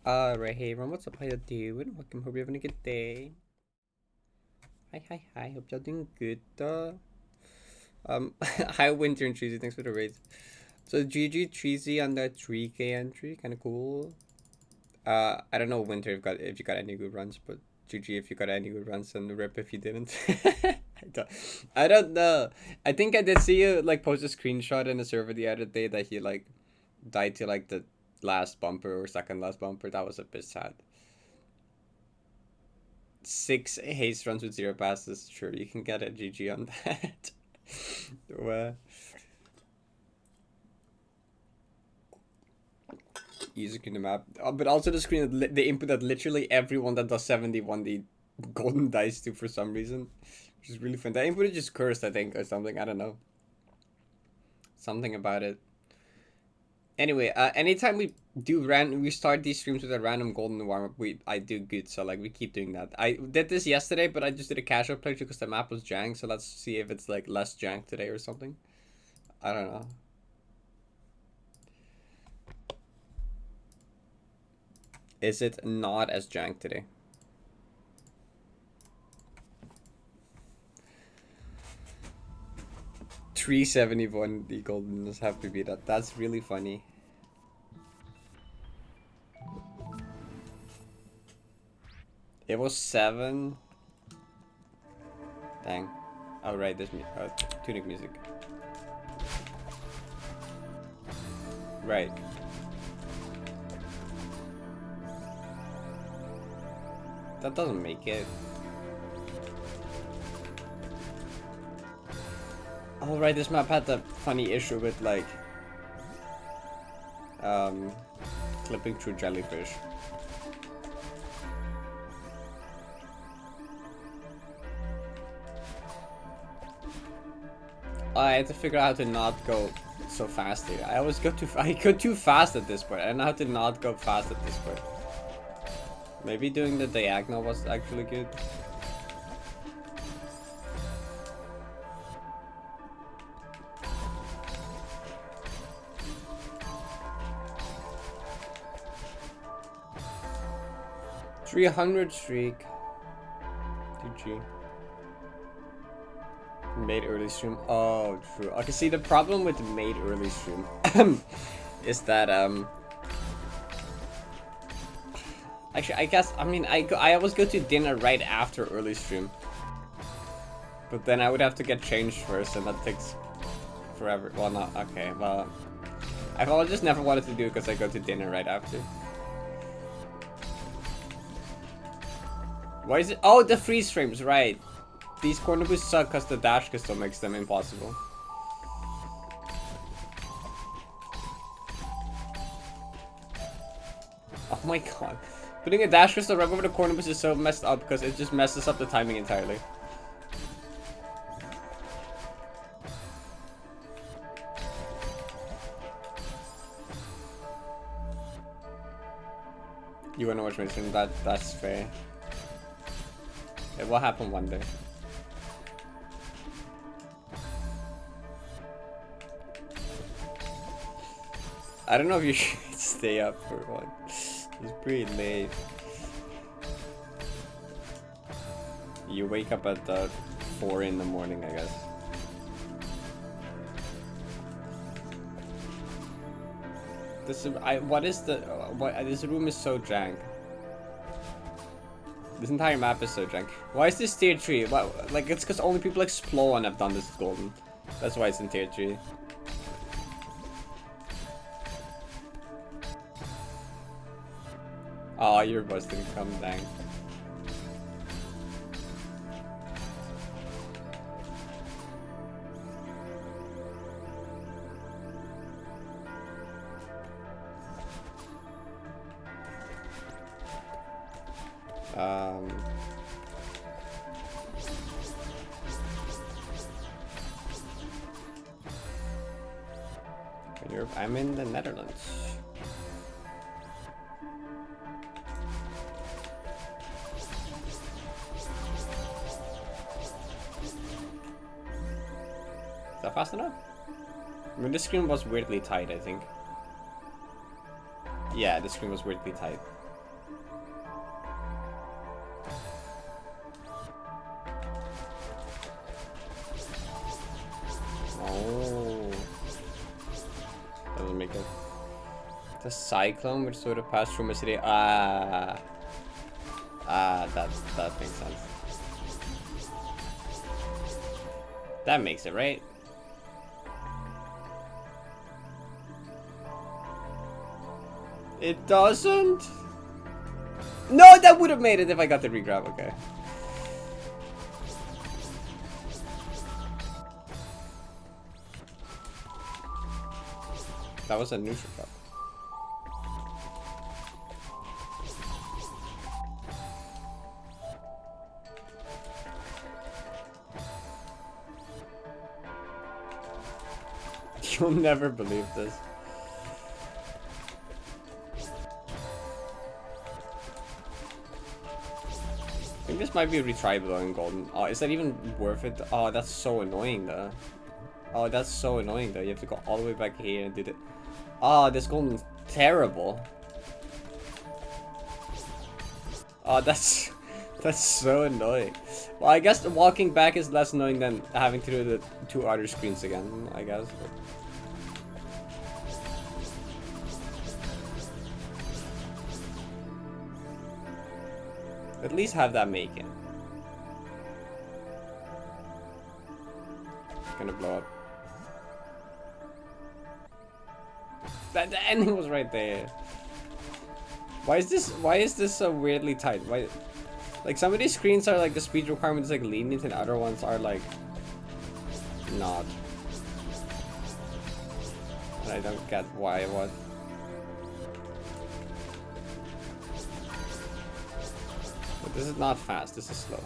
Alright, hey everyone, what's up? How you doing? Welcome, hope you're having a good day. Hi, hope y'all doing good. Hi Winter and Treasy, thanks for the raid. So GG Treasy on that 3K entry, kinda cool. I don't know Winter if you got any good runs, but GG if you got any good runs and rip if you didn't. I don't know. I think I did see you like post a screenshot in the server the other day that he like died to like the last bumper or second last bumper. That was a bit sad. 6 haste runs with 0 passes. Sure, you can get a GG on that. Well, easy in the map. But also the screen, the input that literally everyone that does 71 the golden dice to for some reason. Which is really fun. That input is just cursed, I think, or something. I don't know. Something about it. Anyway, anytime we start these streams with a random golden warm up, I do good. So like we keep doing that. I did this yesterday, but I just did a casual playthrough because the map was jank. So let's see if it's like less jank today or something. I don't know. Is it not as jank today? $371 the golden does have to be that. That's really funny. It was 7. Dang. Oh right, there's tunic music. Right. That doesn't make it. Oh right, this map had the funny issue with like clipping through jellyfish. I had to figure out how to not go so fast here. I always go too fast at this point. I don't know how to not go fast at this point. Maybe doing the diagonal was actually good. $300 streak. GG. Made early stream. Oh, true. Okay, see the problem with made early stream is that actually I guess I always go to dinner right after early stream, but then I would have to get changed first, and that takes forever. Well, not okay. Well, I've just never wanted to do it because I go to dinner right after. Why is it? Oh, the freeze frames, right? These corner boosts suck because the dash crystal makes them impossible. Oh my god. Putting a dash crystal right over the corner boost is so messed up because it just messes up the timing entirely. You wanna watch my stream? That's fair. It will happen one day. I don't know if you should stay up for one. It's pretty late. You wake up at 4 in the morning, I guess. This room is so jank. This entire map is so jank. Why is this tier 3? Why, like, it's because only people like Splone have done this golden. That's why it's in tier 3. Oh, your bus didn't come, dang. I'm in the Netherlands. Is that fast enough? I mean, this screen was weirdly tight, I think. Yeah, the screen was weirdly tight. cyclone which sort of passed through my city. That makes sense. That makes it, right? It doesn't? No, that would have made it if I got the regrab, okay. That was a neutral cup. You'll never believe this. I think this might be retriable in golden. Oh, is that even worth it? Oh, that's so annoying though. Oh, that's so annoying though. You have to go all the way back here and do the... Oh, this golden's terrible. Oh, that's so annoying. Well, I guess the walking back is less annoying than having to do the 2 other screens again, I guess. But... at least have that make it. It's gonna blow up. The ending was right there. Why is this so weirdly tight? Why, like, some of these screens are like the speed requirement is like lenient and other ones are like not. And I don't get why what. But this is not fast, this is slow.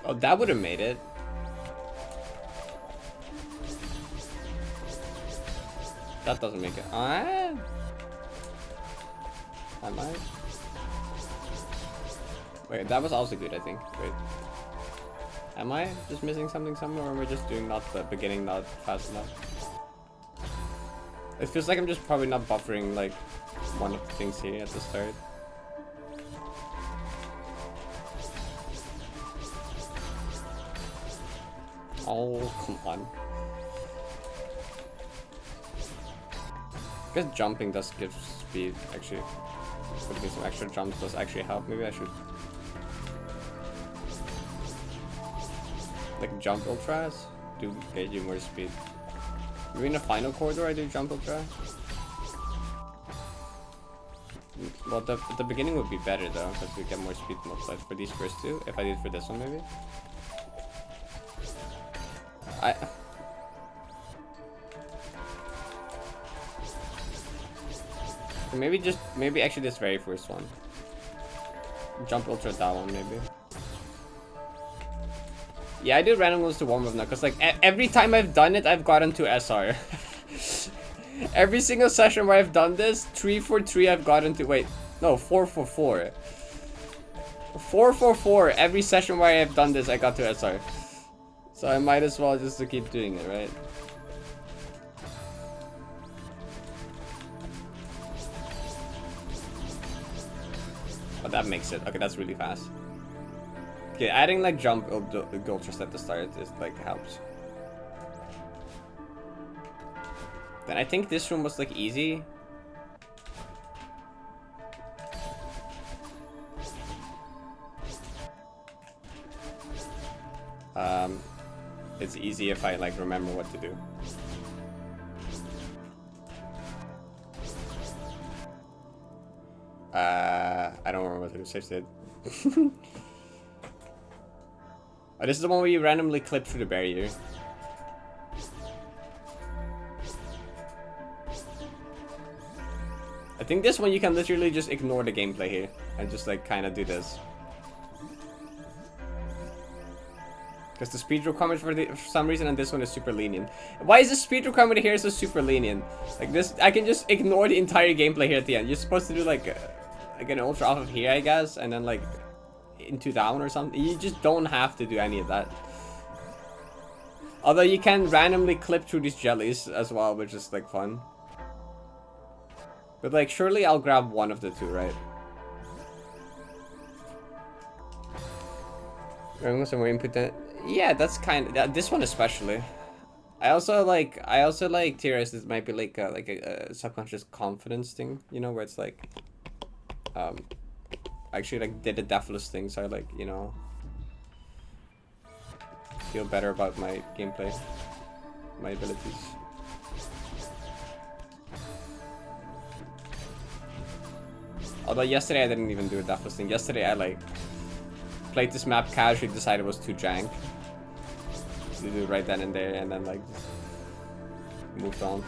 Oh, that would have made it. That doesn't make it. Am I? Wait, that was also good, I think. Wait. Am I just missing something somewhere, or am I just doing not the beginning not fast enough? It feels like I'm just probably not buffering like one of the things here at the start. Oh, come on. I guess jumping does give speed, actually. Putting some extra jumps does actually help. Maybe I should... like jump ultras do get you more speed. Maybe in the final corridor I do jump ultra. Well, the beginning would be better though, because we get more speed multiplied for these first two. If I did for this one, maybe. Maybe actually this very first one. Jump ultra that one maybe. Yeah, I do random ones to warm up now, because like every time I've done it, I've gotten to SR. Every single session where I've done this, 3-4-3 I've gotten to, wait, no, 4-4-4. 4-4-4, every session where I've done this, I got to SR. So I might as well just to keep doing it, right? Oh, that makes it. Okay, that's really fast. Okay, adding like jump ultras at the start is like helps. Then I think this room was like easy. It's easy if I like remember what to do. I don't remember what to do. Safe state. Oh, this is the one where you randomly clip through the barrier. I think this one you can literally just ignore the gameplay here and just like kind of do this. Because the speed requirement for some reason and this one is super lenient. Why is the speed requirement here so super lenient? Like this, I can just ignore the entire gameplay here at the end. You're supposed to do like an ultra off of here, I guess, and then like into down or something. You just don't have to do any of that. Although you can randomly clip through these jellies as well, which is like fun. But like, surely I'll grab one of the two, right? Some more input. Yeah, that's kind of this one especially. I also like TRS. This might be like a subconscious confidence thing, you know, where it's like, actually like did a Deathless thing, so I like, you know, feel better about my gameplay, my abilities. Although yesterday I didn't even do a Deathless thing. Yesterday I like played this map casually, decided it was too jank to do right then and there, and then like just moved on.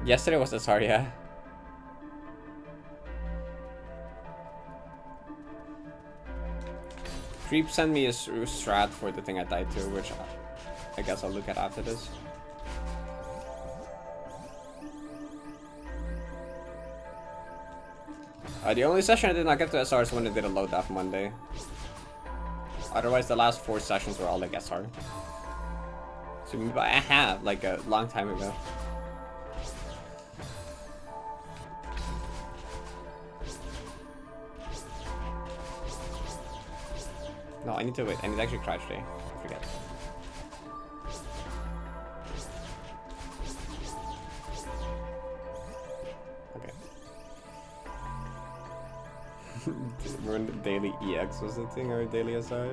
Yesterday was the sorry, yeah. Creep sent me a strat for the thing I died to, which I guess I'll look at after this. The only session I did not get to SR is when I did a low def Monday. Otherwise, the last 4 sessions were all like SR. So I have like a long time ago. No, I need to wait. I need to actually crouch today. I forget. Remember daily EX was the thing, or daily SI?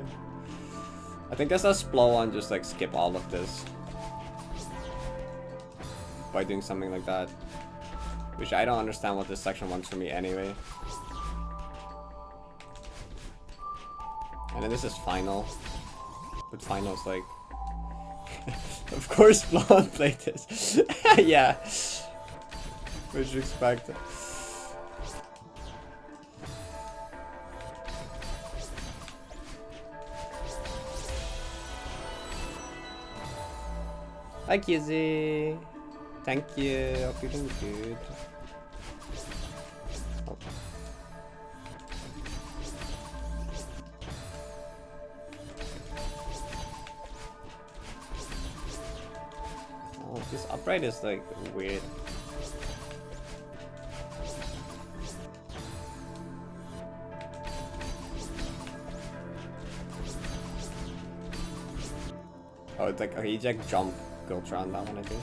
I think that's a splow on just like skip all of this by doing something like that, which I don't understand what this section wants from me anyway. And then this is final, but final's like of course Blonde played this. Yeah, what did you expect? Hi Kizzy, thank you, hope you're doing good. Oh. Oh, this upright is like weird. Oh, it's like, okay, you just jump. Ultra on that one, I think.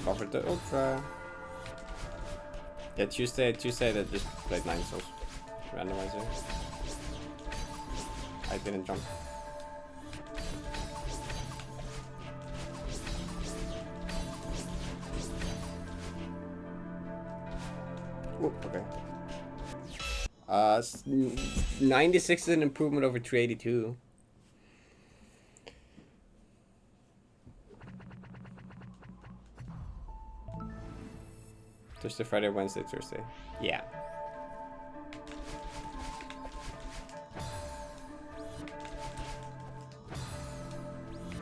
Cover the ultra. Yeah, Tuesday that just played 9 souls. Randomizer. I didn't jump. Ooh, okay. 96 is an improvement over 382. Thursday, Friday, Wednesday, Thursday. Yeah.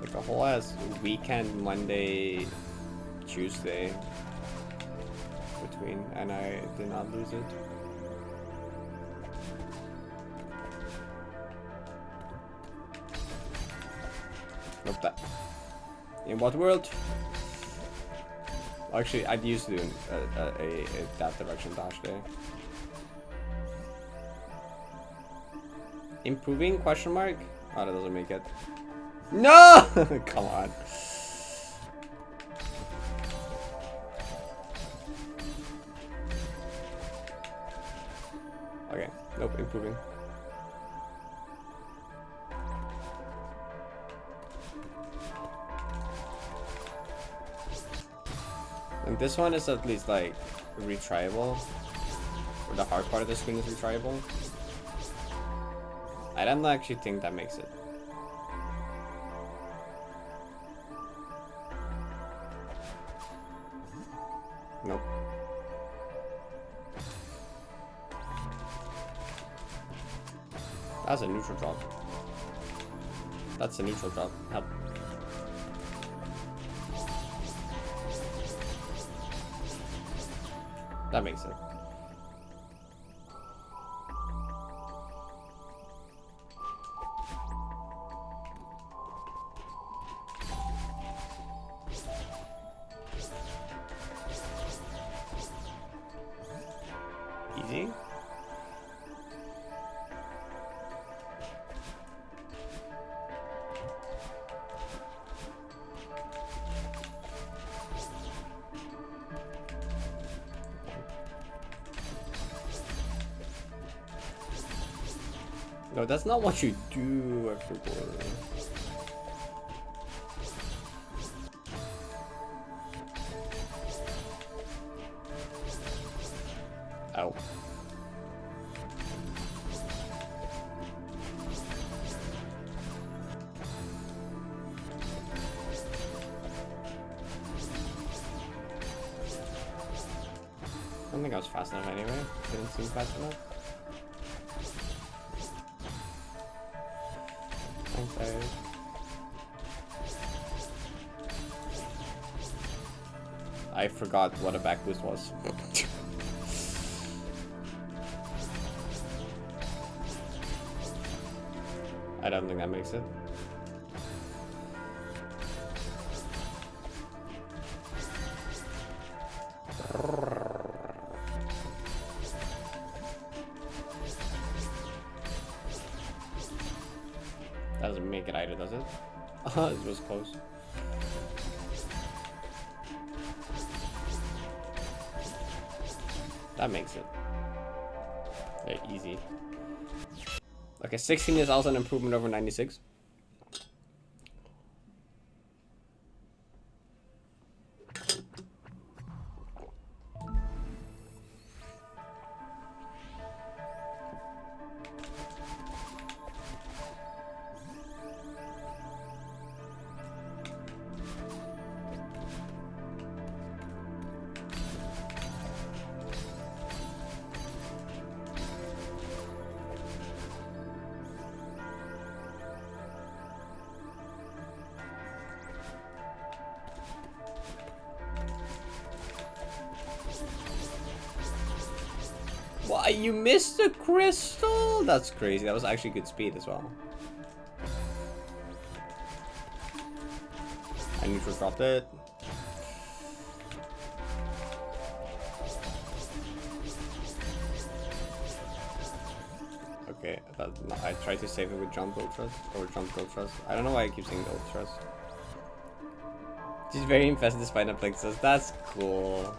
Like a whole ass weekend, Monday, Tuesday between, and I did not lose it. Nope, that. In what world? Actually, I'd used to do a that direction dash there. Improving? Question mark? Oh, that doesn't make it. No! Come on. Okay. Nope, improving. And this one is at least like retryable, or the hard part of the screen is retryable. I don't actually think that makes it. Nope. That's a neutral drop. That's a neutral drop. Help. That makes it. easy. No, that's not what you do, I forgot. Ow. I don't think I was fast enough anyway. Didn't seem fast enough. Thanks, guys. I forgot what a back boost was. I don't think that makes it. That doesn't make it either, does it? It was close. That makes it. Very easy. Okay, 16 is also an improvement over 96. Why, you missed the crystal? That's crazy. That was actually good speed as well. I neutral dropped it. Okay, I tried to save it with jump ultras or jump ultras. I don't know why I keep saying ultras. She's very invested despite the plexus. That's cool.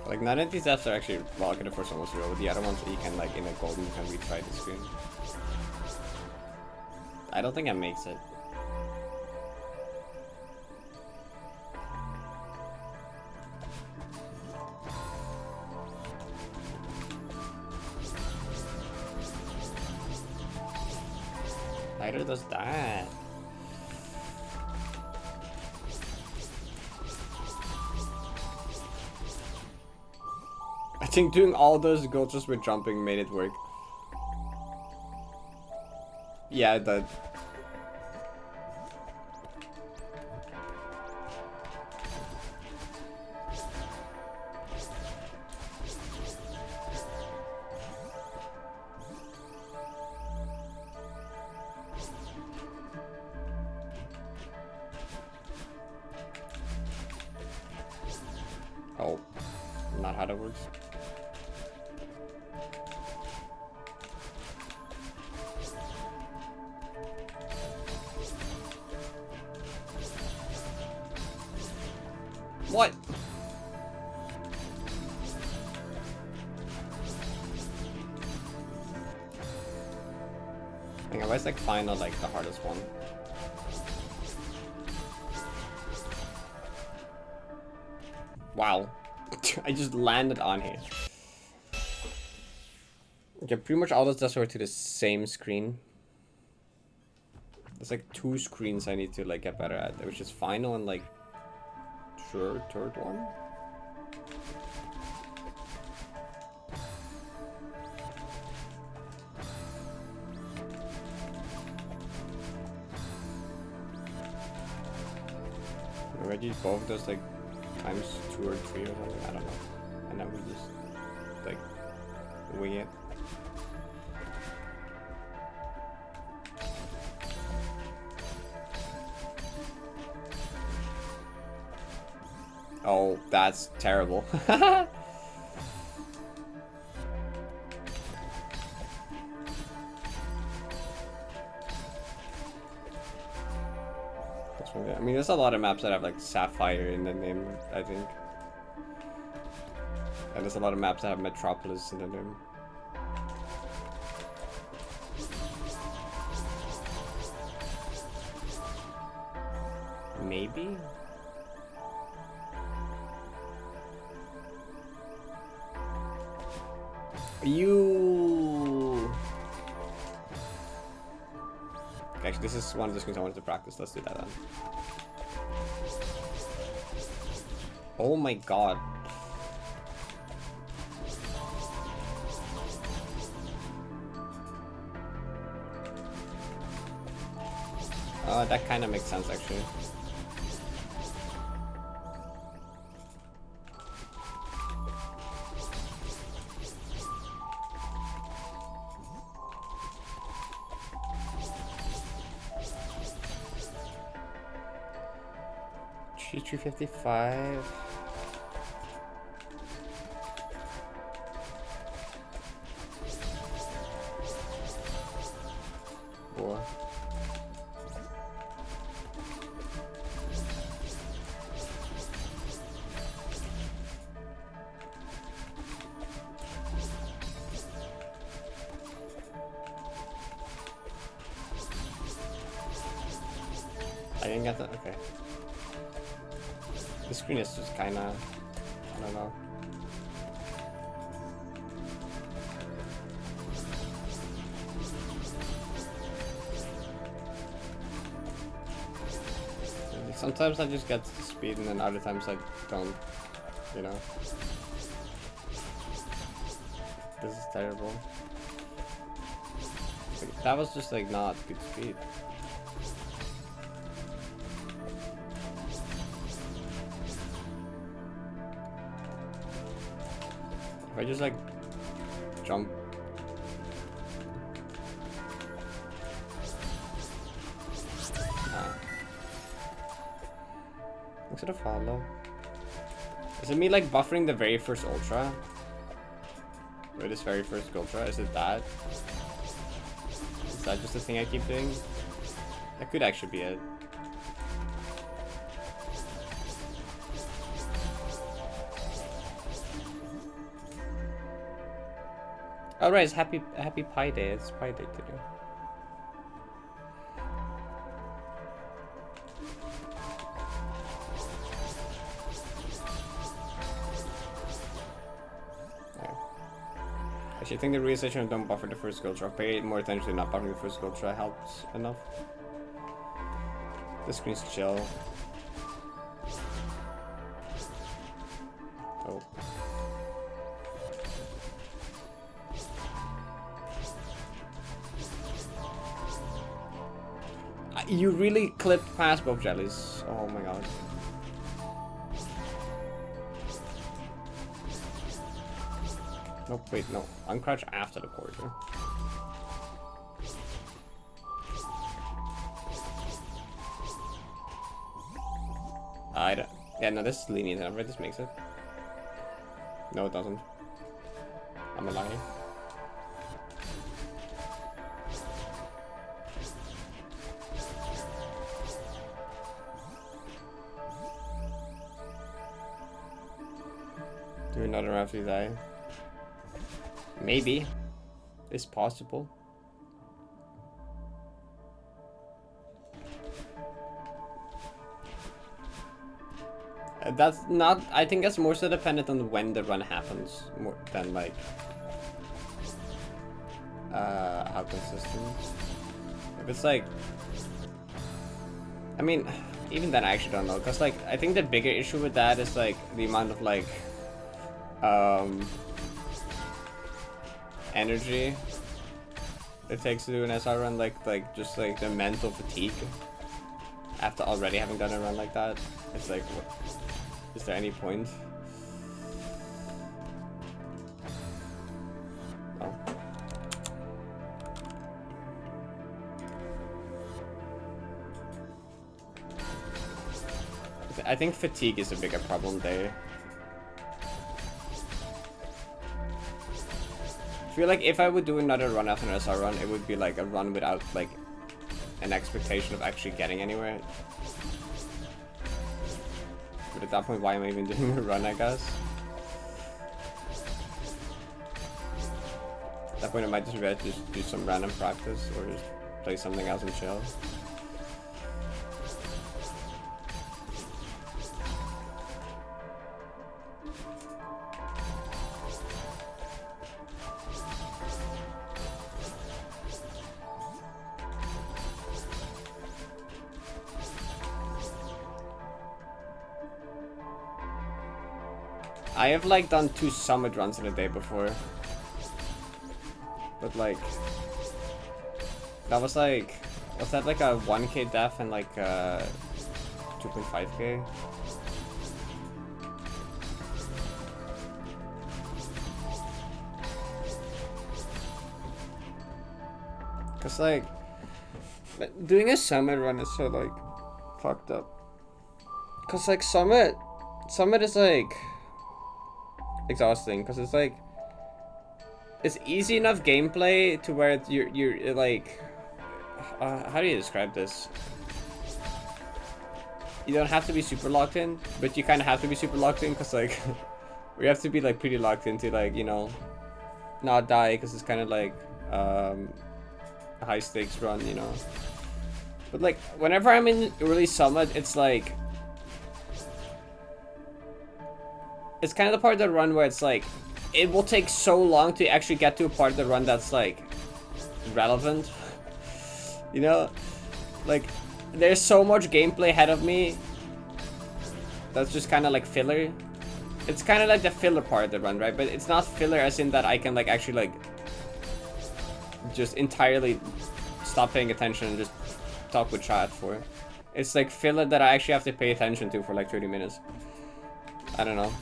Like, none of these Fs are actually well good for almost zero. The other ones you can, like, in a golden, you can retry the screen. I don't think that makes it. Neither does that. I think doing all those goals just with jumping made it work. Yeah, it did. Oh, not how that works. What? I think I was like final, like the hardest one. Wow. I just landed on here. Okay, pretty much all those does were to the same screen. There's like 2 screens I need to like get better at, which is final and like third one. Already both those like times 2 or 3 or something, I don't know. And then we just like wing it. Oh, that's terrible. I mean, there's a lot of maps that have like Sapphire in the name, I think. And there's a lot of maps that have Metropolis in the name. Maybe? You... Actually, this is one of the screens I wanted to practice. Let's do that then. Oh my god. That kind of makes sense, actually. G355. Boy. I didn't get that. Okay. The screen is just kind of, I don't know. Sometimes I just get speed and then other times I don't, you know. This is terrible. Like, that was just like not good speed. If I just like jump. Looks at a follow. Is it me like buffering the very first ultra? Or this very first ultra? Is it that? Is that just the thing I keep doing? That could actually be it. Oh right, it's happy Pi Day. It's Pi Day today. Actually, I think the realization of don't buffer the first skill drop. Pay more attention to not buffering the first skill drop helps enough. The screen's chill. Oh. You really clipped past both jellies. Oh my god. Nope, wait, no. Uncrouch after the quarter. Yeah, no, this is lenient enough, right? This makes it. No, it doesn't. I'm a liar. Do another after you die. Maybe. It's possible. That's not... I think that's more so dependent on when the run happens. More than like... how consistent. If it's like... I mean, even then I actually don't know. Because like, I think the bigger issue with that is like the amount of like... energy it takes to do an SR run, like just like the mental fatigue after already having done a run like that. It's like, what, is there any point? No. I think fatigue is a bigger problem there. I feel like if I would do another run after an SR run, it would be like a run without like an expectation of actually getting anywhere. But at that point, why am I even doing a run, I guess? At that point, I might just rather just do some random practice or just play something else and chill. I have like done 2 summit runs in a day before, but like that was like, was that like a 1k def and like 2.5k? Cause like doing a summit run is so like fucked up. Cause like summit is like exhausting because it's like it's easy enough gameplay to where you're like how do you describe this? You don't have to be super locked in, but you kind of have to be super locked in because like we have to be like pretty locked into like, you know, not die because it's kind of like a high stakes run, you know. But like whenever I'm in early summit, it's like it's kind of the part of the run where it's like it will take so long to actually get to a part of the run that's like relevant. You know, like there's so much gameplay ahead of me that's just kind of like filler. It's kind of like the filler part of the run, right? But it's not filler as in that I can like actually like just entirely stop paying attention and just talk with chat for. It's like filler that I actually have to pay attention to for like 30 minutes. I don't know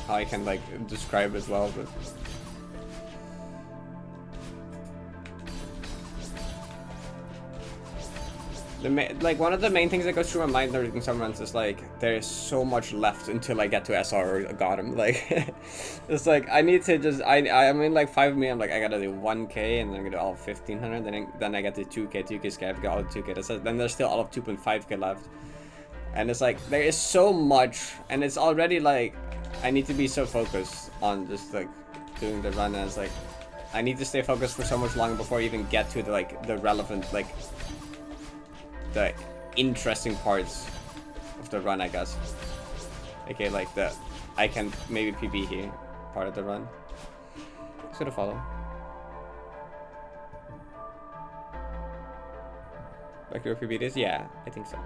how I can like describe it well, but like one of the main things that goes through my mind during some runs is like there's so much left until I get to SR or got him. Like it's like I need to just I'm in like 5 minutes. I'm like I gotta do 1k and then I gotta do all 1500. Then I get to 2k scav, got all 2k. Then there's still all of 2.5k left, and it's like there is so much, and it's already like I need to be so focused on just like doing the run, and it's like I need to stay focused for so much longer before I even get to the like the relevant like the interesting parts of the run, I guess. Okay, like the I can maybe PB here part of the run. Just gonna follow. Like your PB this? Yeah, I think so.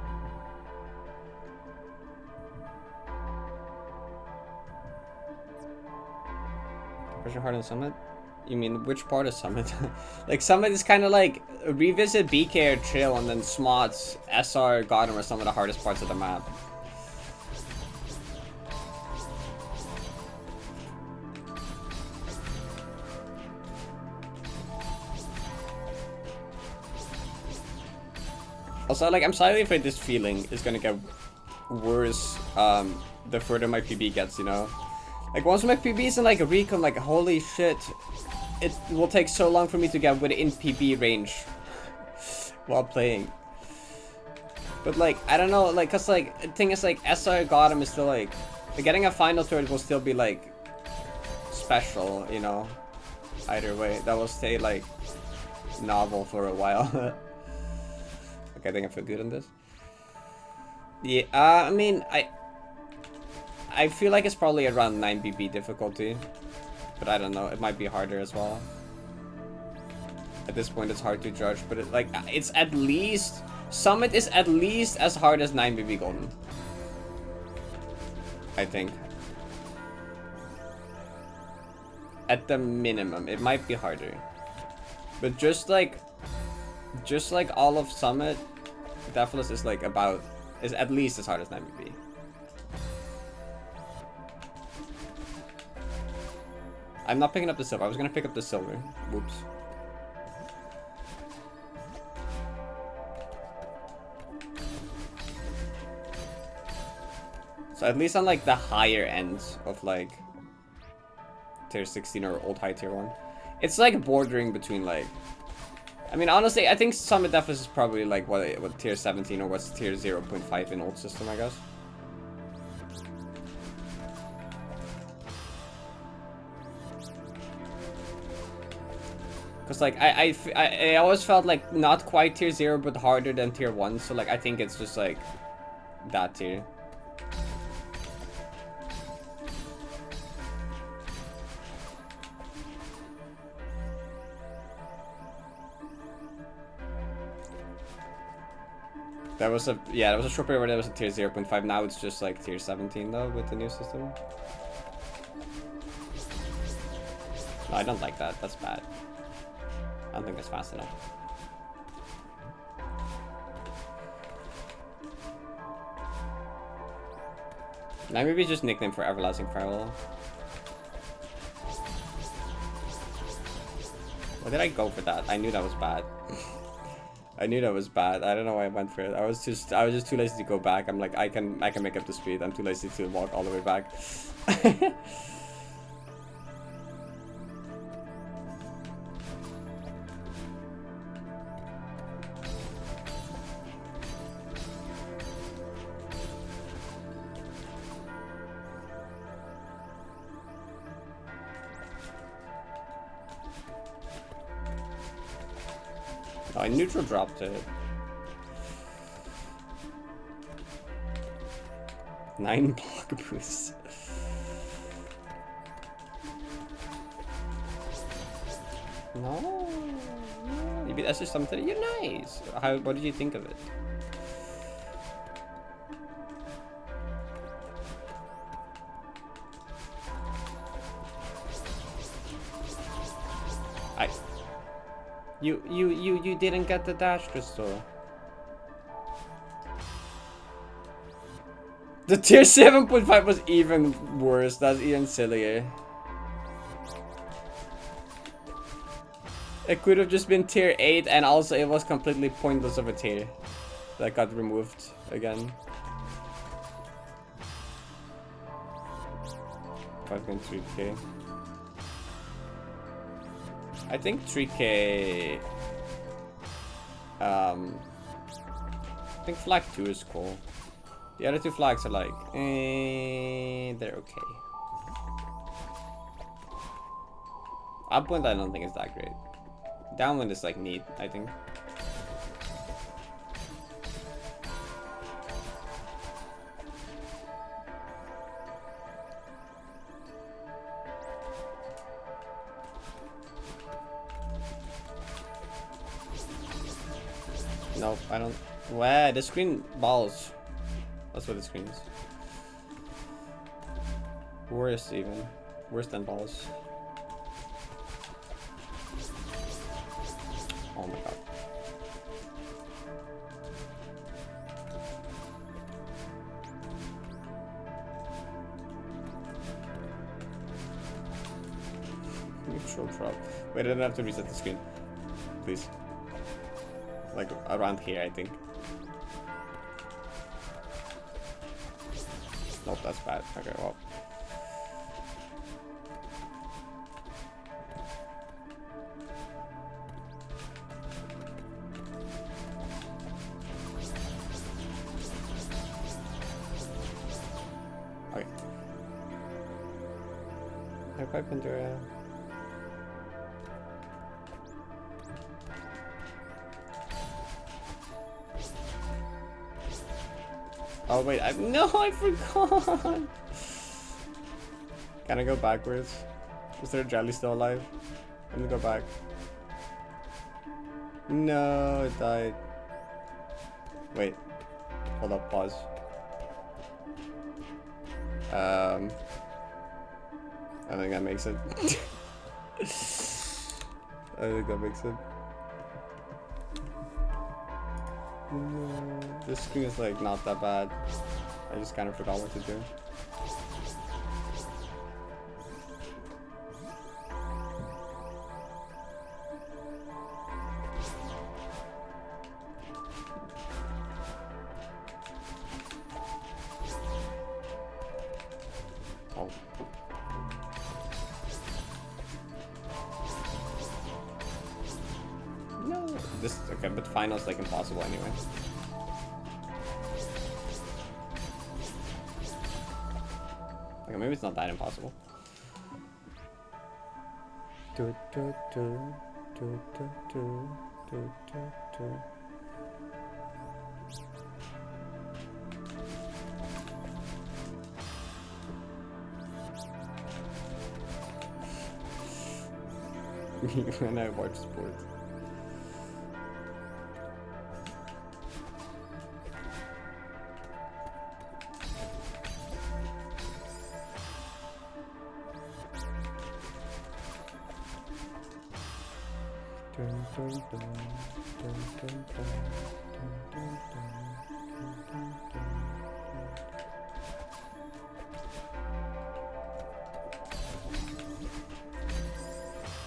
Pressure hard on Summit? You mean which part of Summit? Like Summit is kind of like revisit BK or Trail and then Smots, SR, Gotham are some of the hardest parts of the map. Also, like I'm slightly afraid this feeling is gonna get worse the further my PB gets, you know? Like once my PB is in like a recon, like holy shit, it will take so long for me to get within PB range while playing. But like I don't know, like cause like the thing is like SR Gotham is still like getting a final turret will still be like special, you know. Either way, that will stay like novel for a while. Okay, I think I feel good on this. Yeah, I mean I feel like it's probably around 9 BB difficulty, but I don't know, it might be harder as well. At this point it's hard to judge, but it's at least, Summit is at least as hard as 9 BB Golden. I think. At the minimum, it might be harder. But just like all of Summit, Deathless is like is at least as hard as 9 BB. I'm not picking up the silver. I was gonna pick up the silver. Whoops. So at least on like the higher ends of like tier 16 or old high tier 1. It's like bordering between like, I mean honestly I think Summit Deathless is probably like what tier 17 or what's tier 0.5 in old system, I guess. Cause like I always felt like not quite tier 0 but harder than tier 1, so like I think it's just like that tier. There was a short period where there was a tier 0.5. Now it's just like tier 17 though with the new system. No, I don't like that. That's bad. I don't think that's fast enough. Now maybe just nickname for Everlasting Farewell. Why did I go for that? I knew that was bad. I knew that was bad. I don't know why I went for it. I was just too lazy to go back. I'm like, I can make up the speed. I'm too lazy to walk all the way back. Oh, I neutral dropped it. 9 block boosts. No. You beat that's just something. You're nice. What did you think of it? You didn't get the dash crystal. The tier 7.5 was even worse. That's even sillier. It could have just been tier 8 and also it was completely pointless of a tier. That got removed again. 5.3k. I think 3k. I think flag 2 is cool. The other 2 flags are like, they're okay. Upwind I don't think is that great. Downwind is like neat, I think. Nope, I don't. Wow, the screen balls. That's what the screen is. Worse even. Worse than balls. Oh my god. Neutral drop. Wait, I don't have to reset the screen. Please. Like around here, I think. Nope, that's bad. Okay, well. Okay. I pipe into a... Oh wait, no, I forgot. Can I go backwards? Is there a jelly still alive? Let me go back. No, it died. Wait, hold up, pause. I think that makes it. I think that makes it. No, this screen is like not that bad. I just kind of forgot what to do. This okay, but final's like impossible anyway. Okay, maybe it's not that impossible. When I watch sports.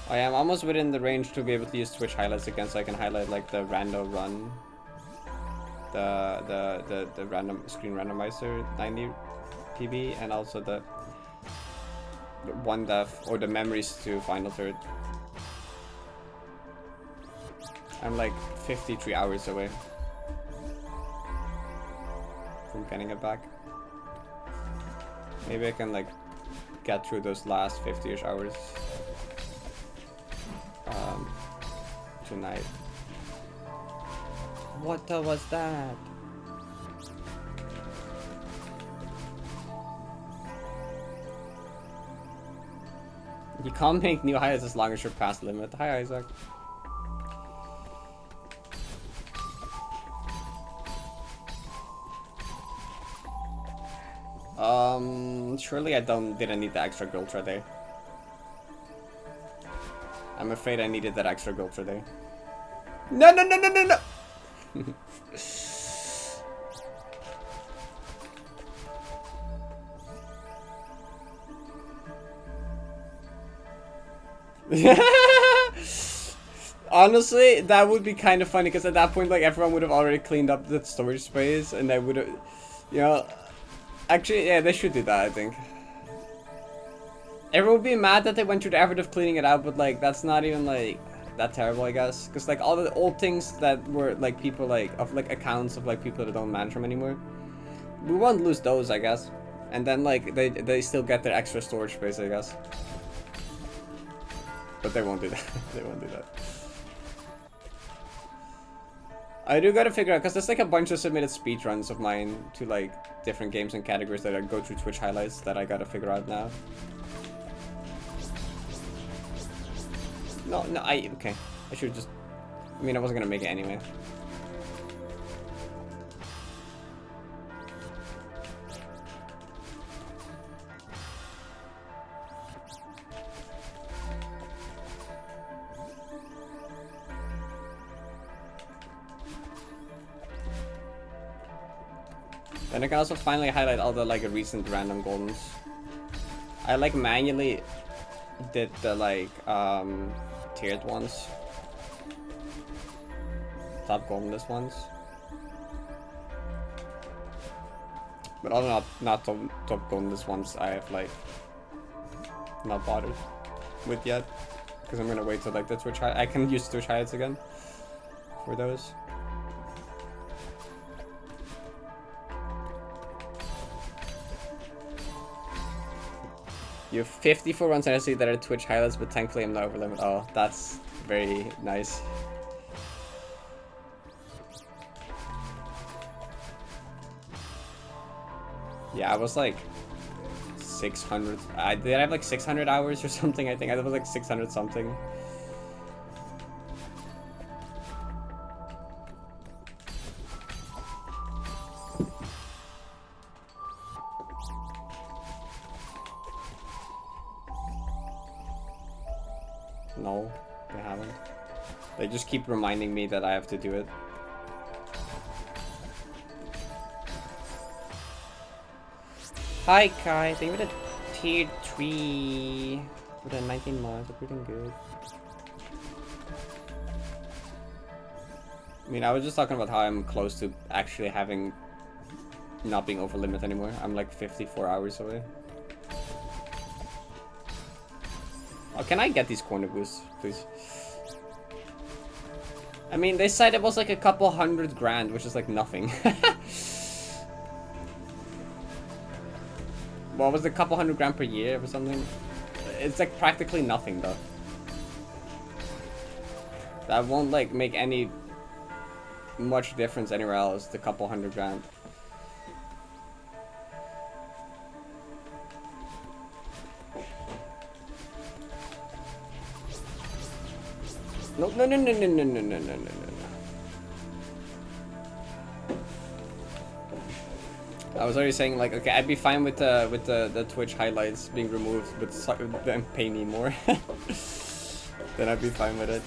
I am almost within the range to be able to use Twitch highlights again, so I can highlight like the random run, the random screen randomizer 90 PB, and also the one death or the memories to final third. I'm like 53 hours away from getting it back. Maybe I can like get through those last 50-ish hours tonight. What the was that? You can't make new highs as long as you're past limit. Hi, Isaac. Surely I didn't need the extra gold there. I'm afraid I needed that extra gold there. No, no, no, no, no, no! Honestly, that would be kind of funny because at that point, like, everyone would have already cleaned up the storage space and they would have, you know, actually, yeah, they should do that, I think. Everyone would be mad that they went through the effort of cleaning it out, but, like, that's not even, like, that terrible, I guess. Because, like, all the old things that were, like, people, like, of, like, accounts of, like, people that don't manage them anymore, we won't lose those, I guess. And then, like, they still get their extra storage space, I guess. But they won't do that. They won't do that. I do gotta figure out, because there's like a bunch of submitted speedruns of mine to like different games and categories that I go through Twitch highlights that I gotta figure out now. No, okay. I should just, I mean, I wasn't gonna make it anyway. Then I can also finally highlight all the like recent random goldens. I like manually did the like tiered ones, top goldenless ones, but all not top goldenless ones I have like not bothered with yet because I'm gonna wait till like the Twitch I can use Twitch highlights again for those. You have 54 runs and I see that are Twitch highlights, but thankfully I'm not over limit. Oh, that's very nice. Yeah, I was like 600. Did I have like 600 hours or something? I think I was like 600 something. No, they haven't. They just keep reminding me that I have to do it. Hi Kai, thank you for the tier 3 for the 19 months. We're pretty good. I mean, I was just talking about how I'm close to actually having not being over limit anymore. I'm like 54 hours away. Oh, can I get these corner boosts, please? I mean, they said it was like a couple $100,000, which is like nothing. What was it, a couple $100,000 per year or something? It's like practically nothing though. That won't like make any much difference anywhere else, the couple $100,000. No, no, no, no, no, no, no, no, no, no, no. I was already saying like, okay, I'd be fine with the Twitch highlights being removed, but them pay me more. Then I'd be fine with it.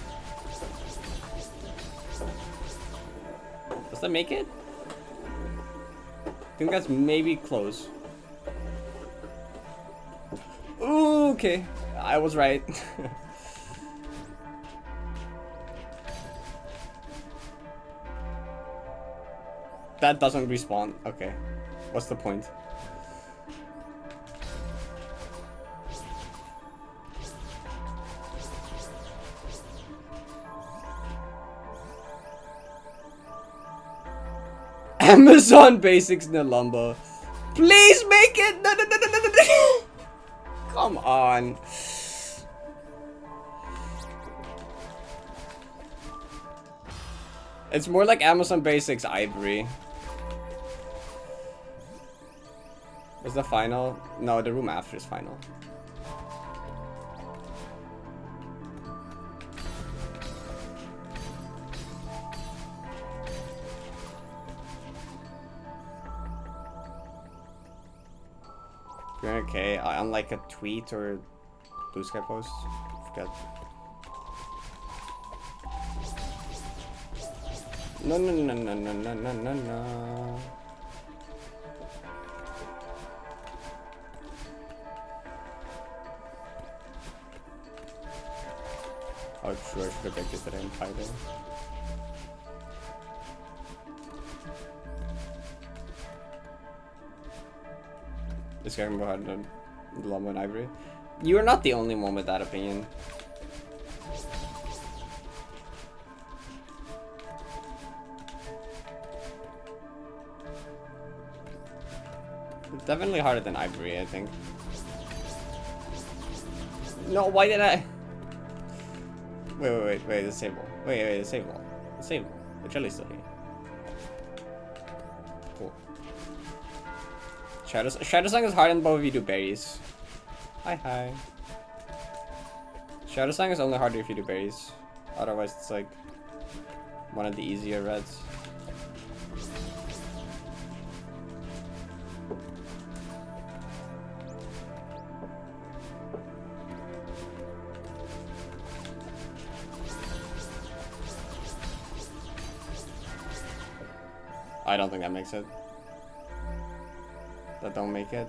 Does that make it? I think that's maybe close. Ooh, okay, I was right. That doesn't respawn. Okay. What's the point? Amazon Basics Nalumba. Please make it! No, no, no, no, no, no, no. Come on. It's more like Amazon Basics Ivory. Was the final? No, the room after is final. Okay, unlike a tweet or Blue Sky post. Forget. No, no, no, no, no, no, no, no, no. Oh, true, I should have picked it today in fighting. This guy can go ahead and Llama and Ivory. You are not the only one with that opinion. It's definitely harder than Ivory, I think. No, why did I? Wait, disable. Wait, disable. Disable. The jelly's still here. Cool. Shadowsong is hard and both of you do berries. Hi. Shadowsong is only harder if you do berries. Otherwise, it's like one of the easier reds. I don't think that makes it. That don't make it.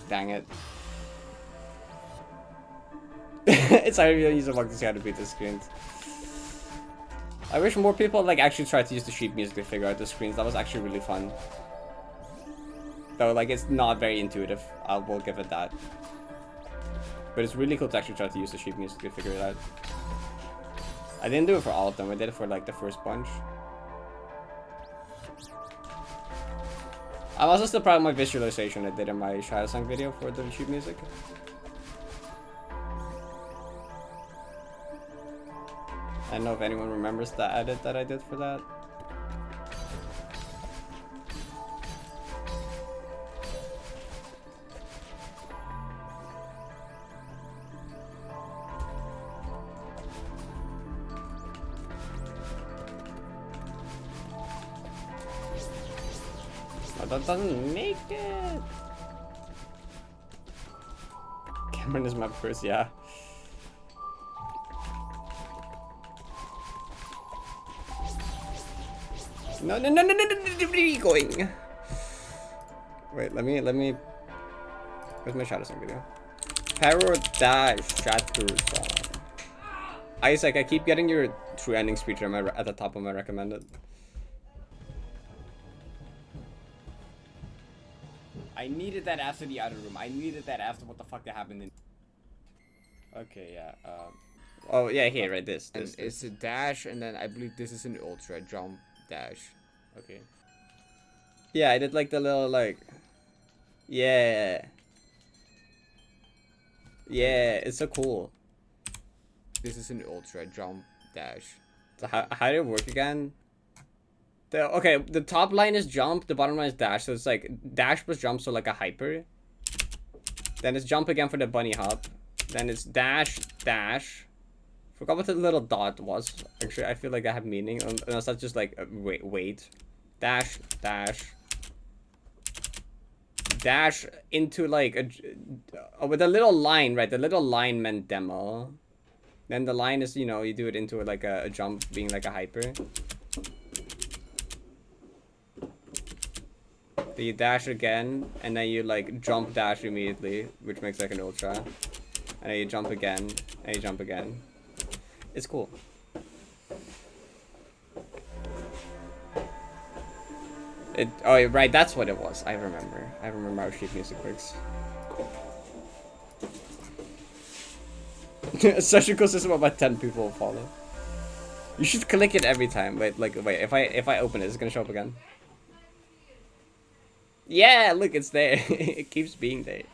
Dang it. It's hard to use a bug to see how to beat the screens. I wish more people like actually tried to use the sheet music to figure out the screens. That was actually really fun. Though like it's not very intuitive. I will give it that. But it's really cool to actually try to use the sheet music to figure it out. I didn't do it for all of them. I did it for like the first bunch. I'm also still proud of my visualization I did in my Shadowsong video for the sheet music. I don't know if anyone remembers the edit that I did for that. That doesn't make it. Cameron is my first, yeah. No, where are you going? Wait, let me. Where's my Shadowsong video? Parrot dash Shattersong. Isaac, I keep getting your true ending speech at the top of my recommended. I needed that after the outer room. I needed that after what the fuck that happened in. Okay, yeah. Oh yeah, here, right? This. It's a dash, and then I believe this is an ultra jump dash. Okay. Yeah, I did like the little like. Yeah. Yeah, it's so cool. This is an ultra jump dash. So how did it work again? The top line is jump, the bottom line is dash. So it's like dash plus jump, so like a hyper. Then it's jump again for the bunny hop. Then it's dash, dash. Forgot what the little dot was. Actually, I feel like that had meaning. Unless that's just like wait. Dash, dash. Dash into like with a little line, right? The little line meant demo. Then the line is, you know, you do it into like a jump being like a hyper. Then you dash again, and then you like jump dash immediately, which makes like an ultra. And then you jump again, and you jump again. It's cool. Oh, right, that's what it was. I remember how sheet music works. Such a cool system about 10 people will follow. You should click it every time. Wait, if I open it, it's gonna show up again. Yeah, look, it's there. It keeps being there.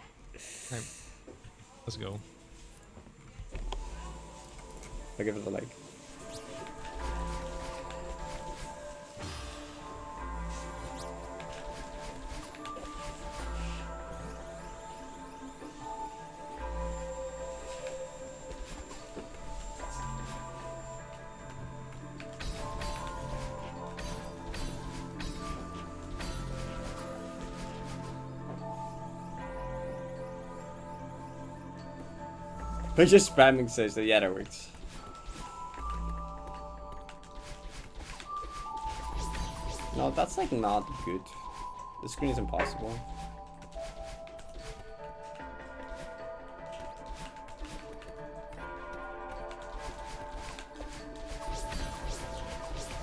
Okay. Let's go. I'll give it a like. They're just spamming says that. Yeah, that works. No, that's like not good. The screen is impossible.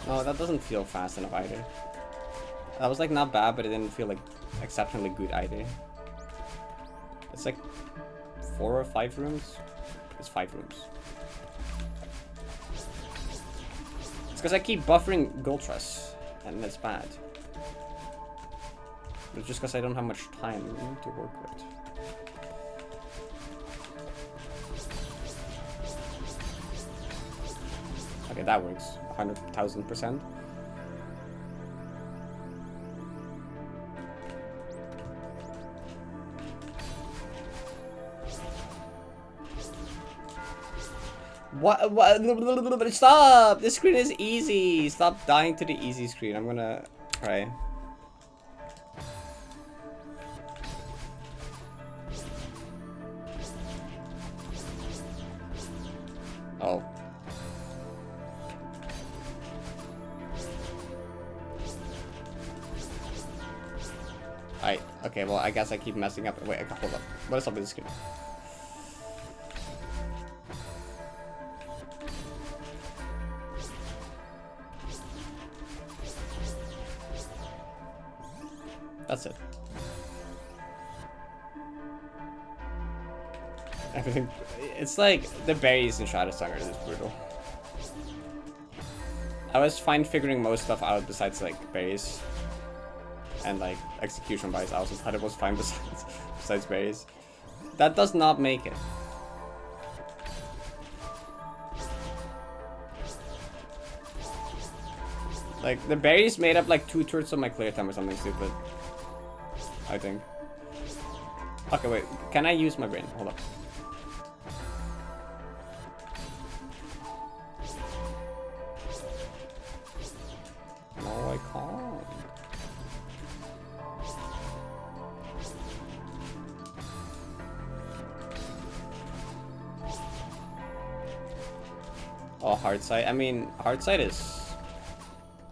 No, that doesn't feel fast enough either. That was like not bad, but it didn't feel like exceptionally good either. It's like 4 or 5 rooms. It's 5 rooms. It's because I keep buffering Gold Trust, and that's bad. It's just because I don't have much time to work with. Okay, that works. 100,000%. What? Stop! This screen is easy. Stop dying to the easy screen. I'm gonna try. Oh. Okay, well, I guess I keep messing up. Wait, hold up. What is up with the screen? That's it. Everything. It's like the berries in Shadowsong is brutal. I was fine figuring most stuff out besides like berries and like execution wise. I also thought it was fine besides berries. That does not make it. Like the berries made up like 2/3 of my clear time or something stupid. I think. Okay, wait. Can I use my brain? Hold up. No, I can't. Oh, hard side. I mean, hard side is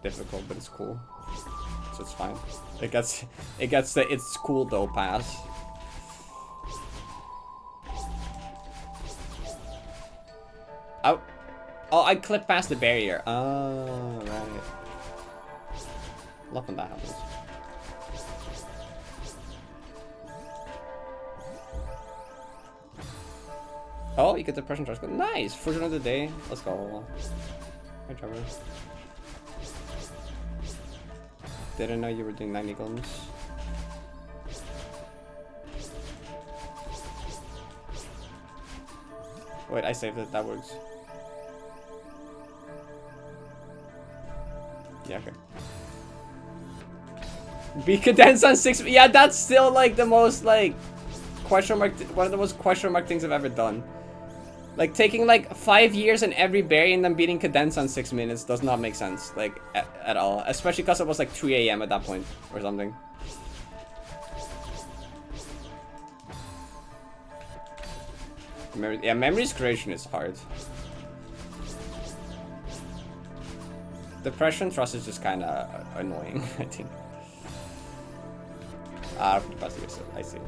difficult, but it's cool. So it's fine. It gets the it's cool though pass. Oh, I clipped past the barrier. Oh, right. Love when that happens. Oh, you get the Depression Trust. Nice! Fortune of the day. Let's go. Hi, Trevor. Didn't know you were doing 90 guns. Wait, I saved it. That works. Yeah, okay. Be condensed on 6. Yeah, that's still like the most like question mark. One of the most question mark things I've ever done. Like taking like 5 years and every berry and then beating cadence on 6 minutes does not make sense, like at all. Especially because it was like 3 AM at that point or something. Yeah, memories creation is hard. Depression Trust is just kind of annoying, I think. Ah, I see.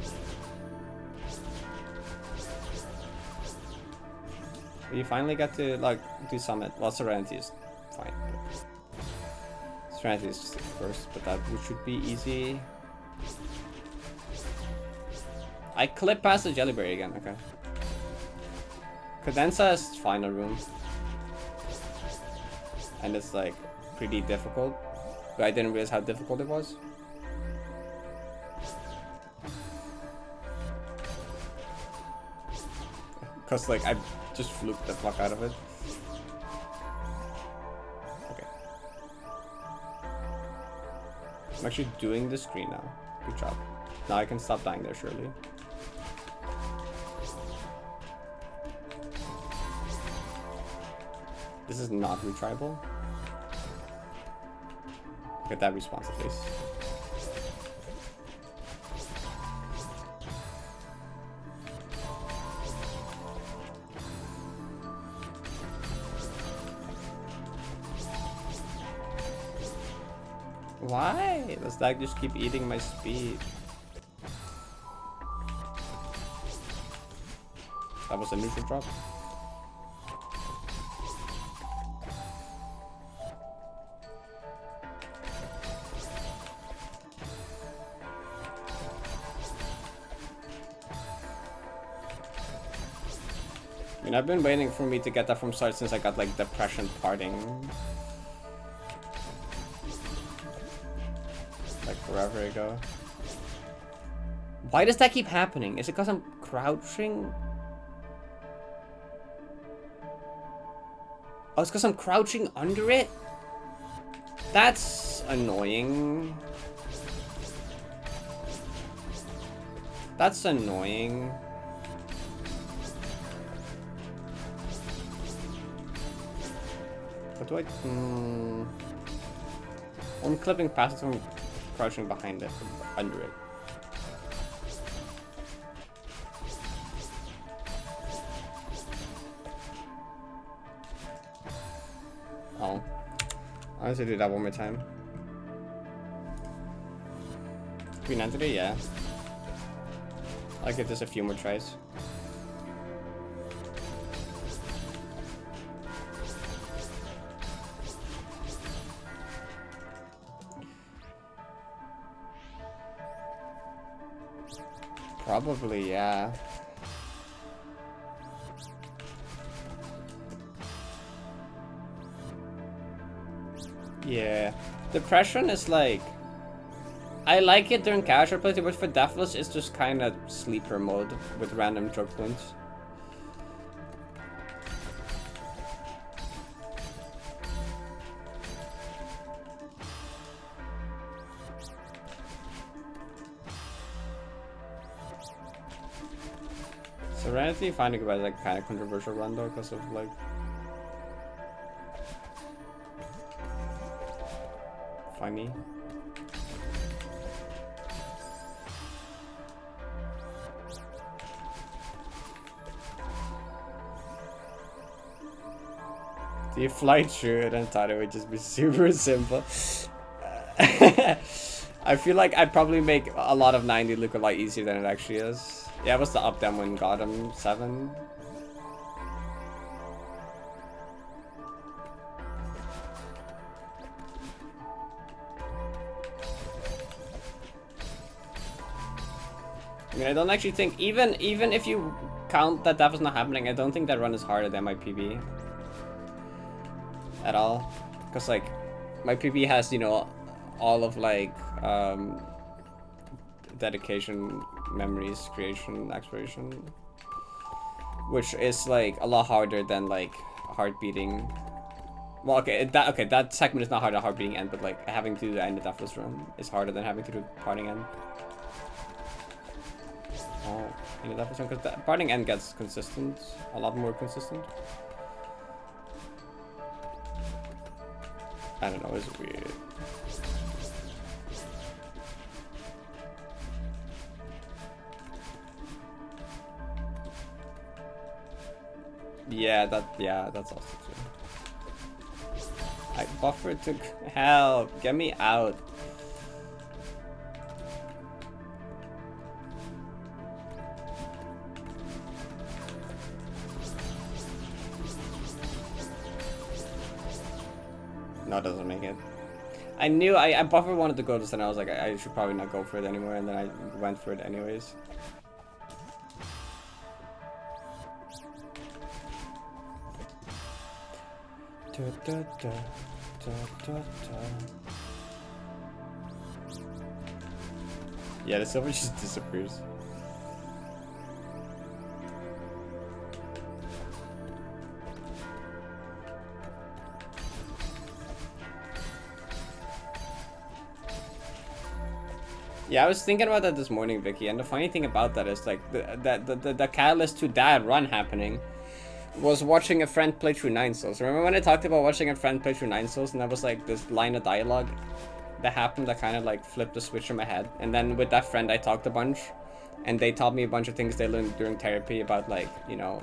You finally get to like do summit. Well, Serenity is fine. Serenity is just first, but that should be easy. I clip past the Jellyberry again. Okay. Cadenza is final room, and it's like pretty difficult. But I didn't realize how difficult it was. Cause like I just fluked the fuck out of it. Okay. I'm actually doing the screen now. Good job. Now I can stop dying there surely. This is not retriable. Get that response at least. Why? Does that just keep eating my speed? That was a neutral drop. I mean, I've been waiting for me to get that from start since I got like Depression Parting. Like forever ago. Why does that keep happening? Is it because I'm crouching? Oh, it's because I'm crouching under it? That's annoying. That's annoying. What do I... I'm clipping past it from crouching behind it, under it. Oh. I want to do that one more time. Queen Entity, yeah. I'll give this a few more tries. Probably, yeah. Yeah. Depression is like... I like it during casual play, but for Deathless, it's just kind of sleeper mode with random choke points. Serenity finding about like kind of controversial run though, because of like funny. Do you fly through it and thought it would just be super simple? I feel like I'd probably make a lot of 90 look a lot easier than it actually is. Yeah, it was the up down when got him 7. I mean, I don't actually think even if you count that was not happening, I don't think that run is harder than my PB. At all. Because, like, my PB has, you know, all of, like, dedication, memories, creation, exploration. Which is, like, a lot harder than, like, heart beating. Well, that segment is not harder than heart beating end, but, like, having to do the end of Deathless run is harder than having to do parting end. Oh, you know, Deathless run, because the parting end gets consistent, a lot more consistent. I don't know, it's weird. Yeah, that's also true. I buffer to help. Get me out. No, it doesn't make it. I knew I buffer wanted to go to this, and I was like, I should probably not go for it anymore, and then I went for it anyways. Yeah, the silver just disappears. Yeah, I was thinking about that this morning, Vicky, and the funny thing about that is, like, the catalyst to that run happening was watching a friend play through 9 Souls. Remember when I talked about watching a friend play through 9 Souls, and there was, like, this line of dialogue that happened that kind of, like, flipped the switch in my head? And then with that friend, I talked a bunch, and they taught me a bunch of things they learned during therapy about, like, you know,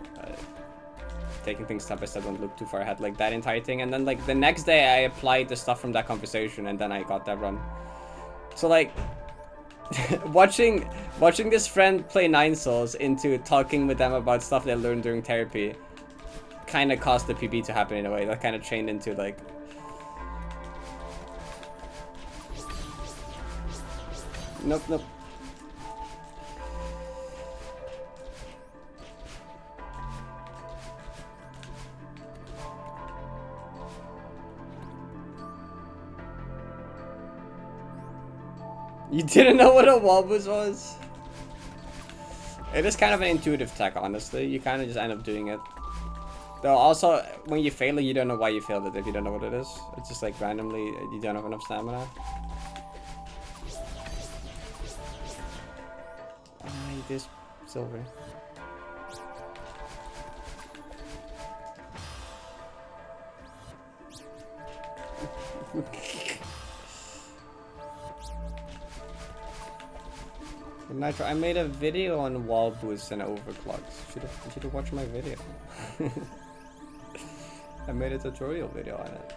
taking things step by step, don't look too far ahead, like that entire thing. And then, like, the next day I applied the stuff from that conversation, and then I got that run. So, like, watching this friend play 9 Souls into talking with them about stuff they learned during therapy kind of caused the PB to happen in a way. That kind of chained into, like... Nope, nope. You didn't know what a wall boost was? It is kind of an intuitive tech, honestly. You kind of just end up doing it. Though also, when you fail it, you don't know why you failed it if you don't know what it is. It's just like randomly, you don't have enough stamina. I need this silver. Nitro, I made a video on wall boosts and overclocks. You should have watched my video. I made a tutorial video on it.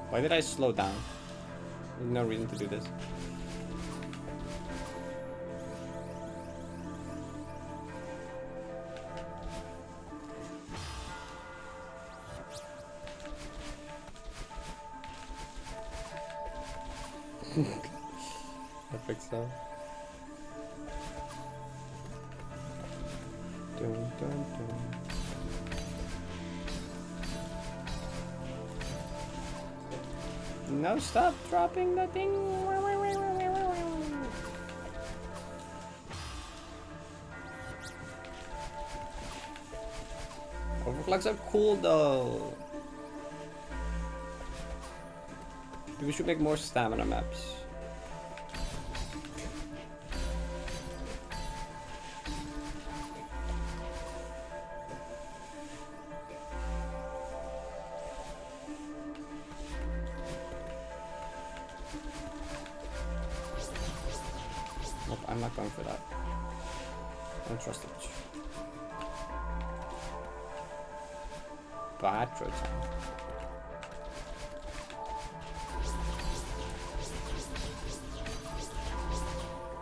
Why did I slow down? There's no reason to do this. I think so. Dun, dun, dun. No, stop dropping the thing. Overclocks are cool though. We should make more stamina maps. Nope, I'm not going for that. I don't trust it. Parrot.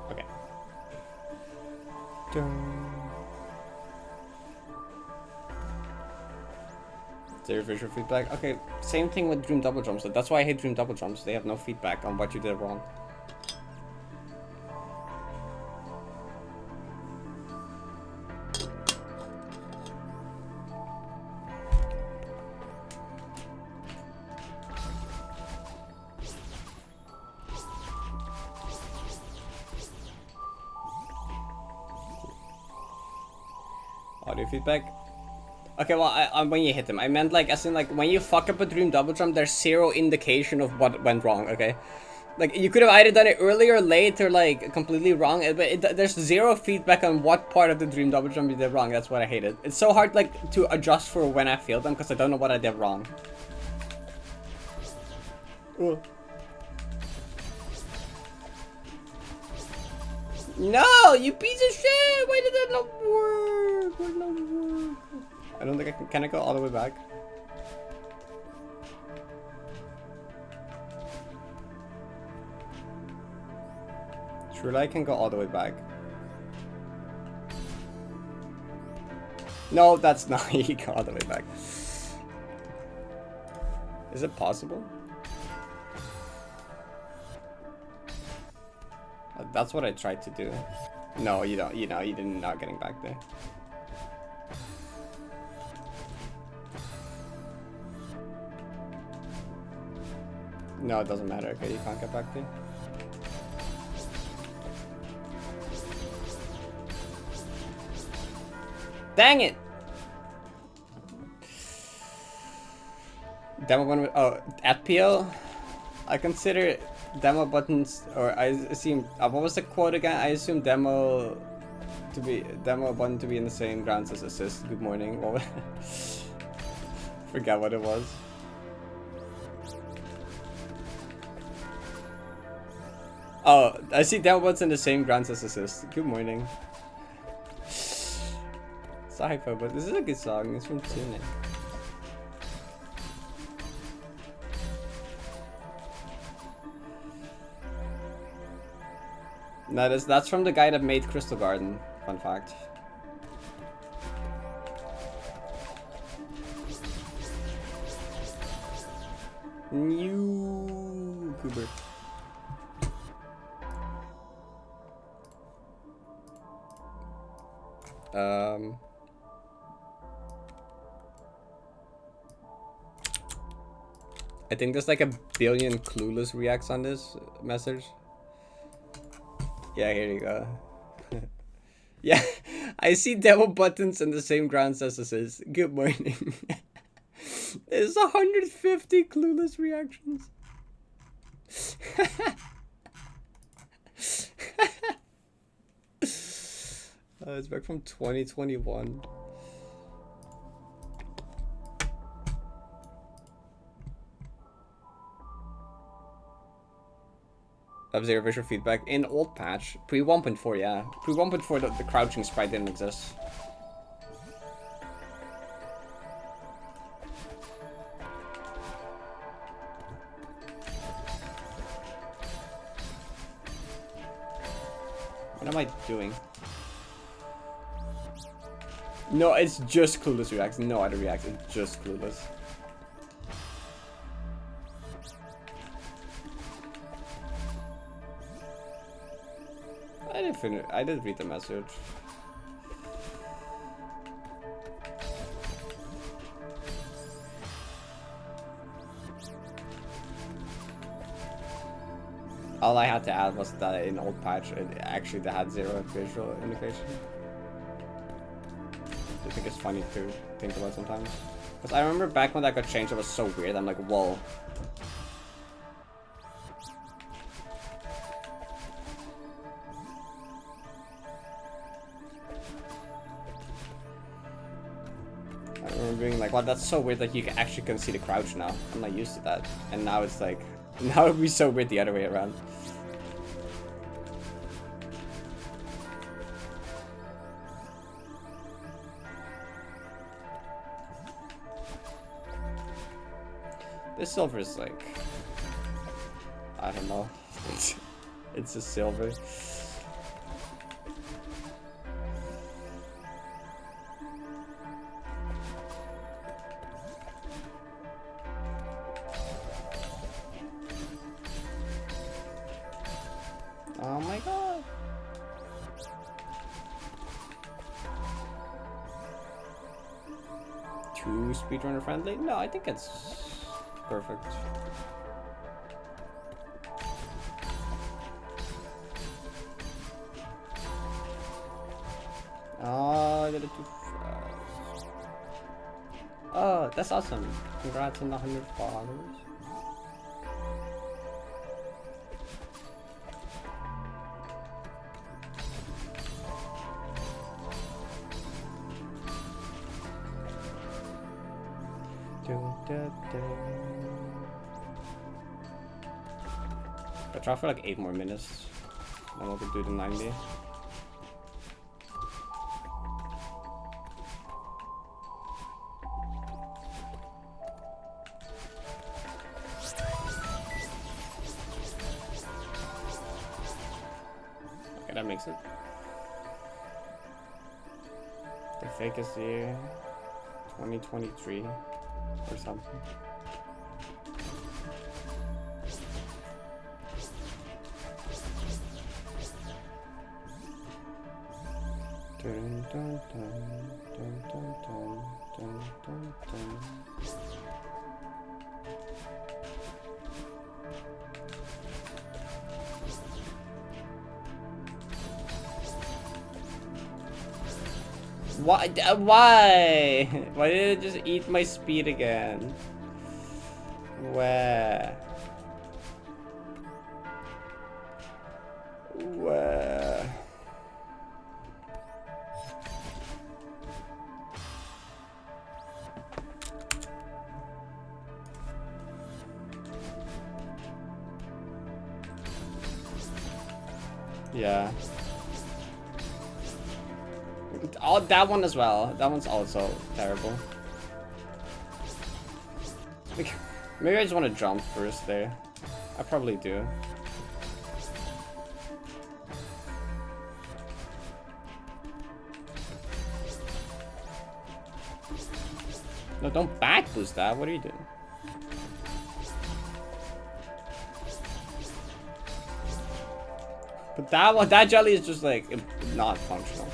Okay. Dun. Zero visual feedback. Okay, same thing with Dream Double Jumps. That's why I hate Dream Double Jumps. They have no feedback on what you did wrong. Audio feedback. Okay, well, when you hit them, I meant like as in like when you fuck up a Dream Double Jump, there's zero indication of what went wrong. Okay, like you could have either done it early or late or like completely wrong, but there's zero feedback on what part of the Dream Double Jump you did wrong. That's what I hated. It's so hard like to adjust for when I failed them because I don't know what I did wrong. Ooh. No, you piece of shit! Why did that not work? Why did that not work? I don't think I can. Can I go all the way back? Surely I can go all the way back. No, that's not. You can go all the way back. Is it possible? That's what I tried to do. No, you don't. You know, you didn't. Not getting back there. No, it doesn't matter. Okay, you can't get back there. Dang it! Demo one. Oh, at PL, I consider demo buttons, or I assume. What was the quote again? I assume demo button to be in the same grounds as assist. Good morning. What? Forget what it was. Oh, I see demo buttons in the same grounds as assist. Good morning. It's a hypo, but this is a good song. It's from Tunic. No, that's from the guy that made Crystal Garden. Fun fact. New Cooper. I think there's like a billion clueless reacts on this message. Yeah, here you go. Yeah, I see demo buttons in the same grounds as this is. Good morning. There's 150 clueless reactions. It's back from 2021. Zero visual feedback in old patch. Pre 1.4, yeah. Pre 1.4, the crouching sprite didn't exist. What am I doing? No, it's just clueless reacts. No other reacts. It's just clueless. I did read the message. All I had to add was that in old patch it actually had zero visual indication. I think it's funny to think about sometimes. Because I remember back when that got changed, it was so weird. I'm like, whoa. Being like, wow, that's so weird that you actually can see the crouch now. I'm not used to that. And now it's like, now it'd be so weird the other way around. This silver is like, I don't know. It's a silver. too speedrunner friendly. No, I think it's perfect. Oh, I did it too fast. Oh, that's awesome. Congrats on the 100 followers. I'll try for like 8 more minutes. Then we'll do the 90. Okay, that makes it. The fake is the 2023 or something. Dun, dun, dun, dun, dun, dun, dun, dun. Why? Why? Why did it just eat my speed again? Where? Where? Yeah. Oh, that one as well. That one's also terrible. Like, maybe I just want to jump first there. I probably do. No, don't back boost that. What are you doing? But that one, that jelly is just like not functional.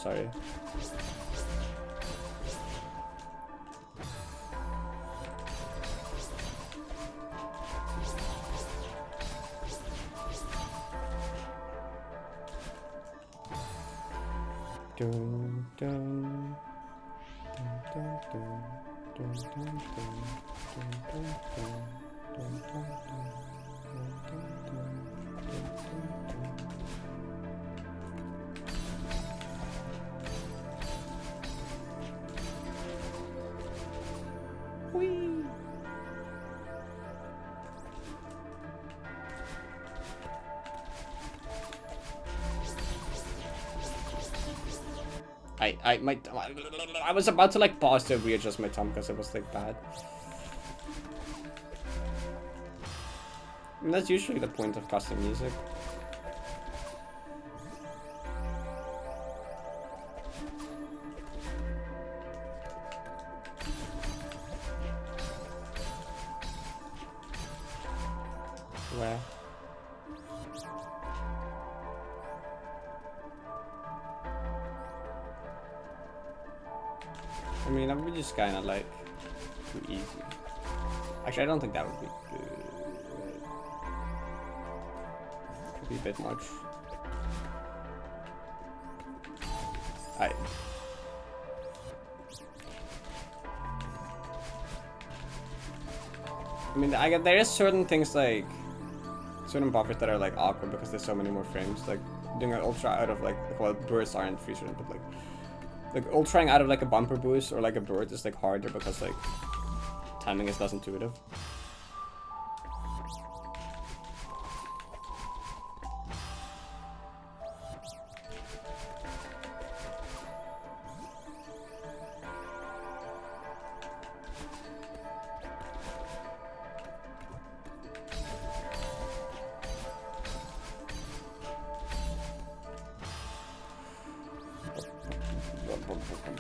Sorry. Dun, dun, dun, dun, dun, dun, dun, dun, dun, dun, dun, dun, dun. Whee! I was about to like pause to readjust my thumb because it was like bad. And that's usually the point of custom music. Where? I mean, that would be just kind of like too easy. Actually, I don't think that would be good. Could be a bit much. I mean, there is certain things like certain buffers that are like awkward because there's so many more frames. Like doing an ultra out of like, well, bursts aren't free certain, but like ultraing out of like a bumper boost or like a bird is like harder because like timing is less intuitive.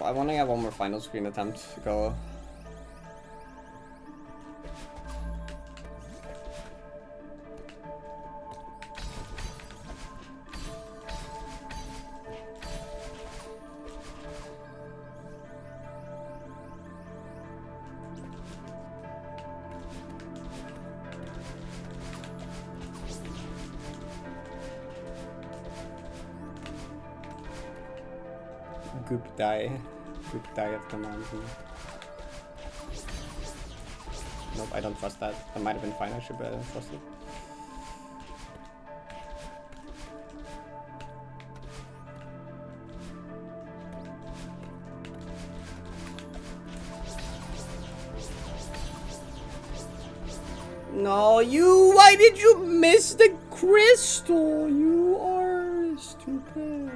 I want to have one more final screen attempt to go. Goop die. Goop die of the mountain. Nope, I don't trust that. That might have been fine actually, but I don't trust it. No, you! Why did you miss the crystal? You are stupid.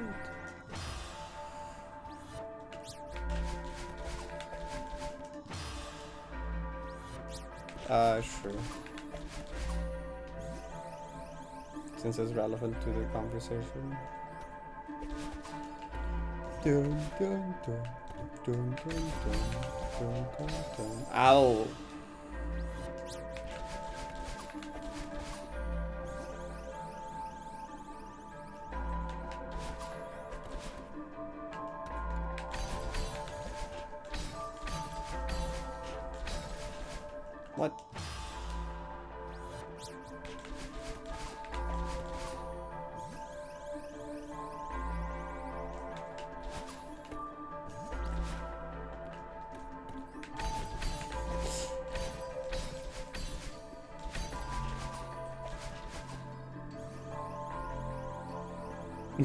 Sure. Since it's relevant to the conversation. Dun, dun, dun, dun, dun, dun, dun, dun. Ow! What?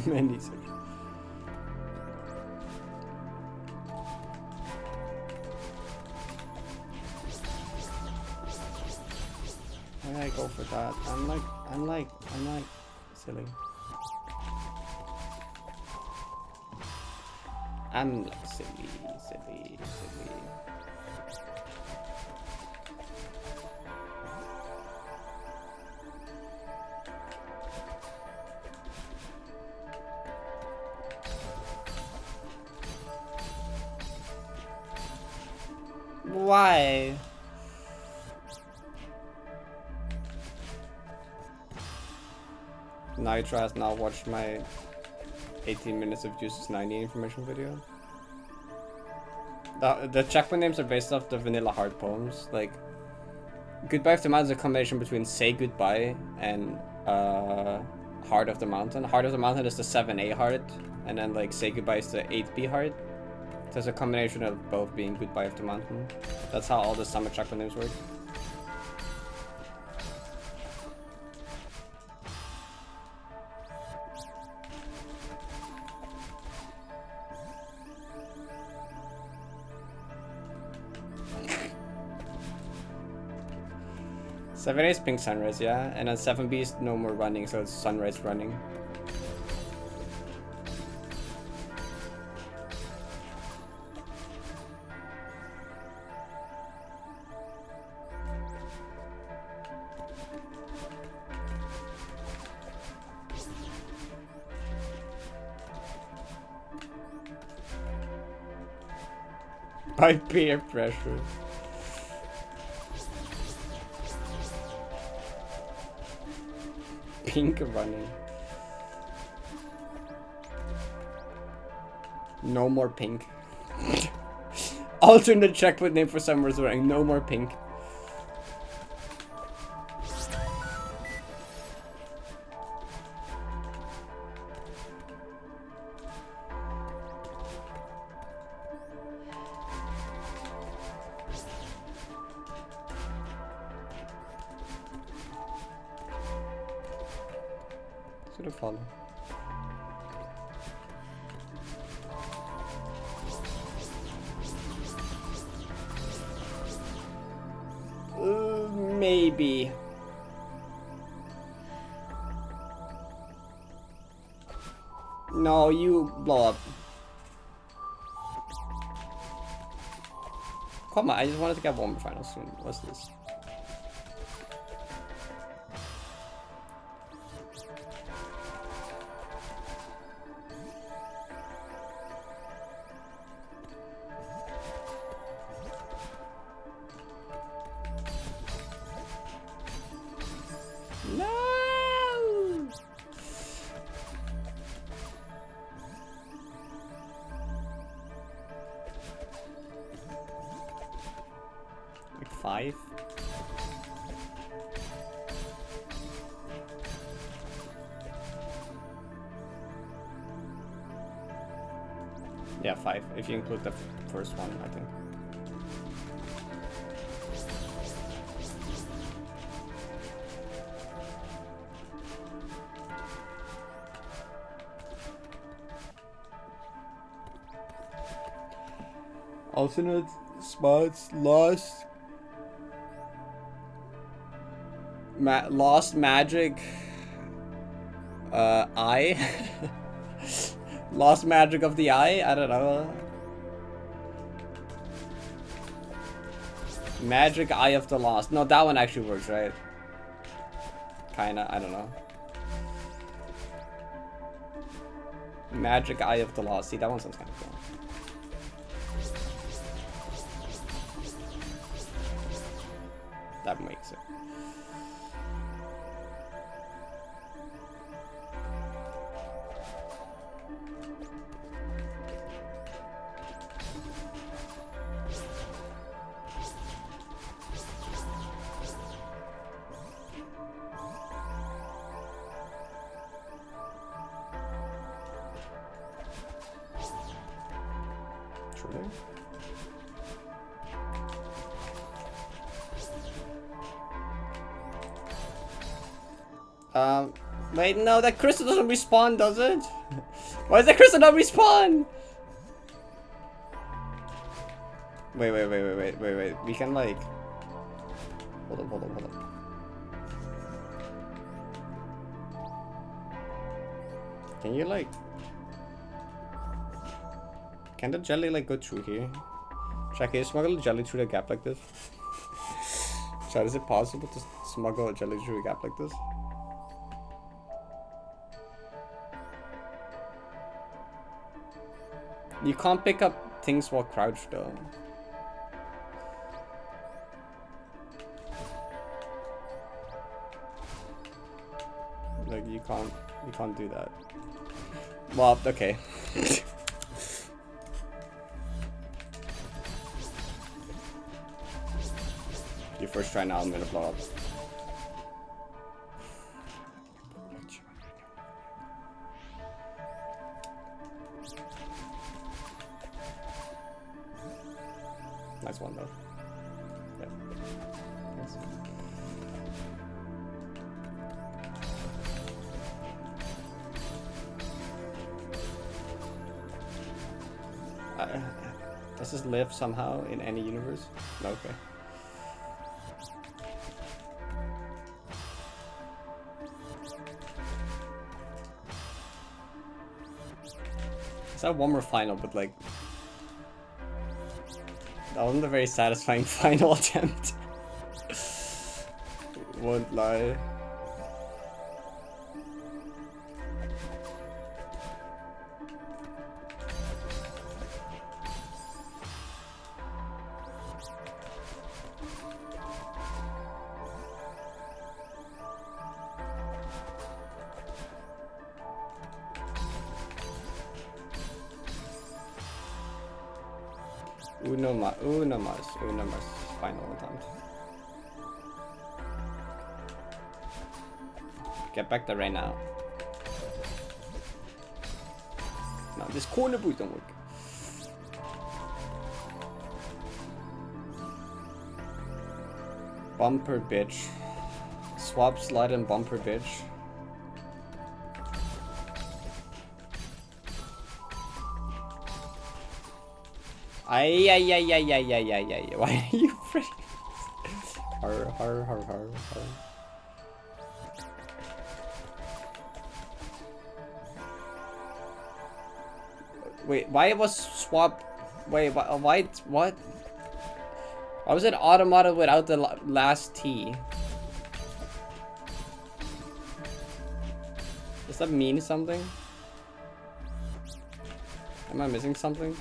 Many such. Why did I go for that? I'm like silly. I'm like silly. Why? Nitro has now watched my 18 minutes of Juice's 90 information video. The checkpoint names are based off the vanilla heart poems. Like, Goodbye of the Mountain is a combination between Say Goodbye and Heart of the Mountain. Heart of the Mountain is the 7A heart, and then like Say Goodbye is the 8B heart. So it's a combination of both being Goodbye of the Mountain. That's how all the summer checkpoint names work. Seven A is Pink Sunrise, yeah, and then 7B is no more running, so it's Sunrise running. By peer pressure. Pink running. No more pink. Alternate checkpoint name for Summer's running. No more pink. Should have followed. Maybe. No, you blow up. Come on, I just wanted to get one more final soon. What's this? No! Like 5? Yeah. 5 if you include the first one, I think. Alternate spots lost. Lost magic. Eye. Lost magic of the eye. I don't know. Magic eye of the lost. No, that one actually works, right? Kinda. I don't know. Magic eye of the lost. See, that one sounds kind of cool. That makes it. Wait, no, that crystal doesn't respawn, does it? Why does that crystal not respawn? Wait. We can like... Hold up. Can you like... Can the jelly like go through here? Shaq, can you smuggle a jelly through the gap like this? Shaq, is it possible to smuggle a jelly through a gap like this? You can't pick up things while crouched though. Like you can't do that. Well, okay. You first try now, I'm gonna blow up. Nice one though. Yeah. Nice. Does this live somehow in any universe? No, okay. It's that one more final, but like that wasn't a very satisfying final attempt. Won't lie. Uno más final attempt. Get back there right now. No, this corner boost don't work. Bumper bitch. Swap slide and bumper bitch. Ay. Why are you freaking? Har. Wait, why was swap? Wait, why? What? Why was it automated without the last T? Does that mean something? Am I missing something?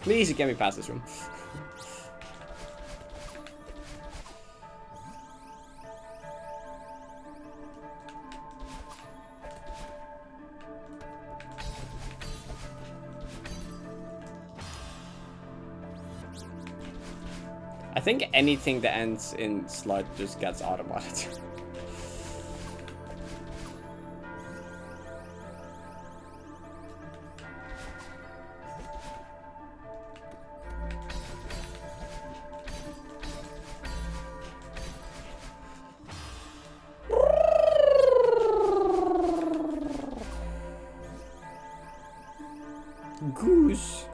Please get me past this room. I think anything that ends in slut just gets automated. Goose.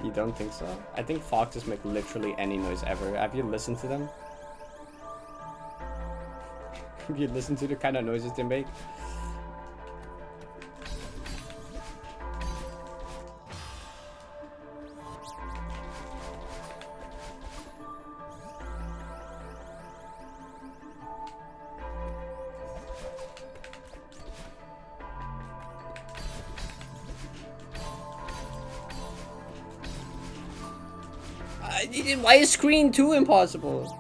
You don't think so? I think foxes make literally any noise ever. Have you listened to them? Have you listened to the kind of noises they make? Why is screen 2 impossible?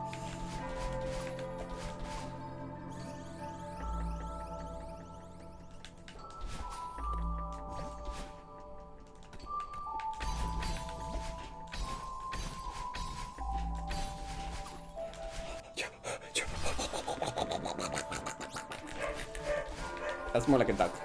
That's more like a duck.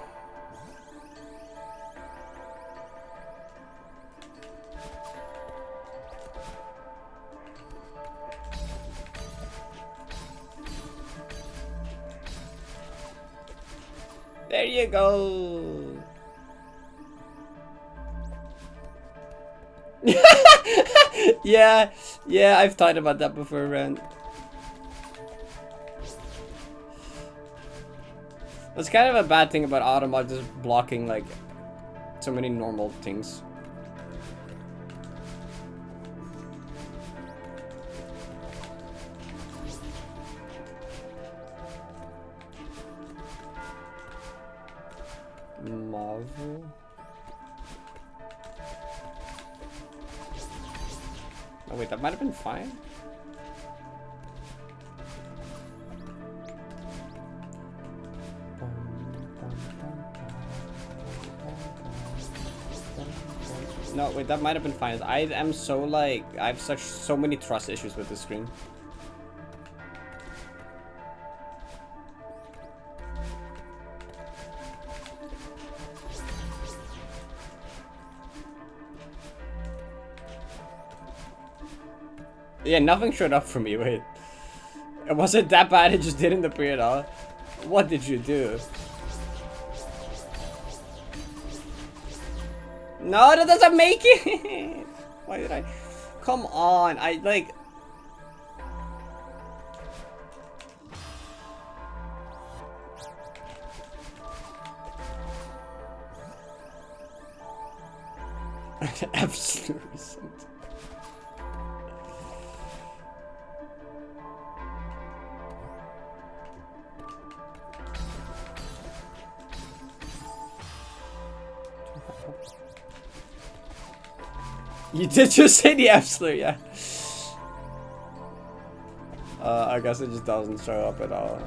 There you go. Yeah, I've thought about that before, Ren. That's kind of a bad thing about Automod just blocking like so many normal things. Marvel. Oh wait, that might have been fine. No, wait, that might have been fine. I am so like, I have so many trust issues with this screen. Yeah, nothing showed up for me, wait. It wasn't that bad, it just didn't appear at all. What did you do? No, that doesn't make it! Why did I? Come on, I like... Absolute recent. You did just say the absolute, yeah. I guess it just doesn't show up at all.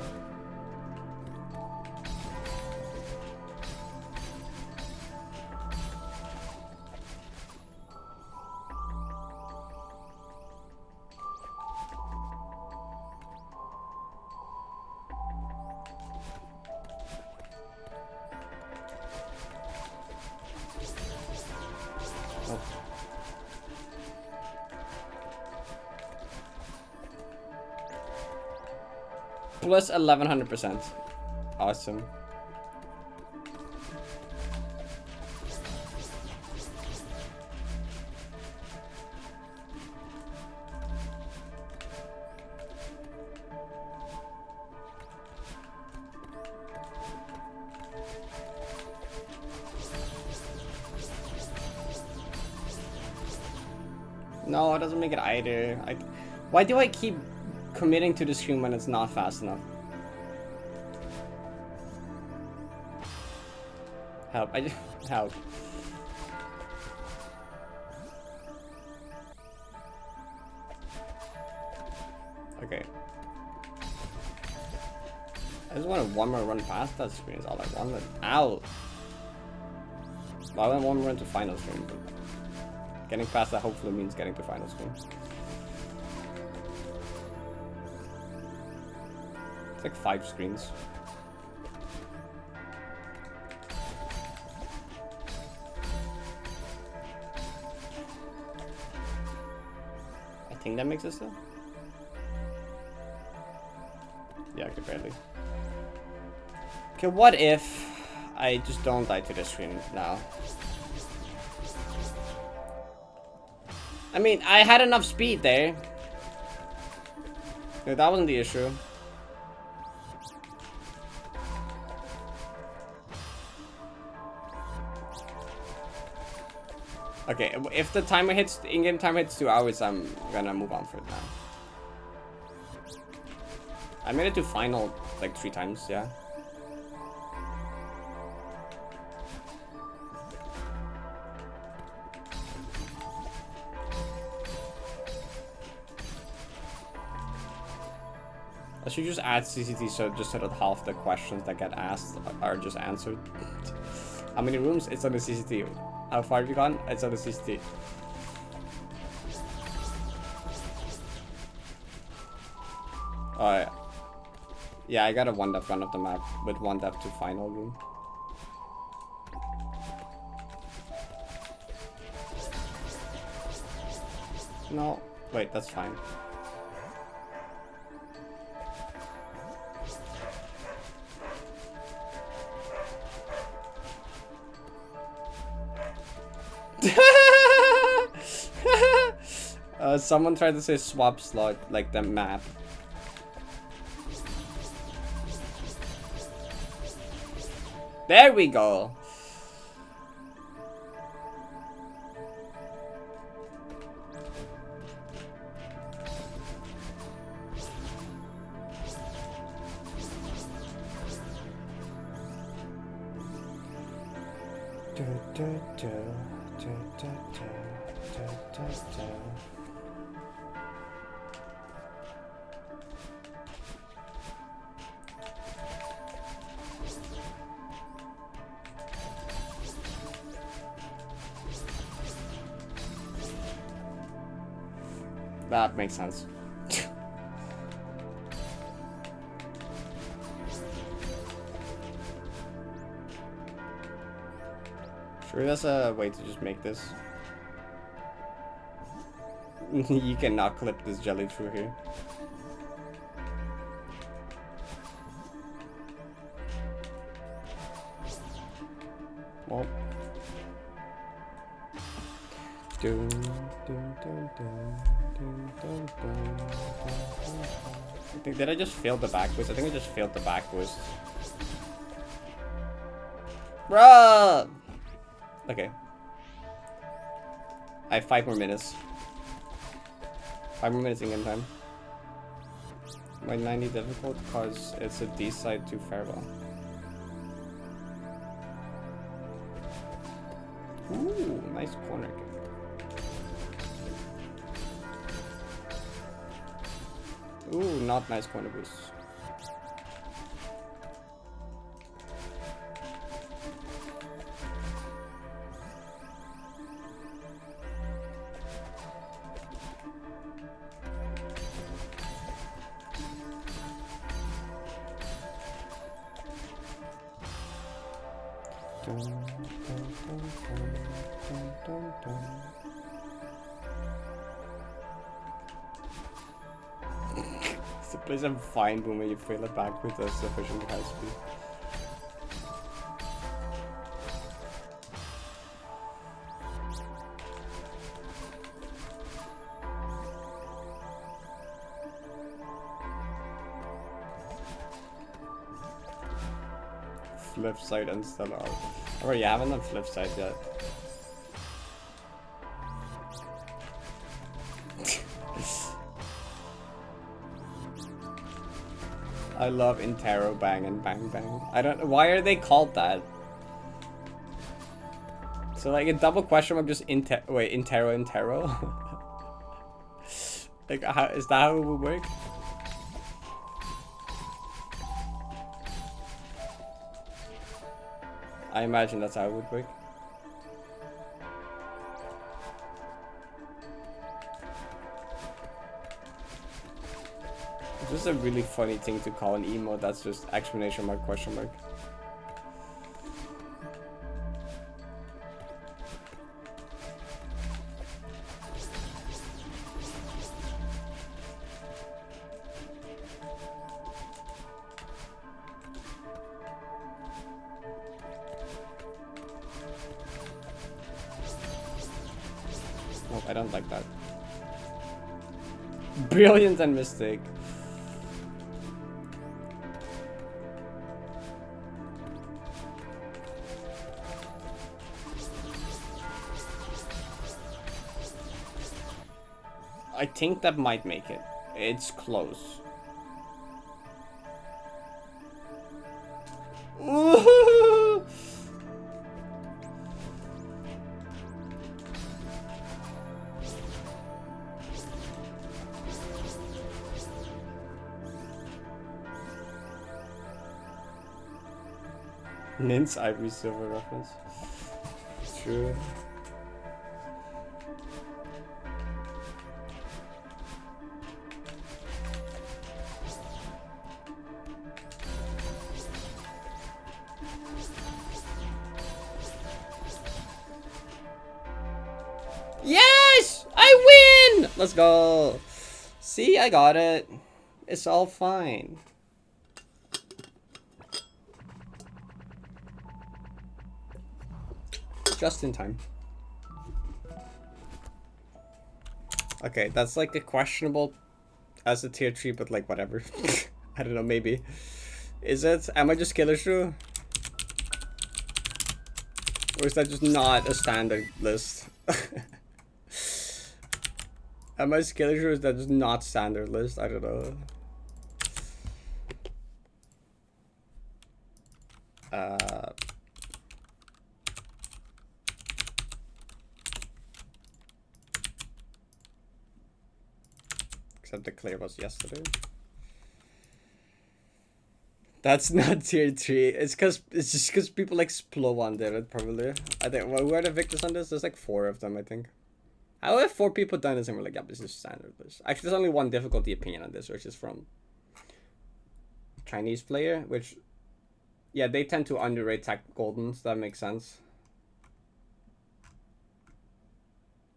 Plus 1100%. Awesome. No, it doesn't make it either. Why do I keep committing to the screen when it's not fast enough? Help. Help. Okay. I just wanted one more run past that screen is all I wanted. Ow! Well, I went one more run to final screen, but getting past that hopefully means getting to final screen. It's like 5 screens. I think that makes it still. Yeah, I could barely. Okay, what if I just don't die to this screen now? I mean, I had enough speed there. No, that wasn't the issue. Okay, if the timer hits, the in-game timer hits 2 hours, I'm gonna move on for it now. I made it to final like 3 times, yeah. I should just add CCT so that half the questions that get asked are just answered. How many rooms? It's on the CCT. How far have you gone? It's on the CCT. Alright. Yeah, I got a 1 depth run of the map with 1 depth to final room. No, wait, that's fine. Someone tried to say swap slot like the map. There we go. That makes sense. Sure, that's a way to just make this. You cannot clip this jelly through here. Well. I think, did I just fail the back boost? I think I just failed the back boost. Bruh! Okay. I have 5 more minutes. 5 more minutes in-game time. My 90 difficult because it's a D side to farewell. Ooh, nice corner kick. Ooh, not nice corner boost. It's a place I'm fine when you fail it back with a sufficient high speed. Flip side and stellar. Oh, you haven't done flip side yet. I love Intero bang and bang bang. I don't know why are they called that. So like a double question mark just Intero. Like how is that how it would work? I imagine that's how it would work. It's just a really funny thing to call an emote that's just exclamation mark, question mark. Oh, I don't like that. Brilliant and mistake. I think that might make it. It's close. Ooh! Nint's Ivory Silver reference. True. Yes! I win! Let's go. See, I got it. It's all fine. Just in time. Okay, that's like a questionable as a tier 3, but like whatever. I don't know, maybe. Is it? Am I just killer shrew? Or is that just not a standard list? Am I killer shrew? Is that just not standard list? I don't know. Except the clear was yesterday. That's not tier 3. It's just because people like Splo on there, probably. I think, well, who are the victors on this? There's like 4 of them, I think. I have 4 people done this and we're like, yeah, this is standard list. Actually, there's only one difficulty opinion on this, which is from Chinese player, which, yeah, they tend to underrate tech golden, so that makes sense.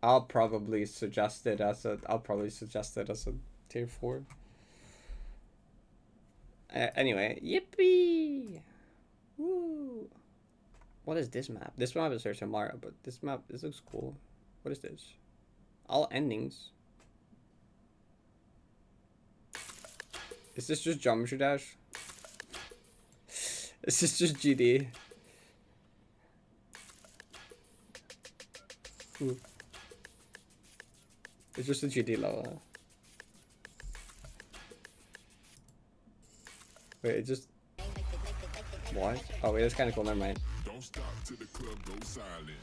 I'll probably suggest it as a tier 4. Anyway, yippee! Woo! What is this map? This map is there tomorrow, but this looks cool. What is this? All endings. Is this just Geometry Dash? Is this just GD? Ooh. It's just a GD level. Wait, it just... What? Oh wait, that's kind of cool, never mind. Don't stop till the club goes silent.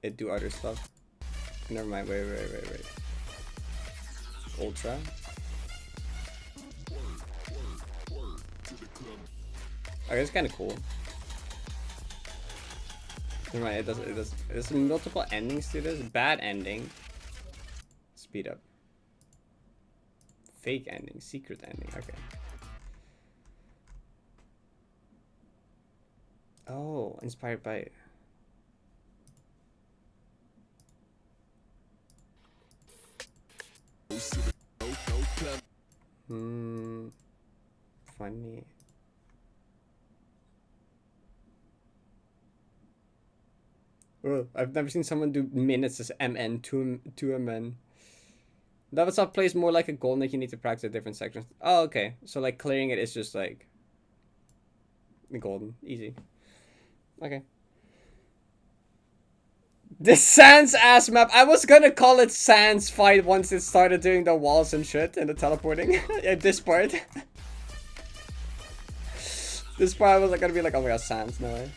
It do other stuff. Never mind, wait. Ultra. Okay, it's kind of cool. Never mind, it does. There's multiple endings to this. Bad ending. Speed up. Fake ending, secret ending, okay. Oh, inspired by... Funny. Oh, I've never seen someone do minutes as MN to MN. That stuff plays more like a goal, like you need to practice at different sections. Oh, okay. So like clearing it is just like the golden, easy. Okay. This Sans ass map. I was gonna call it Sans fight once it started doing the walls and shit and the teleporting. Yeah, this part. This part I was like gonna be like, oh my god, Sans, no way.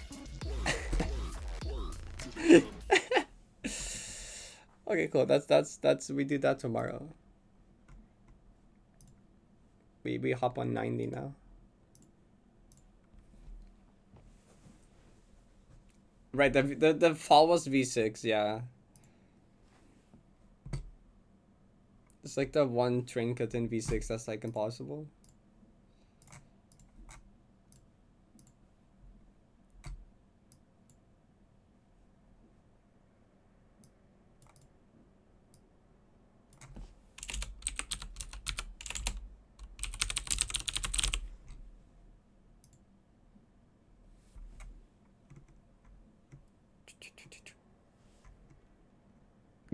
Okay, cool. That's we do that tomorrow. We hop on 90 now. Right, the fall was V6, yeah. It's like the one trinket in V6 that's like impossible.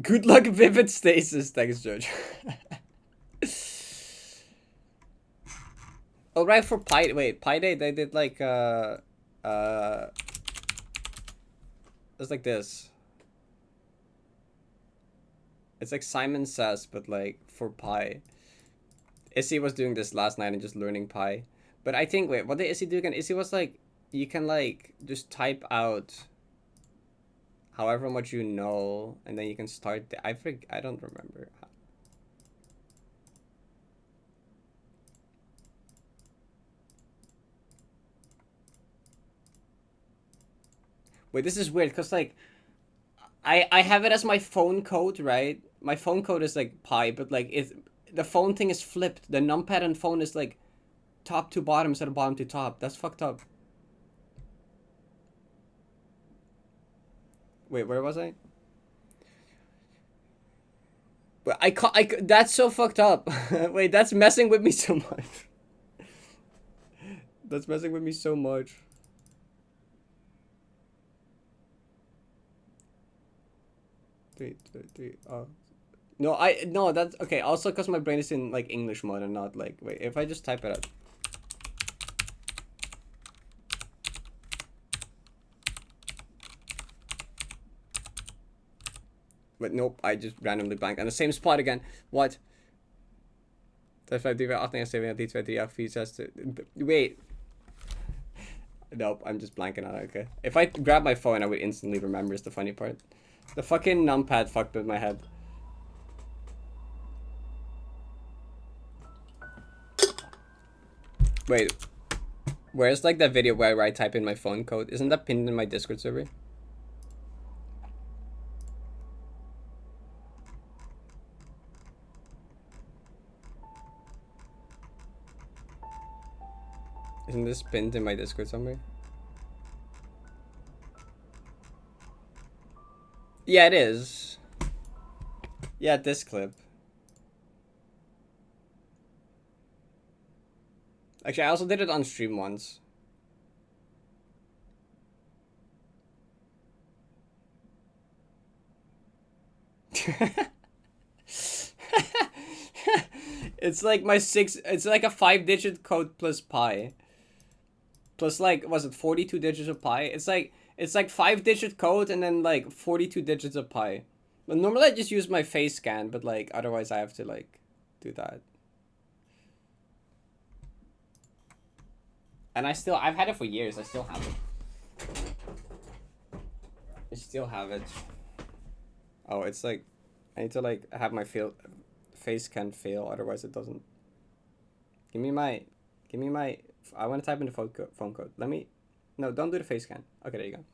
Good luck, Vivid Stasis. Thanks, George. Oh, right, for Pi... Wait, Pi Day, they did like, it's like this. It's like Simon Says, but like, for Pi. Issy was doing this last night and just learning Pi. But I think, wait, what did Issy do again? Issy was like, you can like, just type out however much you know, and then you can start I don't remember. Wait, this is weird, because like, I have it as my phone code, right? My phone code is like pi, but like the phone thing is flipped. The numpad on phone is like top to bottom instead of bottom to top. That's fucked up. Wait, where was I? But that's so fucked up. Wait, that's messing with me so much. That's messing with me so much. Three. No, that's okay. Also, because my brain is in like English mode and not like, wait, if I just type it out. But nope, I just randomly blanked. And the same spot again. What? That's 5 DV 18 D20 features to wait. Nope, I'm just blanking on it, okay. If I grab my phone, I would instantly remember, is the funny part. The fucking numpad fucked with my head. Wait. Where's like that video where I type in my phone code? Isn't that pinned in my Discord server? Isn't this pinned in my Discord somewhere? Yeah, it is. Yeah, this clip. Actually, I also did it on stream once. It's like it's like a 5-digit code plus pi. Plus like, was it 42 digits of pi? It's like 5-digit code and then like 42 digits of pi. But normally I just use my face scan, but like otherwise I have to like do that. And I've had it for years. I still have it. Oh, it's like, I need to like have my face scan fail, otherwise it doesn't. Give me my, I want to type in the phone code. No, don't do the face scan. Okay, there you go.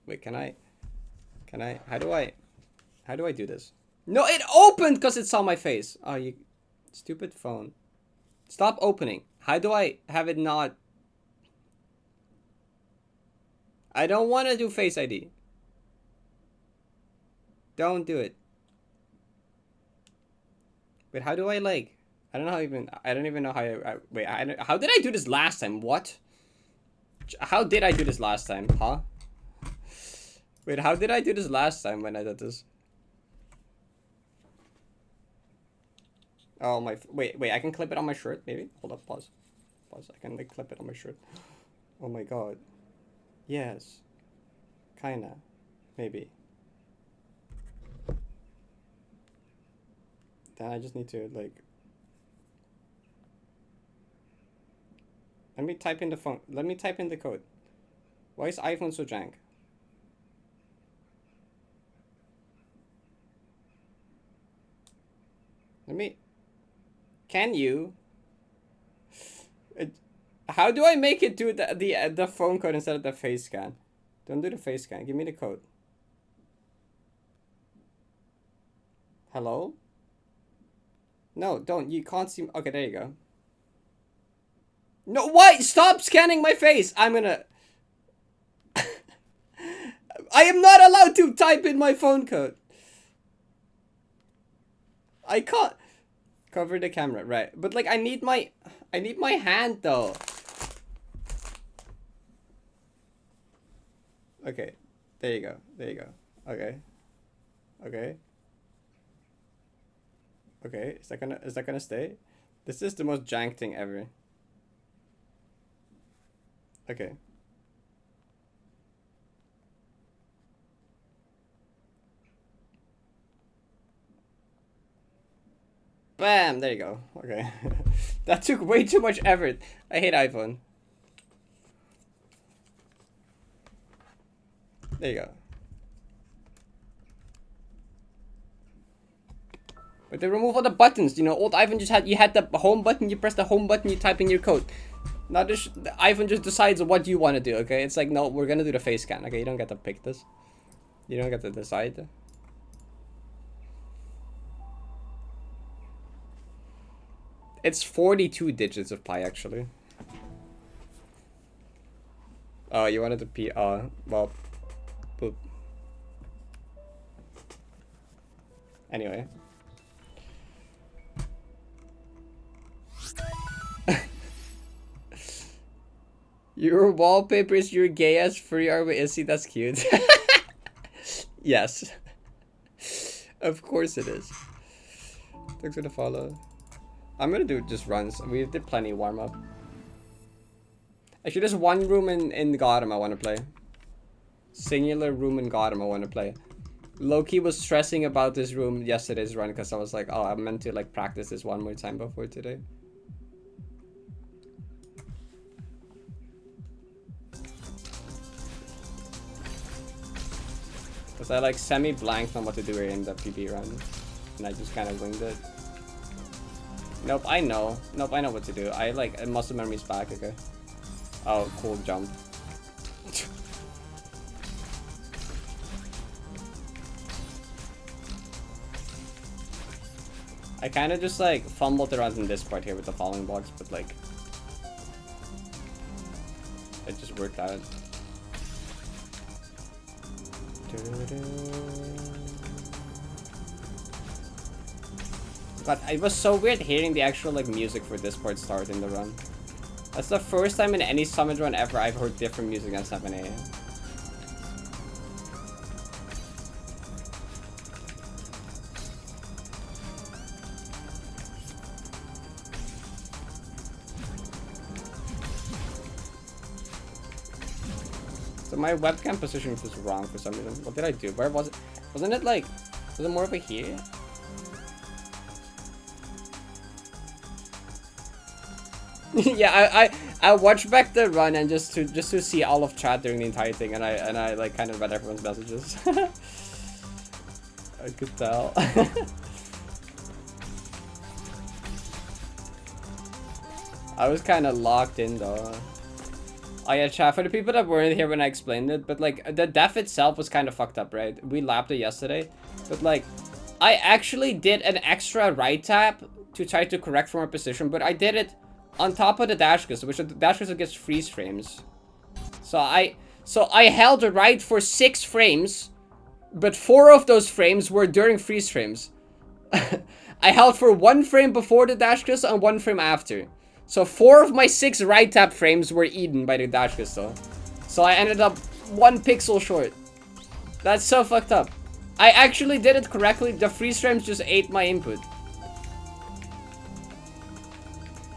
Wait, can I, how do I do this? No, it opened because it saw my face. Oh, you stupid phone. Stop opening. How do I have it not? I don't want to do Face ID. Don't do it. Wait, how do I like? I don't even know how how did I do this last time? What? How did I do this last time? Huh? Wait, how did I do this last time when I did this? Oh my, wait, I can clip it on my shirt, maybe? Hold up, pause. I can like clip it on my shirt. Oh my god. Yes. Kinda. Maybe. Then I just need to like... Let me type in the code. Why is iPhone so jank? Can you? How do I make it do the phone code instead of the face scan? Don't do the face scan. Give me the code. Hello? No, don't. You can't see. Okay, there you go. No, why? Stop scanning my face. I'm gonna. I am not allowed to type in my phone code. I can't. Cover the camera, right? But like, I need my hand though. Okay, there you go. There you go. Okay. Okay. Okay, is that gonna stay? This is the most jank thing ever. Okay. Bam! There you go. Okay. That took way too much effort. I hate iPhone. There you go. But they remove all the buttons, you know, old iPhone just had, you had the home button, you press the home button, you type in your code. Now the iPhone just decides what you want to do, okay? It's like, no, we're gonna do the face scan, okay? You don't get to pick this. You don't get to decide. It's 42 digits of pi, actually. Oh, you wanted to P, well, boop. Anyway. Your wallpaper is your gay ass free art with Issy. That's cute. Yes. Of course it is. Thanks for the follow. I'm gonna do just runs. We did plenty warm up. Actually, there's one room in Gotham I want to play. Singular room in Gotham I want to play. Loki was stressing about this room yesterday's run because I was like, oh, I meant to like practice this one more time before today. Because I like semi-blanked on what to do in the PB run. And I just kind of winged it. Nope, I know. Nope, I know what to do. I like, muscle memory's back, okay. Oh, cool jump. I kind of just like fumbled around in this part here with the following blocks, but like it just worked out. But it was so weird hearing the actual like music for this part start in the run. That's the first time in any summit run ever I've heard different music than 7 AM. So my webcam position was wrong for some reason. What did I do? Where was it? Wasn't it like, was it more over here? Yeah, I watched back the run and just to see all of chat during the entire thing, and I like kind of read everyone's messages. I could tell. I was kind of locked in though. Oh yeah, chat, for the people that weren't here when I explained it, but like the def itself was kind of fucked up, right? We lapped it yesterday, but like I actually did an extra right tap to try to correct from our position, but I did it on top of the dash cursor, which the dash cursor gets freeze frames. So I held the right for 6 frames, but 4 of those frames were during freeze frames. I held for 1 frame before the dash cursor and 1 frame after. So 4 of my 6 right tap frames were eaten by the dash cursor. So I ended up 1 pixel short. That's so fucked up. I actually did it correctly. The freeze frames just ate my input.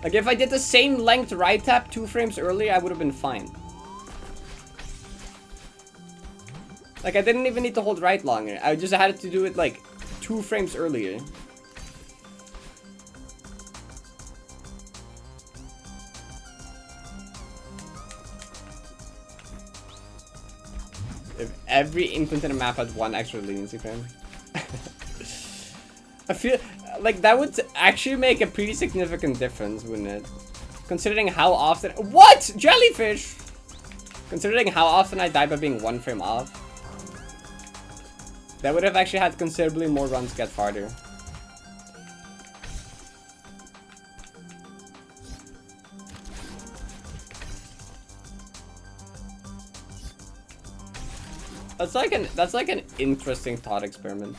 Like, if I did the same length right tap 2 frames earlier, I would have been fine. Like, I didn't even need to hold right longer. I just had to do it, like, 2 frames earlier. If every input in a map had 1 extra leniency frame. I feel like that would actually make a pretty significant difference, wouldn't it? Considering how often— What? Jellyfish? Considering how often I die by being 1 frame off, that would have actually had considerably more runs get farther. That's like an interesting thought experiment.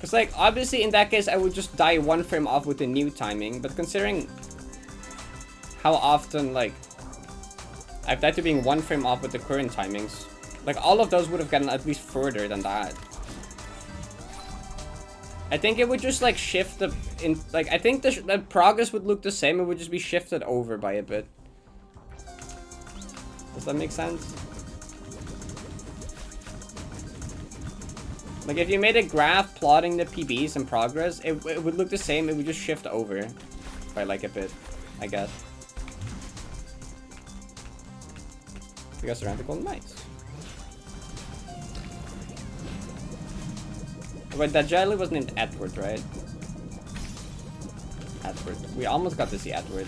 Cause like obviously in that case I would just die 1 frame off with the new timing, but considering how often like I've died to being 1 frame off with the current timings, like all of those would have gotten at least further than that. I think it would just like shift the I think the progress would look the same. It would just be shifted over by a bit. Does that make sense? Like if you made a graph plotting the PBs and progress, it would look the same. It would just shift over by like a bit, I guess. We got surrounded golden knights. Wait, that jelly was named Edward, right? Edward. We almost got to see Edward.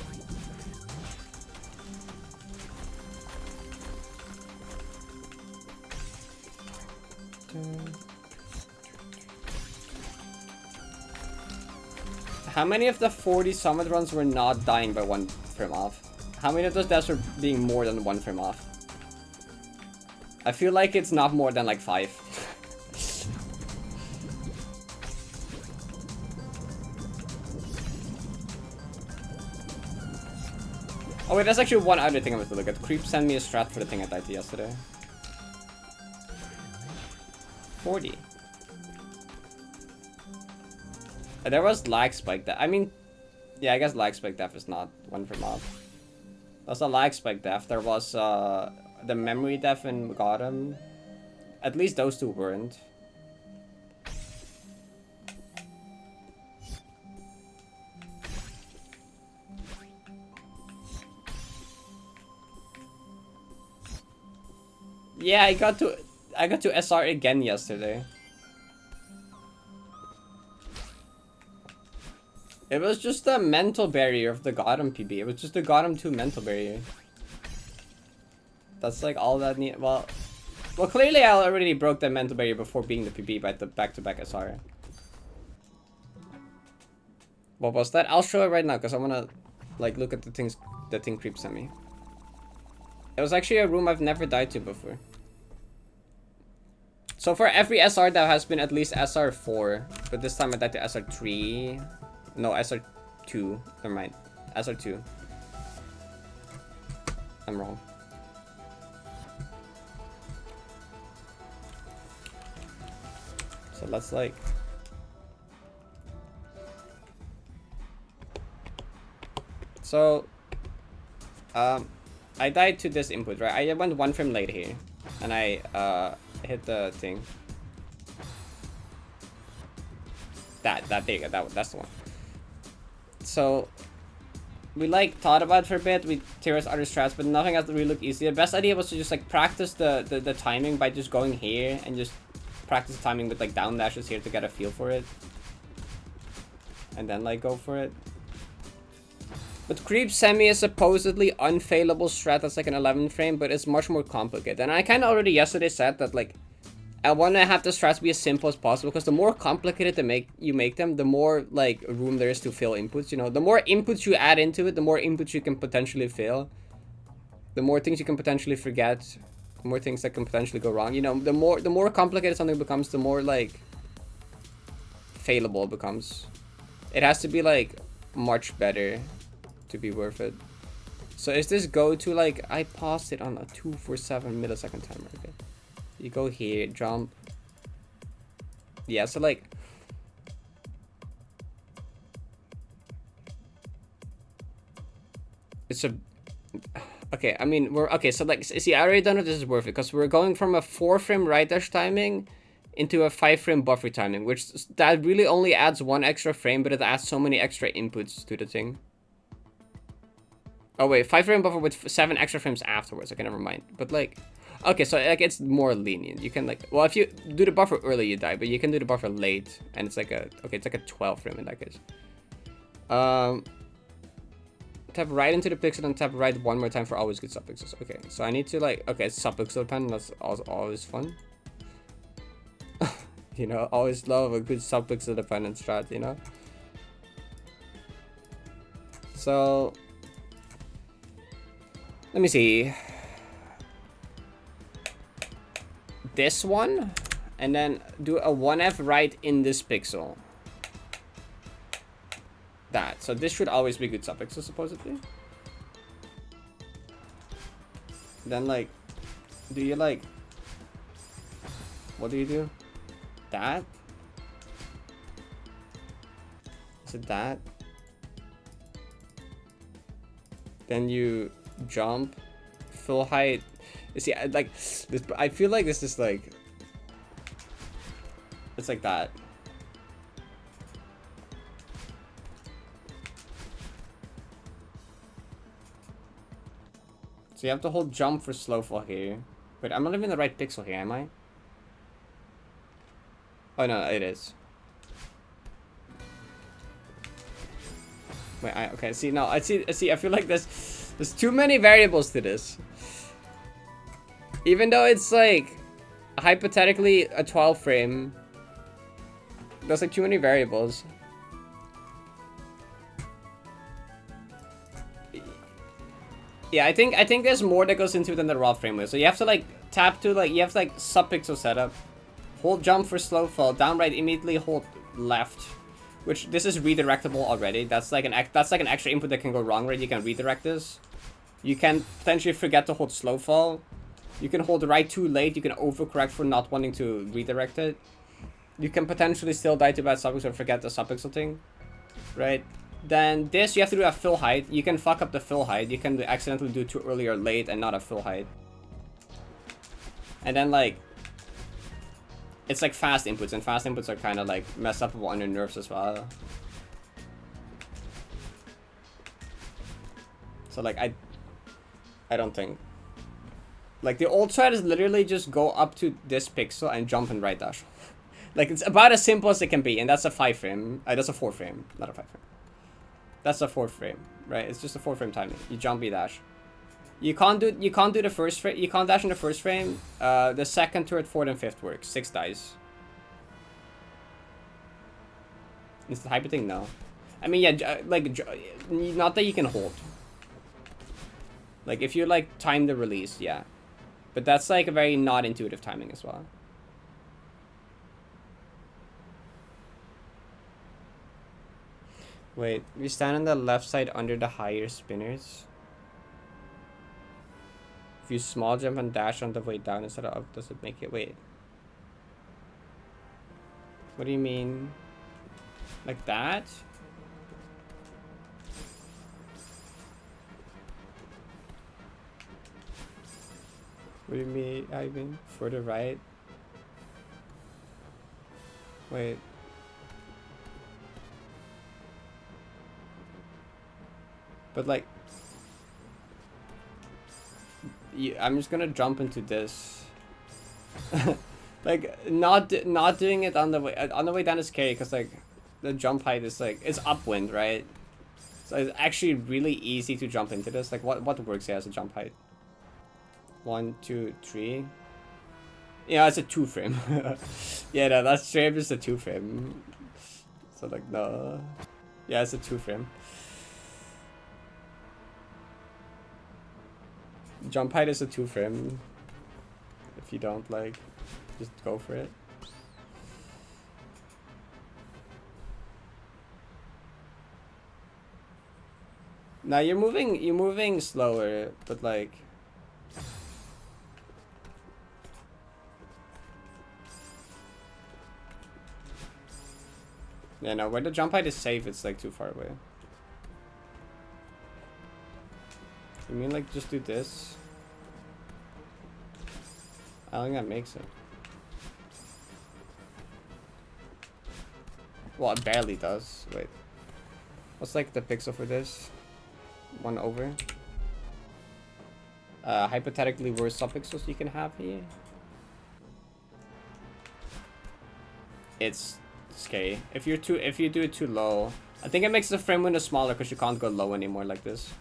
How many of the 40 summit runs were not dying by 1 frame off? How many of those deaths were being more than 1 frame off? I feel like it's not more than like 5. Oh wait, there's actually one other thing I have to look at. Creep sent me a strat for the thing I died to yesterday. 40. There was lag spike death. I mean, yeah, I guess lag spike death is not 1 frame off. There's a lag spike death. There was the memory death in Gotham. At least those two weren't. Yeah, I got to SR again yesterday. It was just the mental barrier of the Gotham PB. It was just the Gotham 2 mental barrier. That's like all that need. Well, clearly I already broke the mental barrier before being the PB by the back-to-back SR. What was that? I'll show it right now because I wanna like look at the things the thing creep sent me. It was actually a room I've never died to before. So for every SR that has been at least SR4, but this time I died to SR3. No, SR2. Never mind. SR2. I'm wrong. So let's like... So... I died to this input, right? I went 1 frame late here. And I hit the thing. There you go. That's the one. So we like thought about it for a bit. We theorized other strats, but nothing else really looked easy. The best idea was to just like practice the timing by just going here and just practice the timing with like down dashes here to get a feel for it. And then like go for it. But Creep Semi is supposedly unfailable strat that's like an 11 frame, but it's much more complicated. And I kind of already yesterday said that like I want to have the strats be as simple as possible, because the more complicated you make them, the more like room there is to fill inputs. You know, the more inputs you add into it, the more inputs you can potentially fail. The more things you can potentially forget, the more things that can potentially go wrong. You know, the more complicated something becomes, the more like failable it becomes. It has to be like much better to be worth it. So is this go to like, I paused it on a 247 millisecond timer. Okay, you go here, jump. Yeah, so like it's a okay, I mean we're okay, so like see, I already don't know if this is worth it, because we're going from a 4 frame right dash timing into a 5 frame buffer timing, which that really only adds 1 extra frame, but it adds so many extra inputs to the thing. Oh wait, 5 frame buffer with 7 extra frames afterwards. Okay, never mind. But like, okay, so like it's more lenient. You can like, well, if you do the buffer early, you die, but you can do the buffer late, and it's like a, okay, it's like a 12 frame in that case. tap right into the pixel and tap right one more time for always good subpixels. Okay, so I need to like, okay, it's subpixel dependent, that's always fun. You know, always love a good subpixel dependent strat, you know? So, let me see. This one, and then do a 1F right in this pixel. That. So this should always be good subpixel, supposedly. Then, like, do you, like... What do you do? That? Is it that? Then you jump. Full height. You see, like, this, I feel like this is, like... It's like that. So you have to hold jump for slow fall here. Wait, I'm not even in the right pixel here, am I? Oh no, it is. Wait, okay, see, no, I see, I feel like there's too many variables to this. Even though it's like, hypothetically a 12 frame, there's like too many variables. Yeah, I think there's more that goes into it than the raw frame rate. So you have to like tap to like, you have to like subpixel setup, hold jump for slow fall, down right immediately hold left, which this is redirectable already. That's like an extra input that can go wrong, right? You can redirect this. You can potentially forget to hold slow fall. You can hold right too late. You can overcorrect for not wanting to redirect it. You can potentially still die to bad subpixel or forget the subpixel thing, right? Then this, you have to do a fill height. You can fuck up the fill height. You can accidentally do too early or late and not a fill height. And then like, it's like fast inputs, and fast inputs are kind of like messed up on your nerves as well. So like, I don't think. Like the old strat is literally just go up to this pixel and jump and right dash. Like it's about as simple as it can be, and that's a 5 frame. That's a 4 frame, not a 5 frame. That's a 4 frame, right? It's just a 4 frame timing. You jump, you dash. You can't do the first frame. You can't dash in the first frame. The second, third, fourth, and fifth works. 6 dice. Is the hyper thing? No. I mean, yeah, like not that you can hold. Like if you like time the release, yeah. But that's like a very not intuitive timing as well. Wait, we stand on the left side under the higher spinners. If you small jump and dash on the way down instead of up, does it make it? Wait. What do you mean? Like that? What do you mean, Ivan? For the right? Wait. But like, I'm just gonna jump into this. Like not doing it on the way down is scary because like the jump height is like it's upwind, right? So it's actually really easy to jump into this. Like what works here as a jump height? 1, 2, 3. Yeah, it's a 2 frame. Yeah, no, that's straight just a 2 frame. So like no, yeah, it's a 2 frame. Jump height is a 2 frame. If you don't like, just go for it. Now you're moving slower, but like yeah, no, where the jump height is safe, it's like too far away. You mean like just do this? I don't think that makes it. Well, it barely does. Wait. What's like the pixel for this? 1 over. Hypothetically worse subpixels you can have here. It's scary. If you do it too low, I think it makes the frame window smaller because you can't go low anymore like this.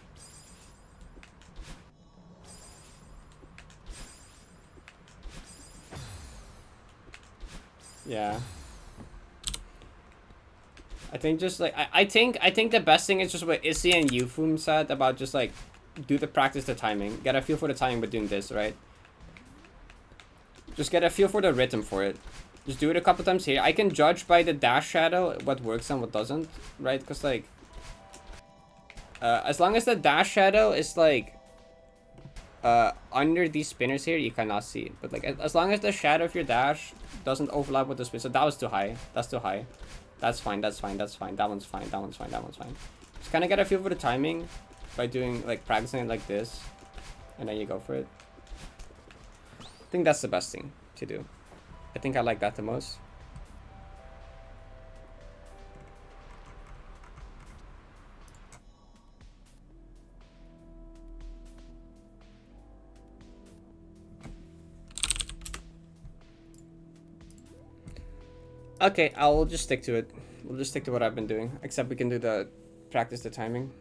Yeah. I think just like I think the best thing is just what Issy and Yufum said about just like do the practice the timing. Get a feel for the timing by doing this, right? Just get a feel for the rhythm for it. Just do it a couple times here. I can judge by the dash shadow what works and what doesn't, right? Because like as long as the dash shadow is like under these spinners here, you cannot see it. But like as long as the shadow of your dash doesn't overlap with the spin. So that was too high. That's too high. That's fine, that's fine, that's fine. That one's fine, that one's fine, that one's fine. Just kind of get a feel for the timing by doing, like, practicing it like this. And then you go for it. I think that's the best thing to do. I think I like that the most. Okay, I'll just stick to it. We'll just stick to what I've been doing. Except we can do the practice the timing.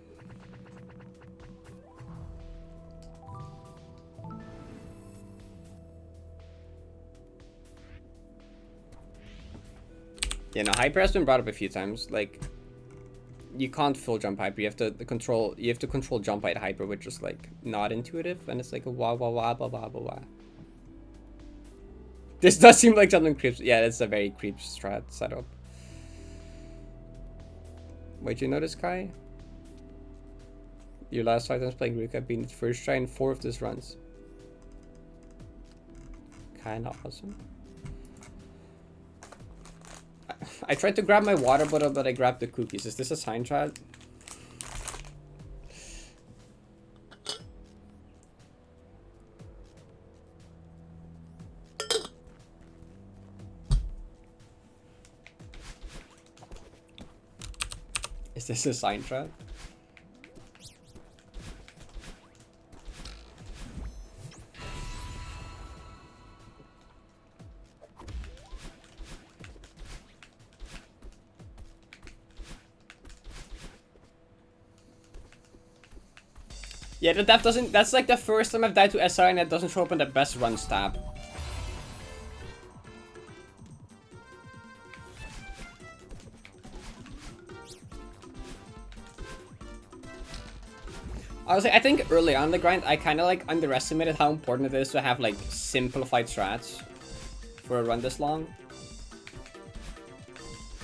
Yeah, no, hyper has been brought up a few times. Like, you can't full jump hyper. You have to control jump height hyper, which is like not intuitive, and it's like a wah wah wah wah wah wah wah. This does seem like something creeps. Yeah, it's a very creep strat setup. Wait, you notice, Kai? Your last 5 times playing Rook have been first try in 4 of these runs. Kinda awesome. I tried to grab my water bottle, but I grabbed the cookies. Is this a sign, chat? Is this a sign, chat? Yeah, the depth doesn't. That's like the first time I've died to SR and it doesn't show up in the best run stab. Honestly, I think early on in the grind, I kind of like underestimated how important it is to have like simplified strats for a run this long.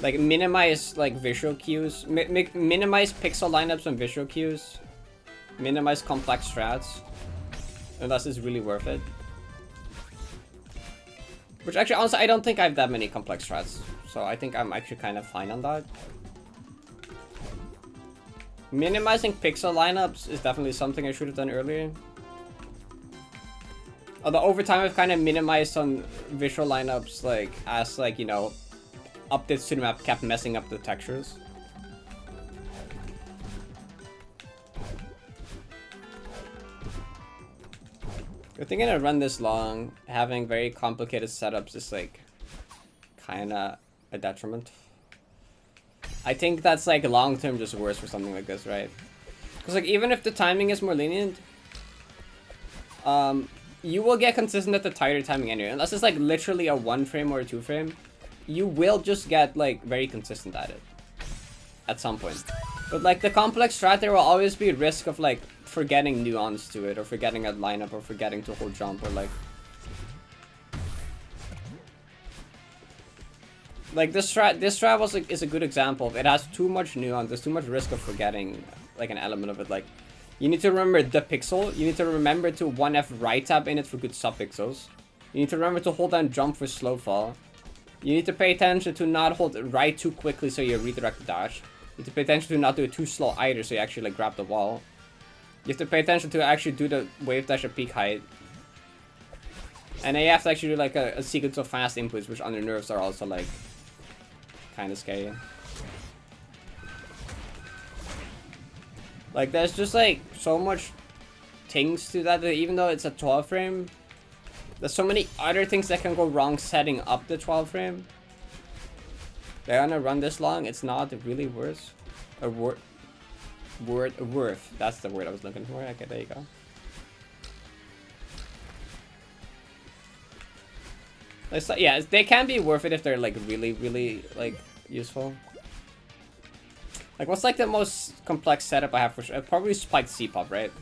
Like minimize like visual cues, minimize pixel lineups and visual cues, minimize complex strats, unless it's really worth it. Which actually, honestly, I don't think I have that many complex strats, so I think I'm actually kind of fine on that. Minimizing pixel lineups is definitely something I should have done earlier. Although over time I've kind of minimized some visual lineups, like as like, you know, updates to the map kept messing up the textures. I think in a run this long, having very complicated setups is like kinda a detriment. I think that's like long term just worse for something like this, right? Because like even if the timing is more lenient, you will get consistent at the tighter timing anyway. Unless it's like literally a 1 frame or a 2 frame, you will just get like very consistent at it at some point. But like the complex strat, there will always be a risk of like forgetting nuance to it, or forgetting a lineup, or forgetting to hold jump, or like this strat was is a good example of it. Has too much nuance. There's too much risk of forgetting like an element of it. Like you need to remember the pixel. You need to remember to 1F right tap in it for good subpixels. You need to remember to hold down jump for slow fall. You need to pay attention to not hold right too quickly so you redirect the dash. You need to pay attention to not do it too slow either so you actually like grab the wall. You have to pay attention to actually do the wave dash at peak height. And then you have to actually do like a sequence of fast inputs, which under nerfs are also like kind of scary. Like there's just like so much things to that even though it's a 12 frame, there's so many other things that can go wrong setting up the 12 frame. They're gonna run this long, it's not really worth. Worth. That's the word I was looking for. Okay, there you go. Yeah, they can be worth it if they're like really like useful. Like, what's like the most complex setup I have for sure? Probably spiked C-pop, right?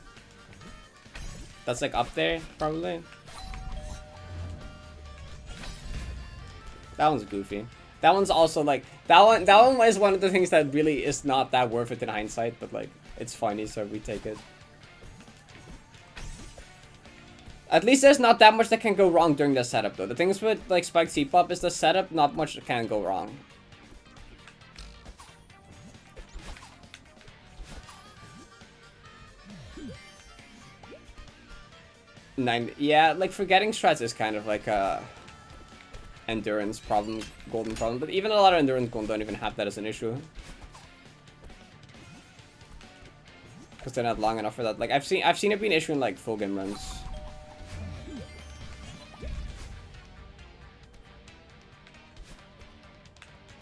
That's like up there, probably. That one's goofy. That one's also like that one is one of the things that really is not that worth it in hindsight, but like it's funny, so we take it. At least there's not that much that can go wrong during the setup though. The things with like spiked C-pop is the setup, not much can go wrong. Yeah, like forgetting strats is kind of like a endurance problem, golden problem, but even a lot of endurance golden don't even have that as an issue. Because they're not long enough for that. Like I've seen it be an issue in like full game runs.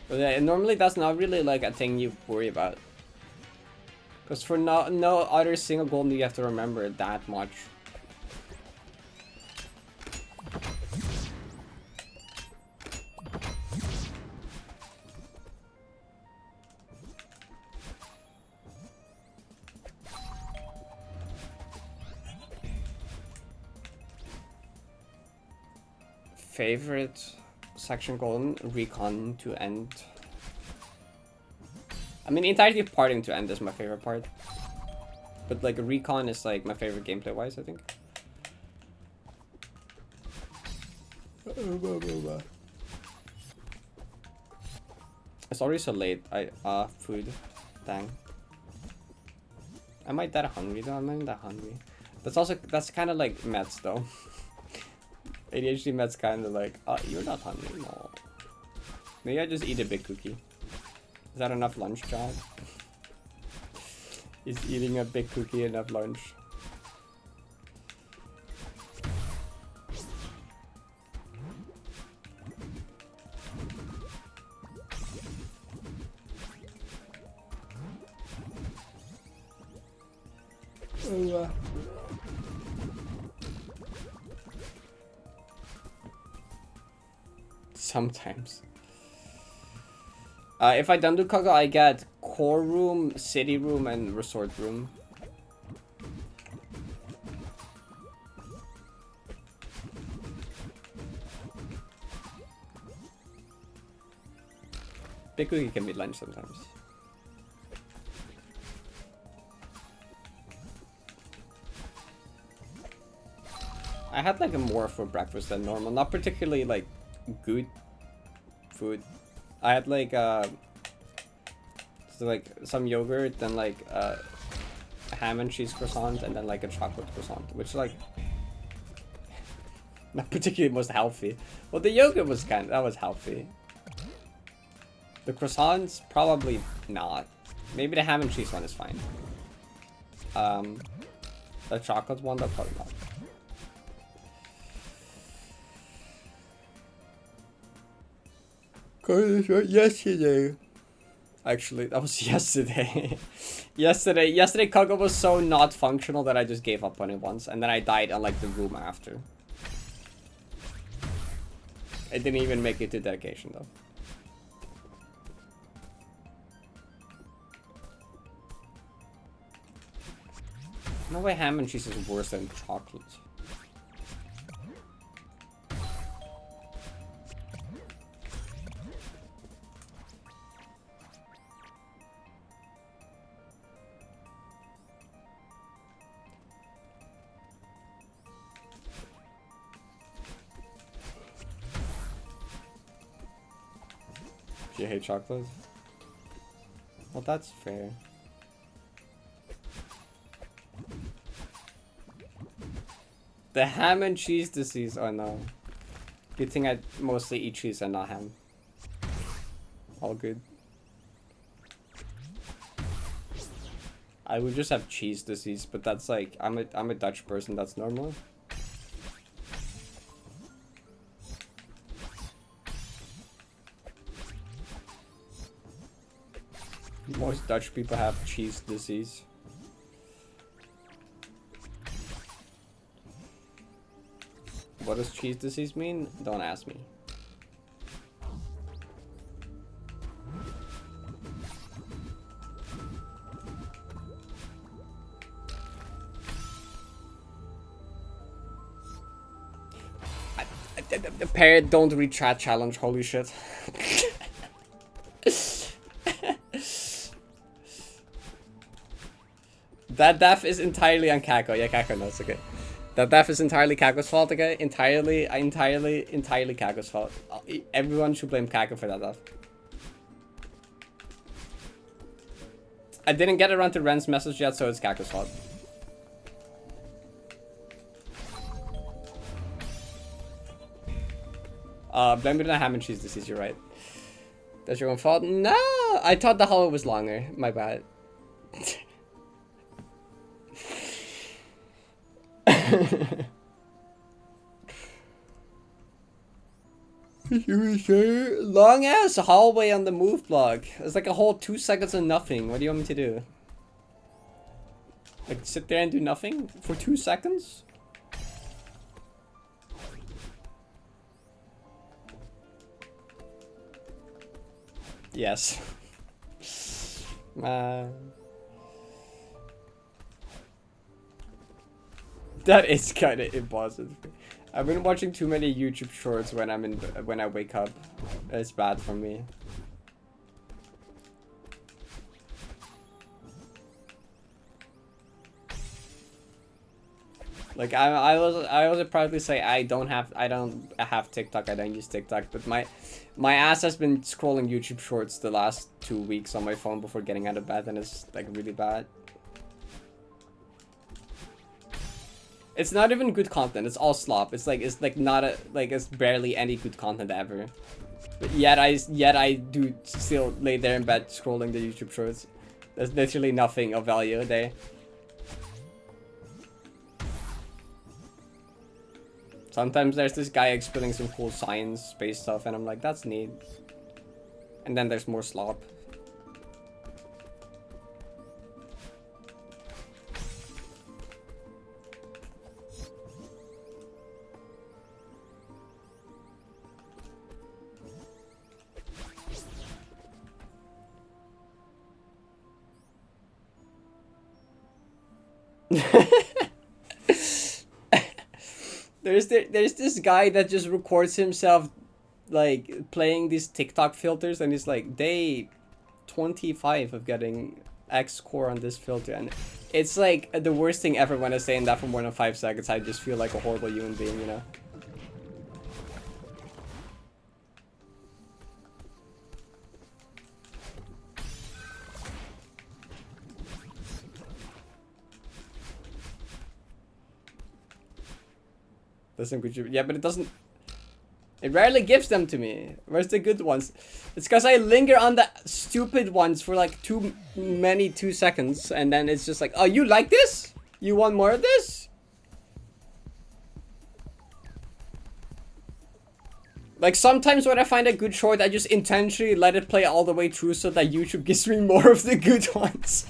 But yeah, normally that's not really like a thing you worry about. Because for no other single golden you have to remember that much. Favorite section golden? Recon to end. I mean, the entirety of parting to end is my favorite part. But like recon is like my favorite gameplay wise, I think. It's already so late. Food. Dang. I might die hungry though. I'm not even that hungry. That's kind of like meds though. ADHD meds kind of like, you're not hungry, no. Maybe I just eat a big cookie. Is that enough lunch, John? Is eating a big cookie enough lunch? Sometimes. If I don't do Kaga, I get core room, city room, and resort room. Big cookie can be lunch sometimes. I had like a more for breakfast than normal. Not particularly like good food. I had like so like some yogurt, then like a ham and cheese croissant, and then like a chocolate croissant, which like not particularly most healthy. Well, the yogurt was that was healthy. The croissants probably not. Maybe the ham and cheese one is fine. The chocolate one, that's probably not. Yesterday. Actually, that was yesterday. Yesterday Kaga was so not functional that I just gave up on it once, and then I died on like the room after. It didn't even make it to dedication though. No way ham and cheese is worse than chocolate. You hate chocolate? Well, that's fair. The ham and cheese disease. Oh no. Good thing I mostly eat cheese and not ham. All good. I would just have cheese disease, but that's like I'm a Dutch person. That's normal. Most Dutch people have cheese disease. What does cheese disease mean? Don't ask me. The Parrot don't read chat challenge, holy shit. That death is entirely on Kako. Yeah, Kako knows, okay. That death is entirely Kako's fault, okay? Entirely Kako's fault. Everyone should blame Kako for that death. I didn't get around to Ren's message yet, so it's Kako's fault. Blame it on ham and cheese disease, you're right. That's your own fault? No! I thought the hollow was longer. My bad. Long ass hallway on the move block. It's like a whole 2 seconds of nothing. What do you want me to do? Like sit there and do nothing for 2 seconds? Yes. That is kind of impossible. I've been watching too many YouTube shorts when I wake up. It's bad for me. Like I was proudly say I don't have TikTok. I don't use TikTok, but my ass has been scrolling YouTube shorts the last 2 weeks on my phone before getting out of bed, and it's like really bad. It's not even good content. It's all slop. It's barely any good content ever. But yet I do still lay there in bed scrolling the YouTube shorts. There's literally nothing of value there. Sometimes there's this guy explaining some cool science space stuff, and I'm like, that's neat. And then there's more slop. There's this guy that just records himself like playing these TikTok filters, and he's like, day 25 of getting X score on this filter, and it's like the worst thing ever when I'm saying that for more than 5 seconds. I just feel like a horrible human being, you know. There's some good, yeah, but it doesn't. It rarely gives them to me. Where's the good ones? It's because I linger on the stupid ones for like too many 2 seconds, and then it's just like, oh, you like this? You want more of this? Like sometimes when I find a good short, I just intentionally let it play all the way through so that YouTube gives me more of the good ones.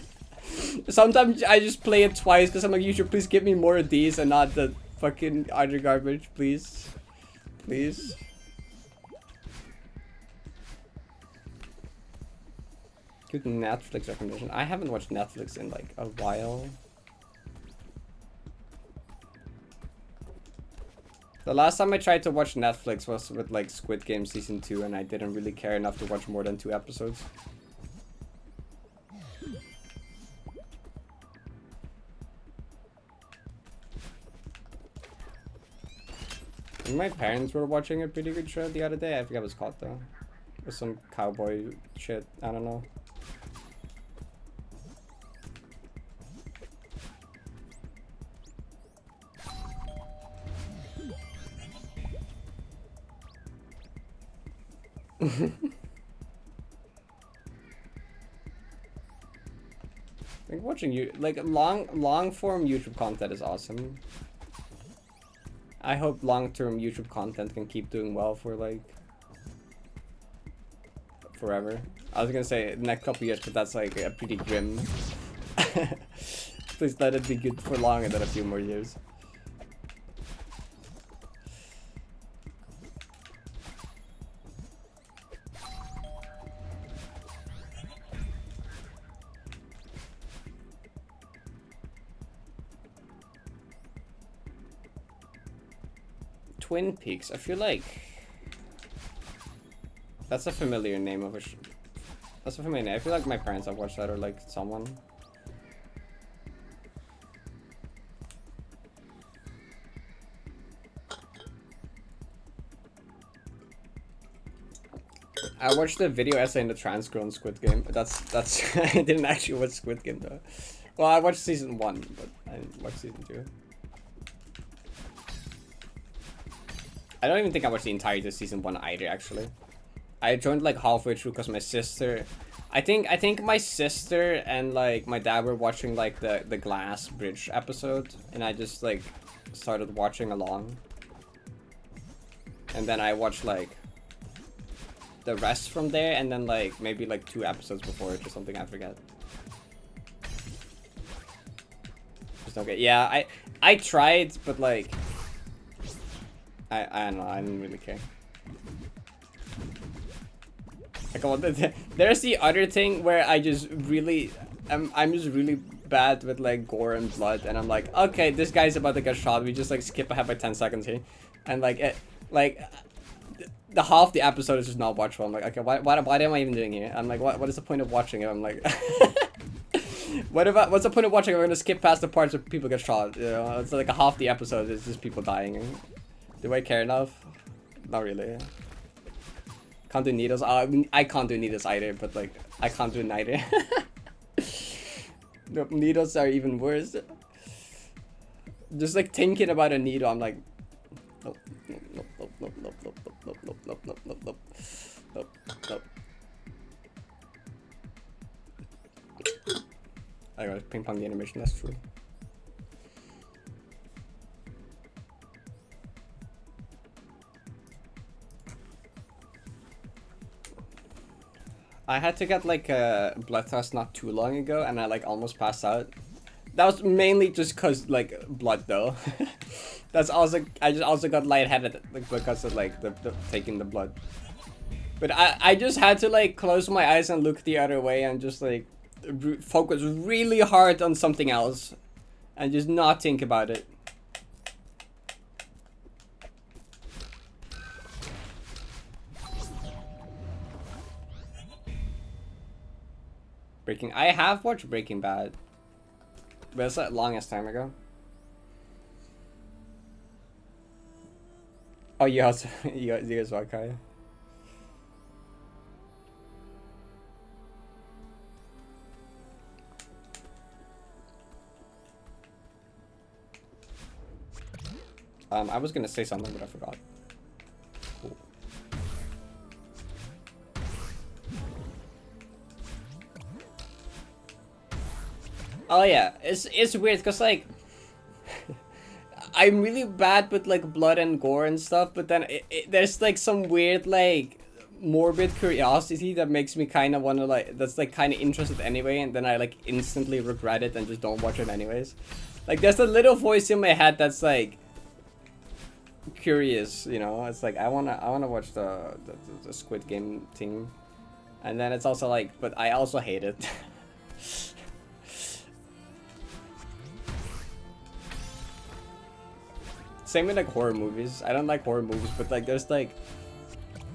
Sometimes I just play it twice because I'm like, YouTube, please give me more of these and not the fucking other garbage, please. Please. Good Netflix recommendation. I haven't watched Netflix in like a while. The last time I tried to watch Netflix was with like Squid Game season 2, and I didn't really care enough to watch more than 2 episodes. My parents were watching a pretty good show the other day. I forget what it's called though. It was some cowboy shit. I don't know. Like watching you like long form YouTube content is awesome. I hope long-term YouTube content can keep doing well for like forever. I was gonna say the next couple years, but that's like a pretty grim. Please let it be good for longer than a few more years. Twin Peaks. I feel like that's a familiar name of a. That's a familiar name. I feel like my parents have watched that or like someone. I watched the video essay in the trans-grown Squid Game. That's I didn't actually watch Squid Game though. Well, I watched season 1, but I didn't watch season 2. I don't even think I watched the entirety of season 1 either, actually. I joined like halfway through because my sister, I think my sister and like my dad were watching like the Glass Bridge episode, and I just like started watching along. And then I watched like the rest from there, and then like maybe like 2 episodes before it or something, I forget. Just okay. Yeah, I tried, but like I don't know, I didn't really care. Like, well, there's the other thing where I just really I'm just really bad with like gore and blood, and I'm like, okay, this guy's about to get shot, we just like skip ahead by 10 seconds here, and like the half the episode is just not watchable. I'm like, okay, why am I even doing here? I'm like, what is the point of watching it? I'm like, what's the point of watching it? We're gonna skip past the parts where people get shot. You know, it's like a half the episode is just people dying. Do I care enough? Not really. Can't do needles. I can't do needles either, but like I can't do neither. The needles are even worse. Just like thinking about a needle, I'm like, nope, nope, nope, nope, nope, nope, nope, nope, nope, nope, nope, nope, nope, nope. I gotta ping pong the animation. That's true. I had to get like a blood test not too long ago, and I like almost passed out. That was mainly just cause like blood though. That's also, I just also got lightheaded like, because of like the taking the blood. But I just had to like close my eyes and look the other way and just like focus really hard on something else and just not think about it. I have watched Breaking Bad, but it's like longest time ago. Oh, you also you guys watch Kaya? I was gonna say something, but I forgot. Cool. Oh yeah, it's weird because like I'm really bad with like blood and gore and stuff, but then there's like some weird like morbid curiosity that makes me kind of want to like, that's like kind of interested anyway, and then I like instantly regret it and just don't watch it anyways. Like there's a little voice in my head that's like curious, you know. It's like I wanna watch the Squid Game thing, and then it's also like, but I also hate it. Same with like horror movies. I don't like horror movies, but like there's like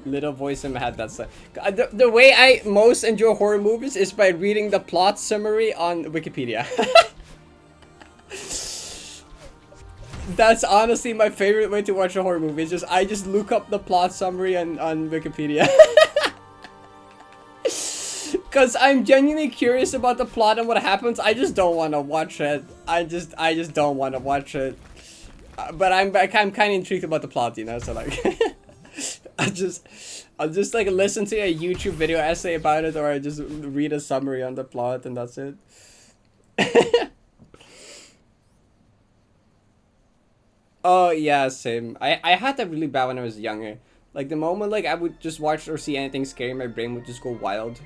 little voice in my head that's like, the way I most enjoy horror movies is by reading the plot summary on Wikipedia. That's honestly my favorite way to watch a horror movie. It's just I just look up the plot summary on Wikipedia. Cause I'm genuinely curious about the plot and what happens. I just don't want to watch it. I just don't want to watch it. But I'm kind of intrigued about the plot, you know. So like, I'll just like listen to a YouTube video essay about it, or I just read a summary on the plot, and that's it. Oh yeah, same. I had that really bad when I was younger. Like the moment like I would just watch or see anything scary, my brain would just go wild.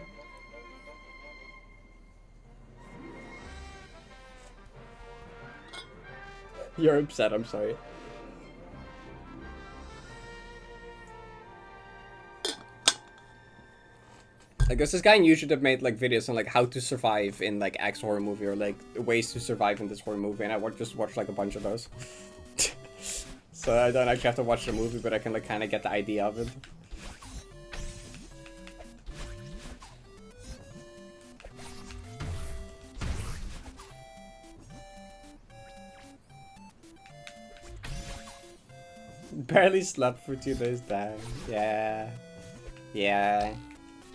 You're upset, I'm sorry. I guess this guy on YouTube have made like videos on like how to survive in like X horror movie, or like ways to survive in this horror movie, and I just watched like a bunch of those. So I don't actually have to watch the movie, but I can like kind of get the idea of it. Barely slept for 2 days, damn. Yeah. Yeah.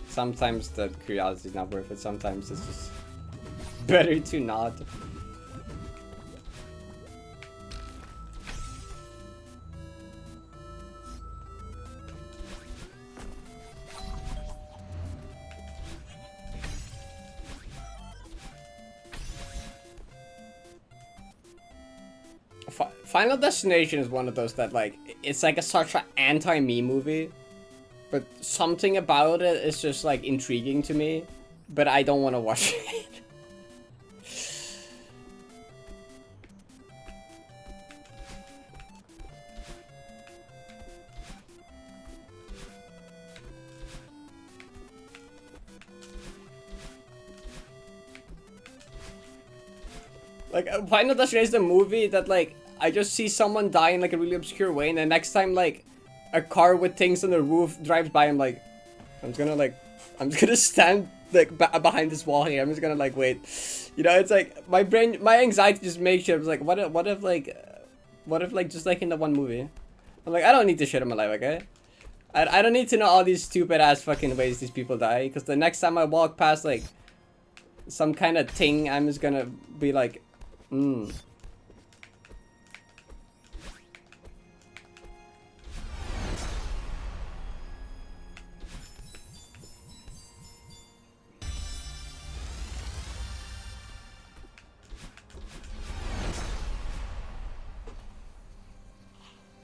Sometimes the curiosity is not worth it, sometimes it's just better to not. Final Destination is one of those that like, it's like such an anti-me movie, but something about it is just like intriguing to me, but I don't want to watch it. Like, Final Destination is the movie that like, I just see someone die in like a really obscure way, and the next time like a car with things on the roof drives by, I'm just gonna stand like behind this wall here. I'm just gonna like wait. You know, it's like my anxiety just makes sure. It's like what if like just like in the one movie, I'm like, I don't need this shit in my life, okay? I don't need to know all these stupid ass fucking ways these people die, because the next time I walk past like some kind of thing, I'm just gonna be like,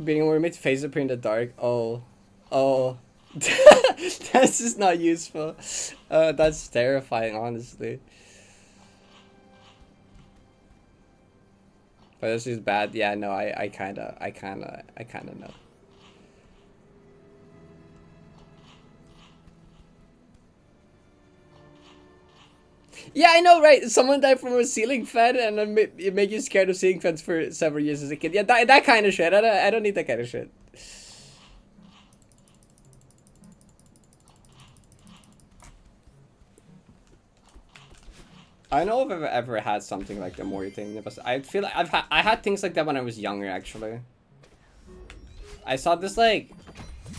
being a mermaid's face appear in the dark. Oh. That's just not useful. That's terrifying, honestly. But this is bad. Yeah, no, I kinda know. Yeah, I know, right? Someone died from a ceiling fan, and then it made you scared of ceiling fans for several years as a kid. Yeah, that kind of shit. I don't need that kind of shit. I know if I've ever had something like the Mori thing, but I feel like I had things like that when I was younger, actually. I saw this like,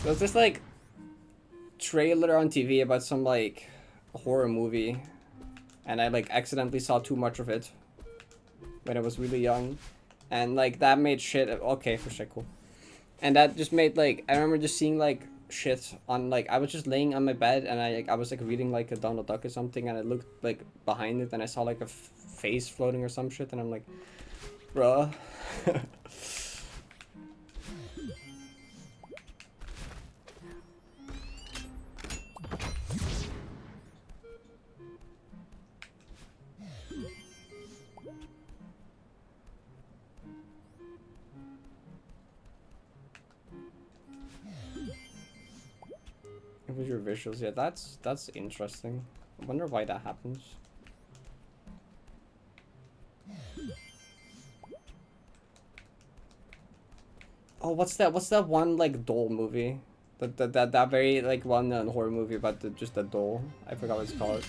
there was this like trailer on TV about some like horror movie, and I like accidentally saw too much of it when I was really young, and like that made shit. Okay, for sure, cool. And that just made like, I remember just seeing like shit on like, I was just laying on my bed, and I was like reading like a Donald Duck or something, and I looked like behind it, and I saw like a face floating or some shit, and I'm like, bruh. It was your visuals, yeah, that's interesting. I wonder why that happens. Oh, what's that one like doll movie? That very like well-known horror movie about just the doll. I forgot what it's called.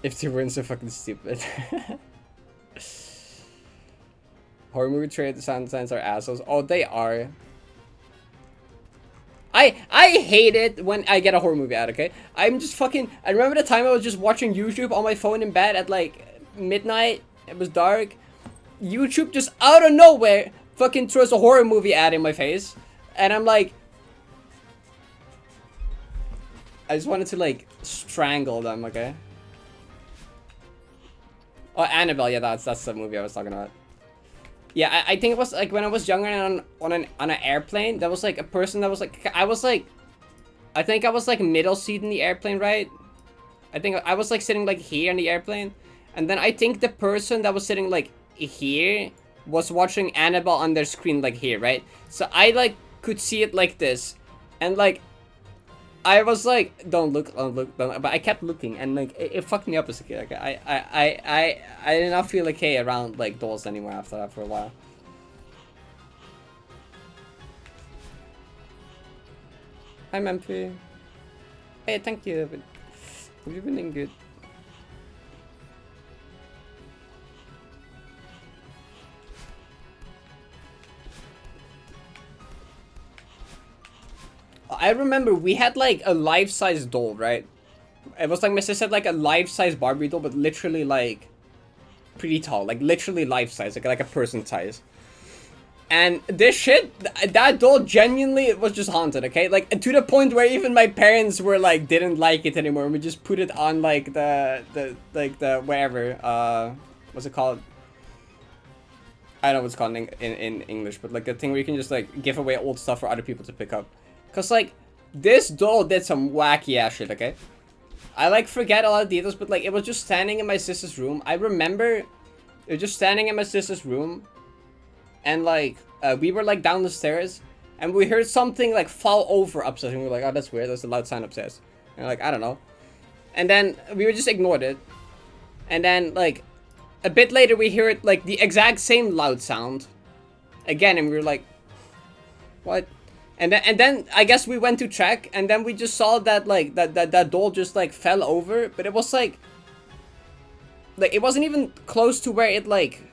If they weren't so fucking stupid. Horror movie trade sound signs are assholes. Oh, they are. I hate it when I get a horror movie ad, okay? I'm just fucking... I remember the time I was just watching YouTube on my phone in bed at like midnight. It was dark. YouTube just out of nowhere fucking throws a horror movie ad in my face. And I'm like... I just wanted to like strangle them, okay? Oh, Annabelle, yeah, that's the movie I was talking about. Yeah, I think it was like when I was younger and on an airplane, there was like a person that was like, I think I was like middle seat in the airplane, right? I think I was like sitting like here in the airplane, and then I think the person that was sitting like here was watching Annabelle on their screen like here, right? So I like could see it like this, and like I was like, don't look, don't, but I kept looking, and like it fucked me up as a kid. Like I did not feel okay around like dolls anymore after that for a while. Hi, Memphi. Hey, thank you. Have you been doing good? I remember we had like a life-size doll, right? It was like my sister had like a life-size Barbie doll, but literally like pretty tall, like literally life-size, like a person size. And this shit, that doll genuinely it was just haunted, okay? Like to the point where even my parents were like didn't like it anymore. We just put it on like the wherever what's it called? I don't know what's called in English, but like the thing where you can just like give away old stuff for other people to pick up. Cause like this doll did some wacky ass shit, okay? I like forget a lot of details, but like it was just standing in my sister's room. I remember it was just standing in my sister's room, and like we were like down the stairs, and we heard something like fall over upstairs, and we were like, oh, that's weird. There's a loud sound upstairs. And like I don't know, and then we were just ignored it, and then like a bit later we hear it like the exact same loud sound again, and we were like, what? And then I guess we went to check, and then we just saw that like that doll just like fell over, but it was like it wasn't even close to where it like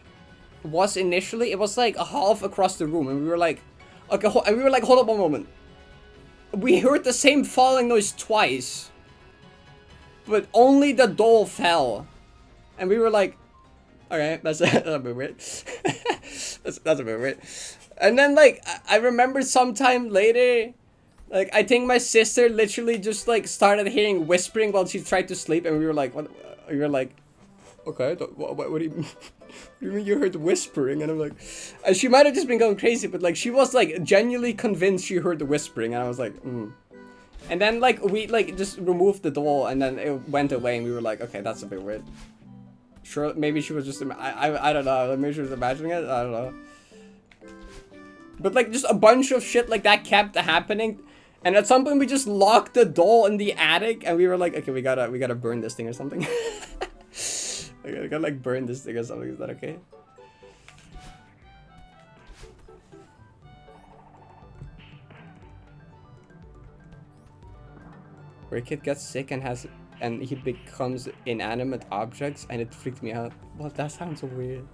was initially. It was like a half across the room, and we were like, okay, and we were like, hold up one moment. We heard the same falling noise twice, but only the doll fell, and we were like, okay, that's a bit weird. that's a bit weird. And then like I remember sometime later, like I think my sister literally just like started hearing whispering while she tried to sleep, and we were like, what? We were like, okay, what do you mean? What do you mean you heard whispering? And I'm like, she might have just been going crazy, but like she was like genuinely convinced she heard the whispering, and I was like, And then like we like just removed the doll, and then it went away, and we were like, okay, that's a bit weird. Sure, maybe she was just I don't know. Maybe she was imagining it. I don't know. But like just a bunch of shit like that kept happening, and at some point we just locked the doll in the attic, and we were like, okay, we gotta burn this thing or something. Okay, we gotta like burn this thing or something. Is that okay? Where a kid gets sick and he becomes inanimate objects, and it freaked me out. Well, that sounds so weird.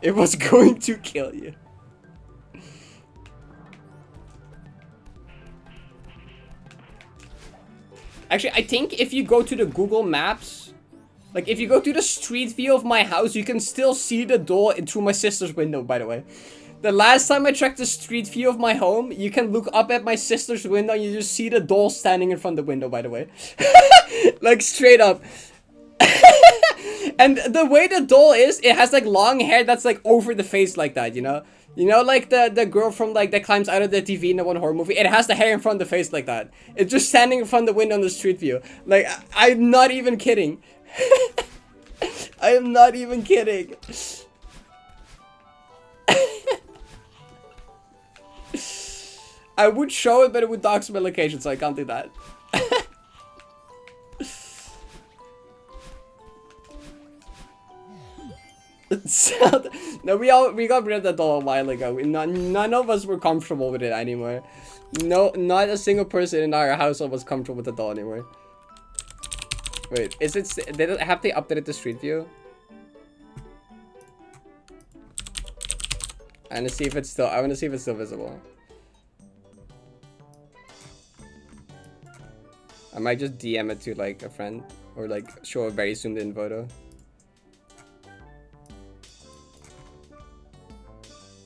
It was going to kill you. Actually, I think if you go to the Google Maps, like if you go to the street view of my house, you can still see the doll through my sister's window, by the way. The last time I checked the street view of my home, you can look up at my sister's window and you just see the doll standing in front of the window, by the way. Like straight up. And the way the doll is, it has like long hair that's like over the face like that, you know? You know, like the girl from like that climbs out of the TV in the one horror movie. It has the hair in front of the face like that. It's just standing in front of the window on the street view. Like I'm not even kidding. I am not even kidding. I would show it, but it would dox my location, so I can't do that. No, we got rid of that doll a while ago. None of us were comfortable with it anymore. No, not a single person in our household was comfortable with the doll anymore. Wait, is it? Have they updated the street view? I want to see if it's still. I want to see if it's still visible. I might just DM it to like a friend or like show a very zoomed in photo.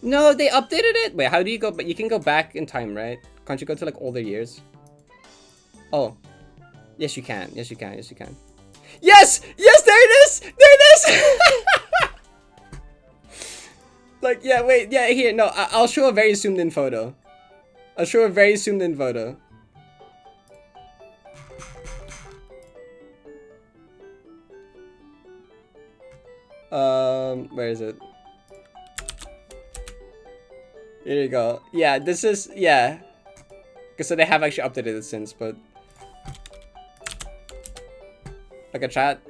No, they updated it. Wait, how do you go? But you can go back in time, right? Can't you go to like older years? Oh, yes you can. Yes you can. Yes you can. Yes, yes, there it is. There it is. Like, yeah, wait, yeah, here. No, I'll show a very zoomed in photo. I'll show a very zoomed in photo. Where is it? Here you go. Yeah, this is, yeah. Because they have actually updated it since, but... Like a chat.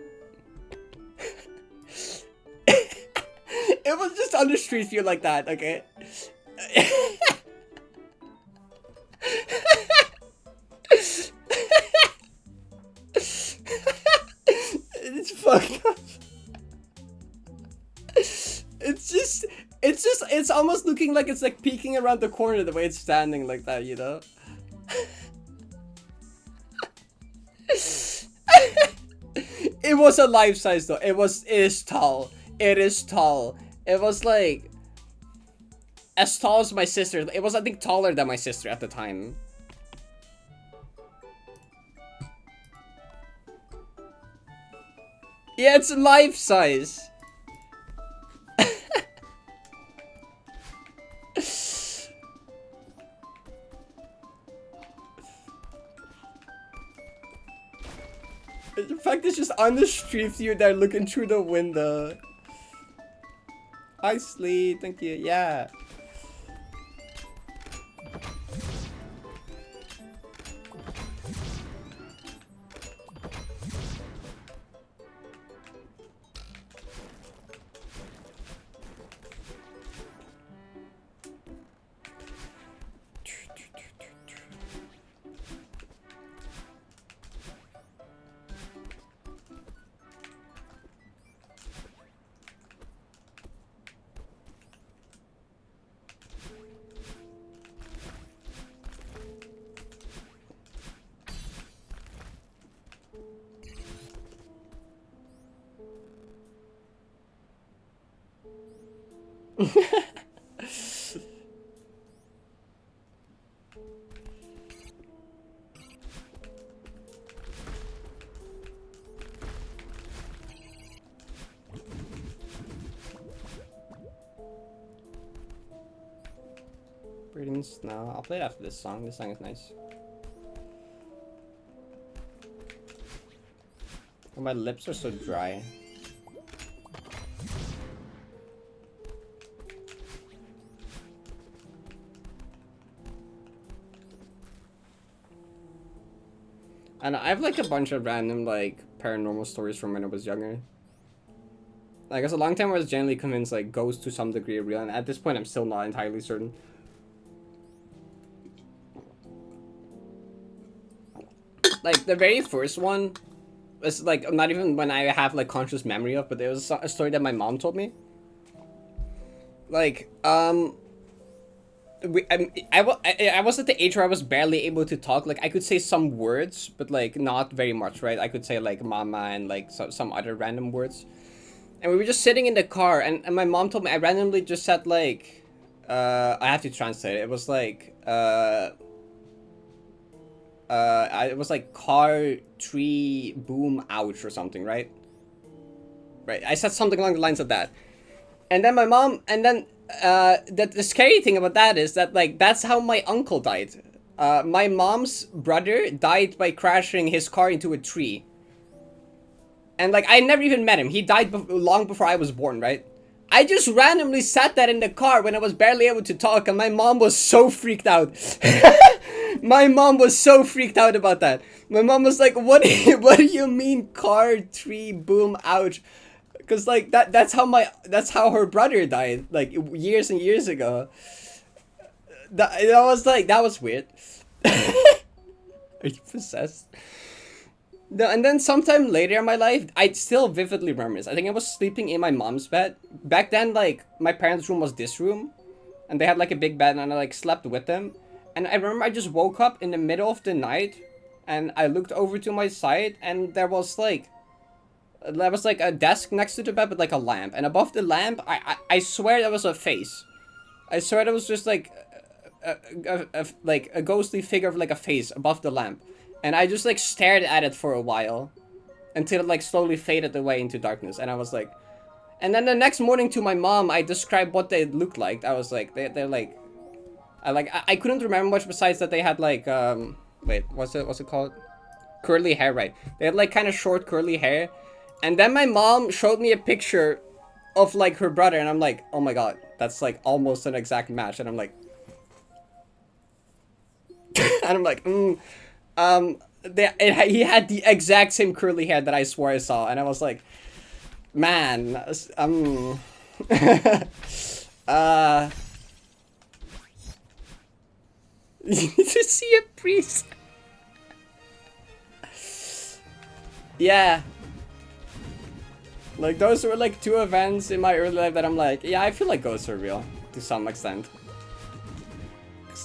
It was just on the street view like that, okay? It's fucked up. It's almost looking like it's like peeking around the corner the way it's standing like that, you know? It was a life size though. It is tall. It is tall. It was like as tall as my sister. It was, I think, taller than my sister at the time. Yeah, it's life size. In fact, it's just on the street view there looking through the window. Hi, Slee. Thank you. Yeah. Breeding Snow. I'll play it after this song. This song is nice. Oh, my lips are so dry. And I have like a bunch of random like paranormal stories from when I was younger. Like, as a long time I was generally convinced like ghosts to some degree are real, and at this point I'm still not entirely certain. Like, the very first one was like not even when I have like conscious memory of, but there was a story that my mom told me. Like, I was at the age where I was barely able to talk. Like, I could say some words, but like not very much, right? I could say like mama and like some other random words. And we were just sitting in the car, and my mom told me, I randomly just said like, I have to translate it. It was like, it was like car, tree, boom, ouch, or something, right? Right, I said something along the lines of that. And then my mom, and then, the scary thing about that is that, like, that's how my uncle died. My mom's brother died by crashing his car into a tree. And, like, I never even met him. He died long before I was born, right? I just randomly sat there in the car when I was barely able to talk, and my mom was so freaked out. My mom was so freaked out about that. My mom was like, what do you mean car, tree, boom, ouch? Because, like, that's how her brother died, like, years and years ago. That was weird. Are you possessed? No, and then sometime later in my life, I still vividly remember this. I think I was sleeping in my mom's bed. Back then, like, my parents' room was this room. And they had, like, a big bed, and I, like, slept with them. And I remember I just woke up in the middle of the night, and I looked over to my side, and there was, like, a desk next to the bed with, like, a lamp. And above the lamp, I swear there was a face. I swear there was just, like, a ghostly figure of, like, a face above the lamp. And I just, like, stared at it for a while until it, like, slowly faded away into darkness. And I was like... And then the next morning to my mom, I described what they looked like. I was like, they're like... I couldn't remember much besides that they had, like, wait, what's it called? Curly hair, right. They had, like, kind of short curly hair. And then my mom showed me a picture of, like, her brother. And I'm like, oh my god, that's, like, almost an exact match. And I'm like... And I'm like, he had the exact same curly hair that I swore I saw, and I was like, man, you need to see a priest. Yeah. Like, those were like 2 events in my early life that I'm like, yeah, I feel like ghosts are real to some extent. Cause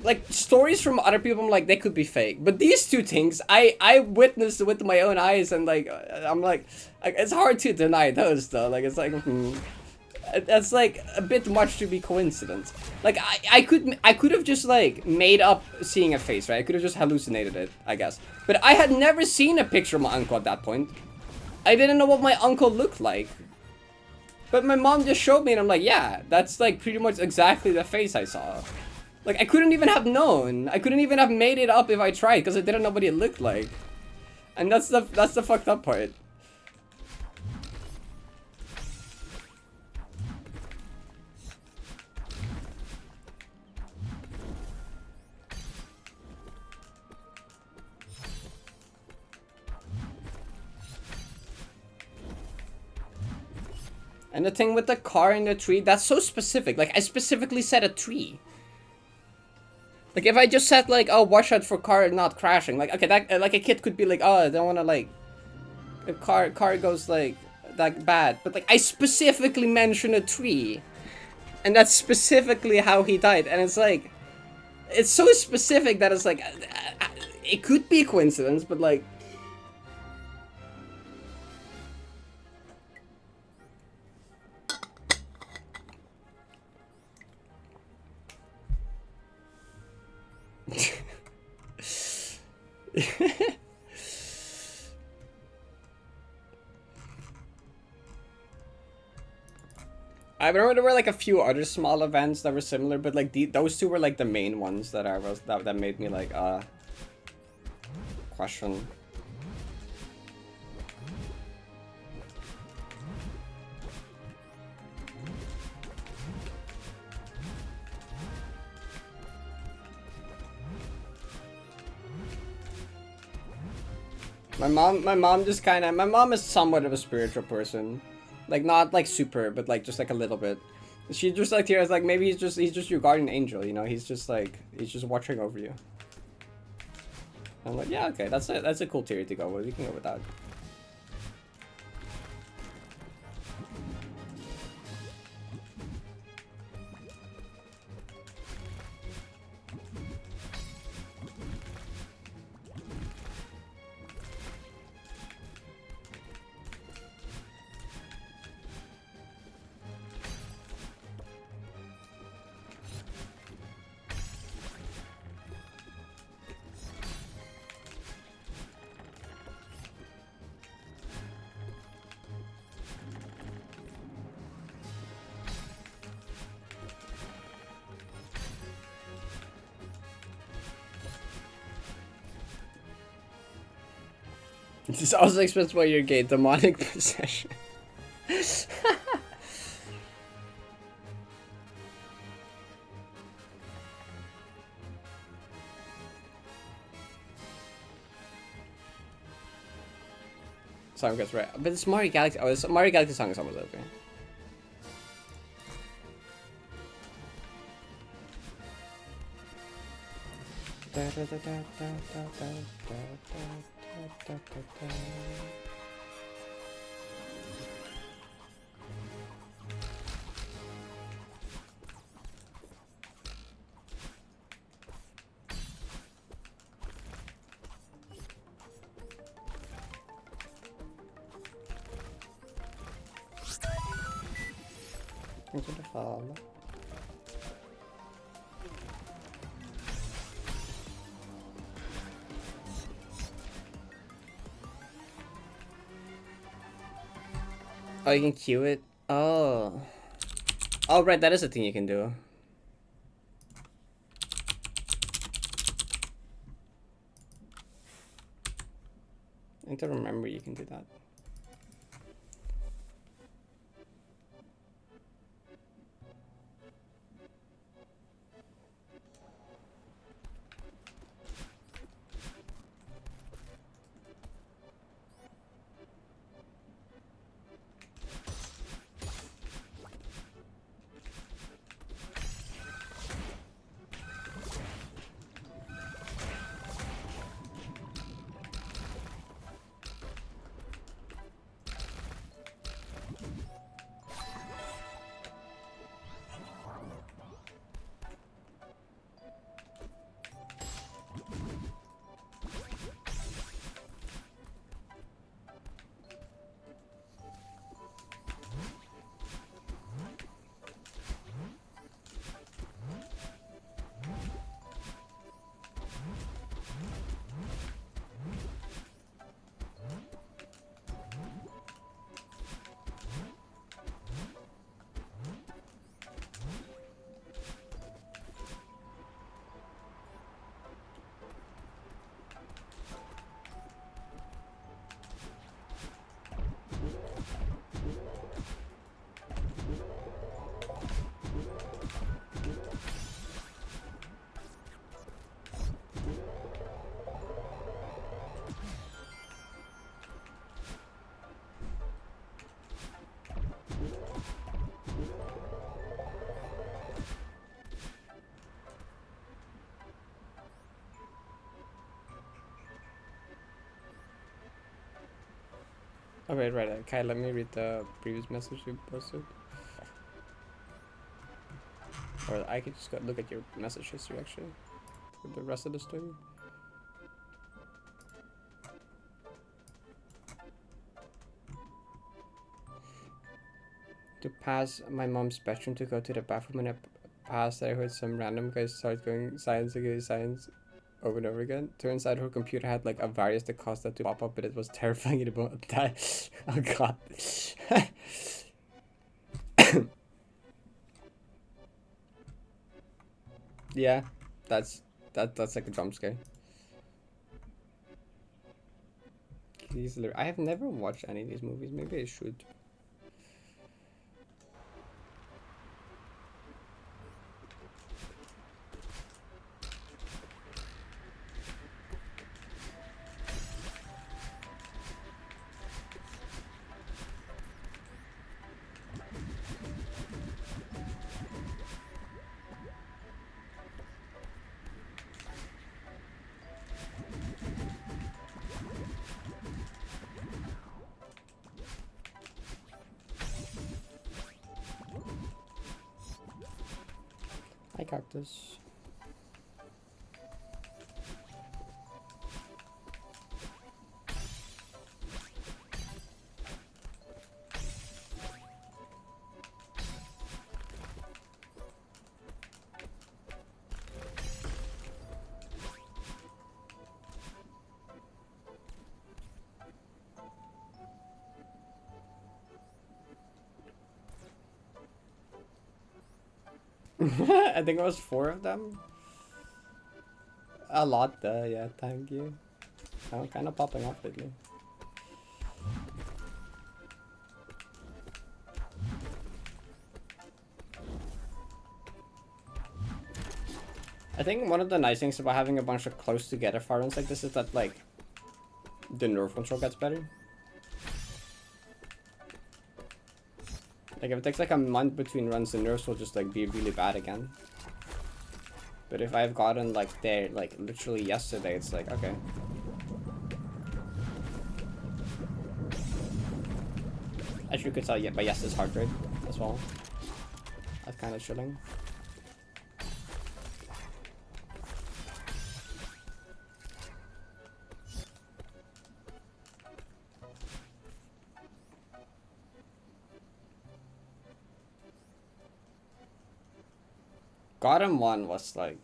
like stories from other people, I'm like, they could be fake. But these 2 things, I witnessed with my own eyes, and like, I'm like, it's hard to deny those though. Like, it's like, that's like a bit much to be coincidence. Like, I could have just like made up seeing a face, right? I could have just hallucinated it, I guess. But I had never seen a picture of my uncle at that point. I didn't know what my uncle looked like. But my mom just showed me, and I'm like, yeah, that's like pretty much exactly the face I saw. Like, I couldn't even have known. I couldn't even have made it up if I tried, because I didn't know what it looked like. And that's the fucked up part. And the thing with the car and the tree, that's so specific. Like, I specifically said a tree. Like, if I just said, like, oh, watch out for car not crashing. Like, okay, that, like, a kid could be like, oh, I don't want to, like, if car goes, like, that bad. But, like, I specifically mentioned a tree. And that's specifically how he died. And it's, like, it's so specific that it's, like, it could be a coincidence, but, like, I remember there were like a few other small events that were similar, but like those 2 were like the main ones that that made me like question. My mom just kind of, my mom is somewhat of a spiritual person, like not like super, but like just like a little bit. She just like here is like, maybe he's just your guardian angel, you know. He's just watching over you. I'm like, yeah, okay, that's a cool theory to go with. We can go with that. This also explains why you're gay. Demonic possession. Song gets right, but it's Mario Galaxy. Oh, it's Mario Galaxy song is almost over. Into the fall. Oh, you can queue it? Oh. Oh, right, that is a thing you can do. I need to remember you can do that. Oh, right. Okay, let me read the previous message you posted. Or I could just go look at your message history actually for the rest of the story. To pass my mom's bedroom to go to the bathroom, and I passed, I heard some random guy start going science again, science over and over again. Turns out her computer had like a virus that caused that to pop up, but it was terrifying in about that. Oh god. Yeah, that's that's like a jump scare. I have never watched any of these movies. Maybe I should. Hi, cactus. I think it was 4 of them. A lot, yeah, thank you. I'm kind of popping off lately. I think one of the nice things about having a bunch of close together fire runs like this is that, like, the nerf control gets better. Like, if it takes like a month between runs, the nerfs will just like be really bad again. But if I've gotten like there, like literally yesterday, it's like, okay. As you could tell, yeah, by yesterday's heart rate as well. That's kind of chilling. Gotham 1 was like,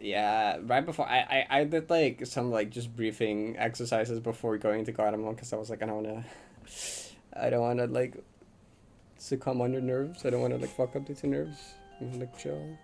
yeah, right before I did like some like just briefing exercises before going to Gotham 1 because I was like, I don't wanna like succumb under nerves. I don't wanna like fuck up the 2 nerves. I'm like chill.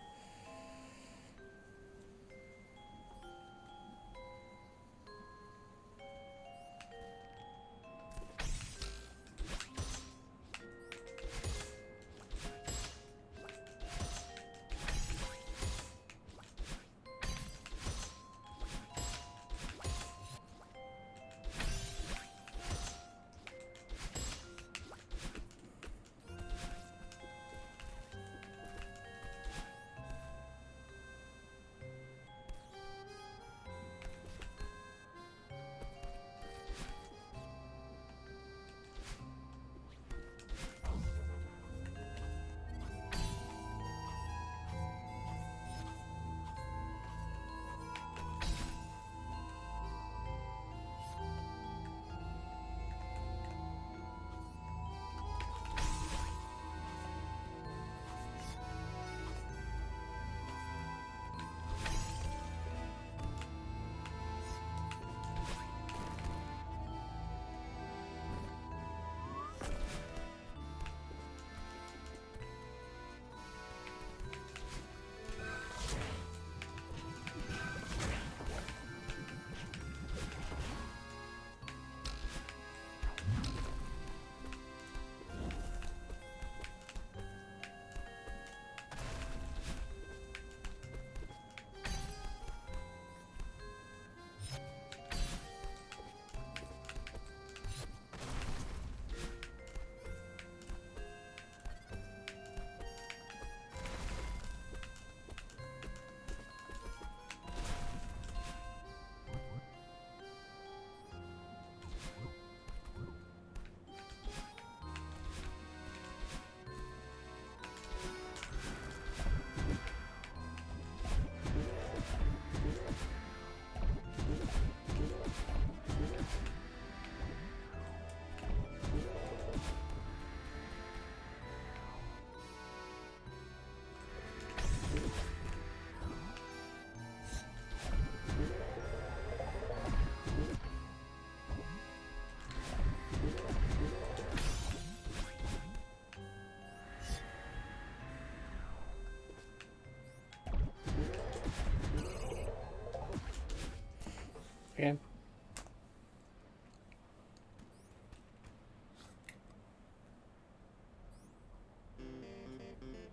Okay.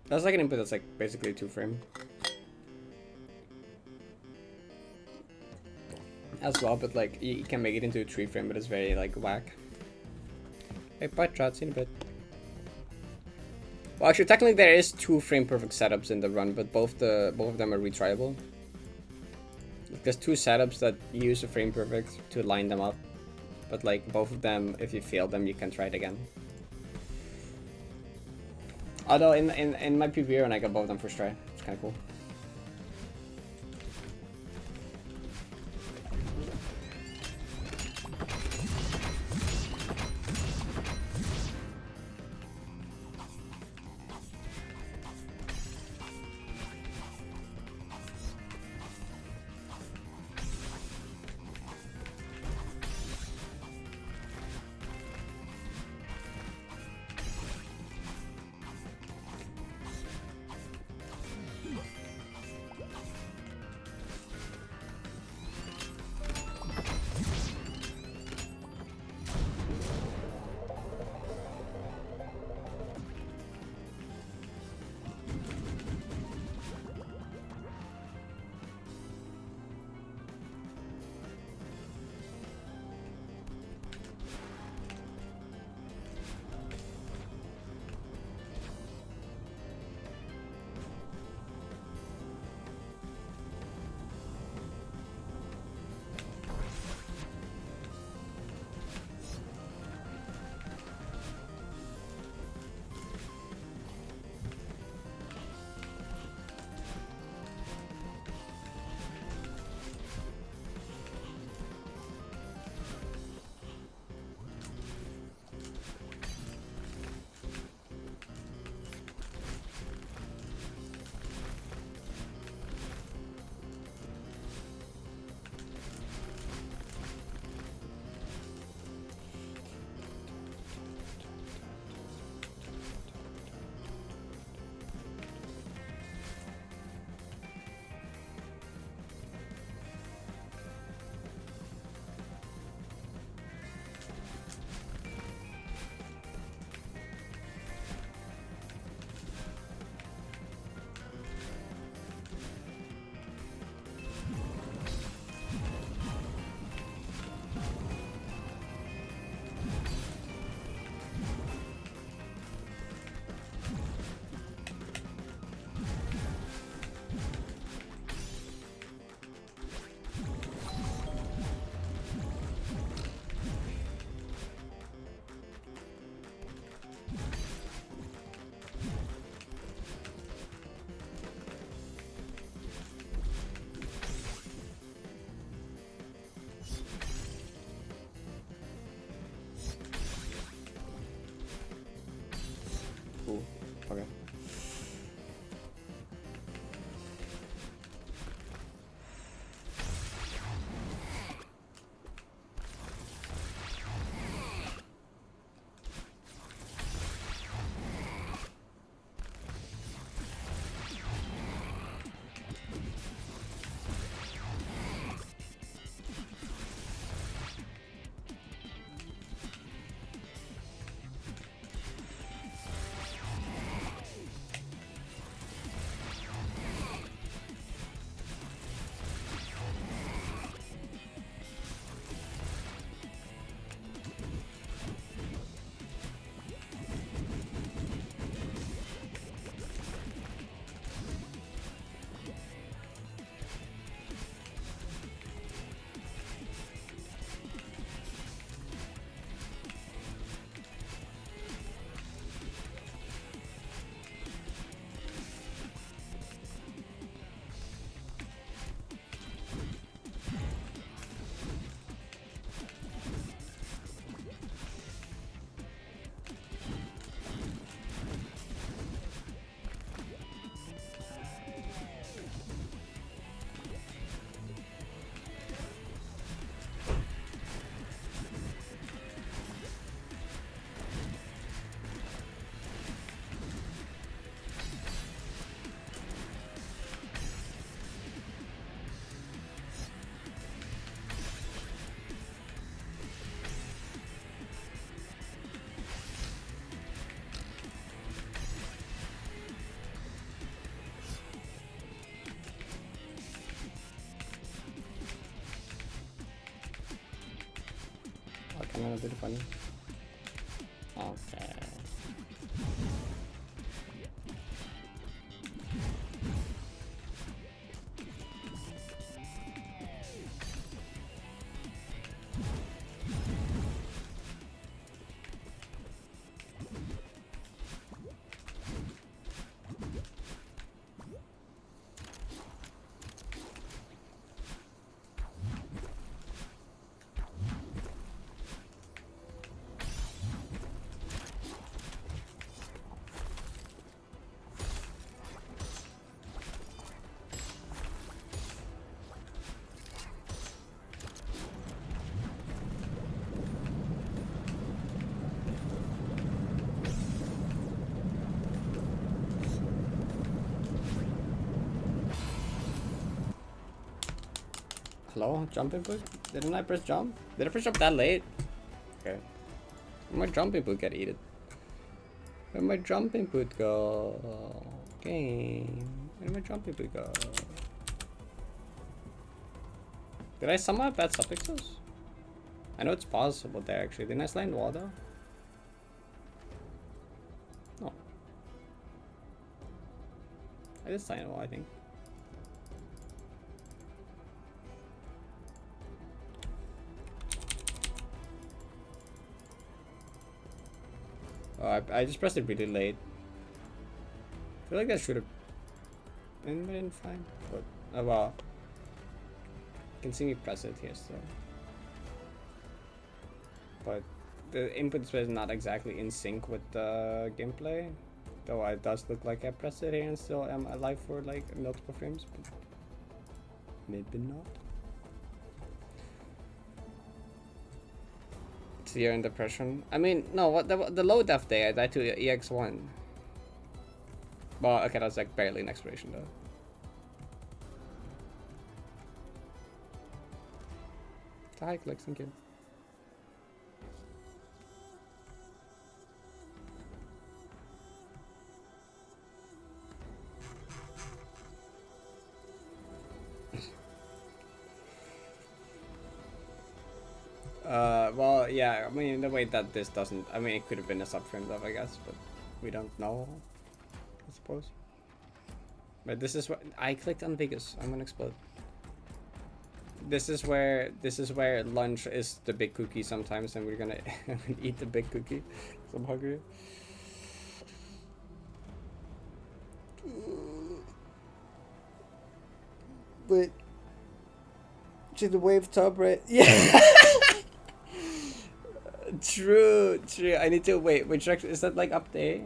That's like an input that's like basically 2 frame. As well, but like you can make it into a 3 frame, but it's very like whack. Hey, Parrot, see you in a bit. Well, actually, technically there is 2 frame perfect setups in the run, but both of them are retryable. There's 2 setups that use a frame perfect to line them up, but like both of them, if you fail them, you can try it again. Although in my PvE run, I got both of them first try. It's kind of cool. I'm gonna do the funny. Okay. Hello? Jump input? Didn't I press jump? Did I press jump that late? Okay. Where'd my jump input get eaten? Where'd my jump input go? Game. Where'd my jump input go? Did I somehow have bad suffixes? I know it's possible there actually. Didn't I slide water? No. I did slide water, I think. Oh, I just pressed it really late. I feel like that should have been fine. But, oh well. You can see me press it here still. But the input is not exactly in sync with the gameplay. Though it does look like I pressed it here and still am alive for like multiple frames. But maybe not. You're in depression. I mean, no. What the low def day I died to EX1. Well, okay, that's like barely an expiration though. Hi, Clicks, thank you. Well, yeah, I mean, the way that this doesn't, I mean, it could have been a subframe stuff, I guess, but we don't know, I suppose. But this is what, I clicked on Vegas, I'm gonna explode. This is where lunch is the big cookie sometimes, and we're gonna eat the big cookie, so I'm hungry. Wait. To the wave top, right? Yeah. True. I need to wait. Which direction is that? Like up there?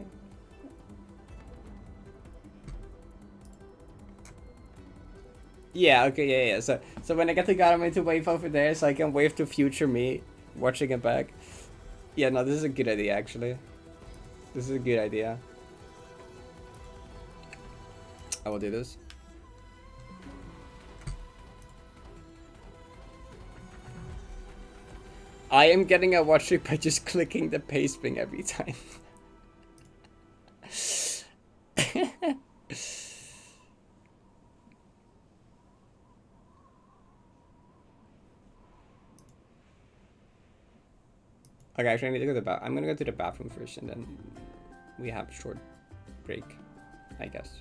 Yeah. Okay. Yeah. So when I get the guy, I'm going to wave over there, so I can wave to future me, watching it back. Yeah. No, this is a good idea actually. This is a good idea. I will do this. I am getting a watch it by just clicking the paste thing every time. Okay, actually I need to go to the bathroom. I'm gonna go to the bathroom first and then we have a short break, I guess.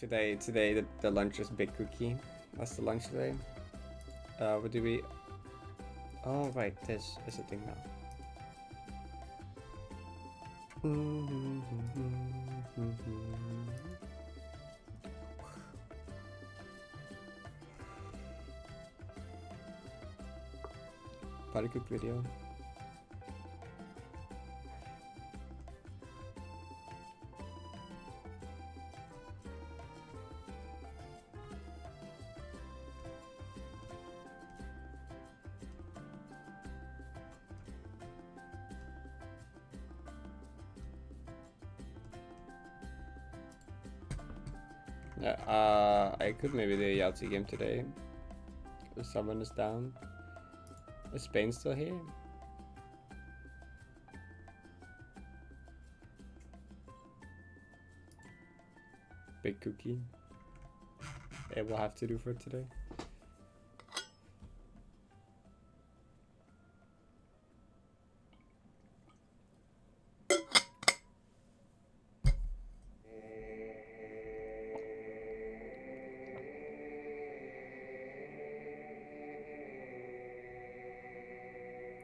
Today the lunch is big cookie. That's the lunch today. What do we? Oh right, this is a thing now. Body cook video. Yeah, I could maybe do a Yahtzee game today. If someone is down. Is Spain still here? Big cookie. It will have to do for today.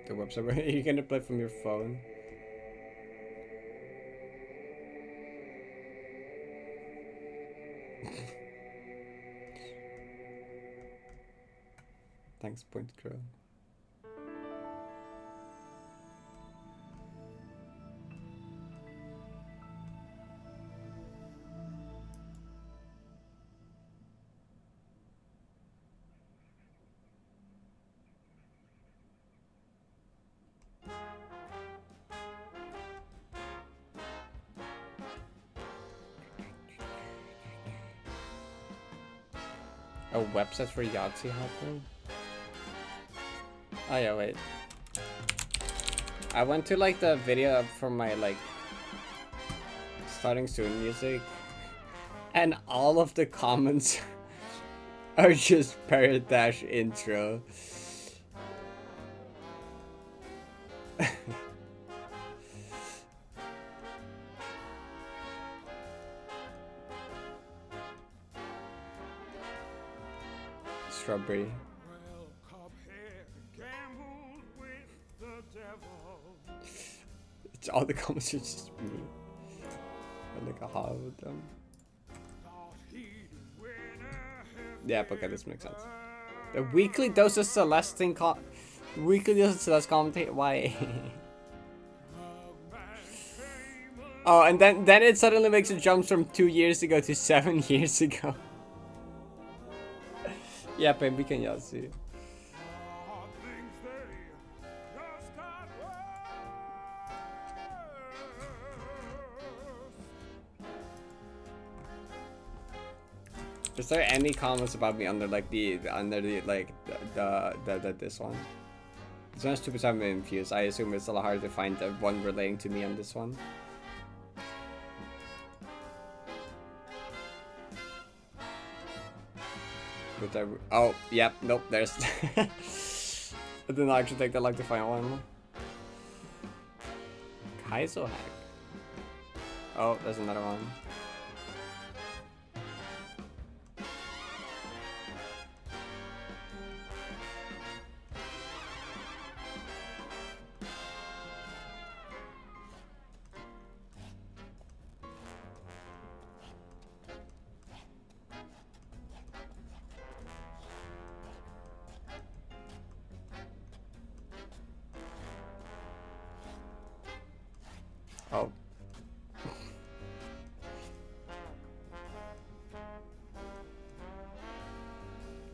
The website where you're gonna play from your phone. Thanks, Point Crow. A website for Yahtzee happening? Oh yeah, wait. I went to like the video from my like starting soon music, and all of the comments are just Parrot Dash intro. Strawberry. It's all the comments are just me. I like a half of them. Yeah, okay, this makes sense. The weekly dose of Celestine weekly dose of Celeste commentate. Why? Oh, and then it suddenly makes a jump from 2 years ago to 7 years ago. Yeah, babe, we can Yahtzee. Is there any comments about me under like the this one? It's not stupid, I'm confused. I assume it's a lot harder to find the one relating to me on this one. But oh, yep, nope, there's... I did not actually take that like to find one. Kaizo hack. Oh, there's another one. Oh.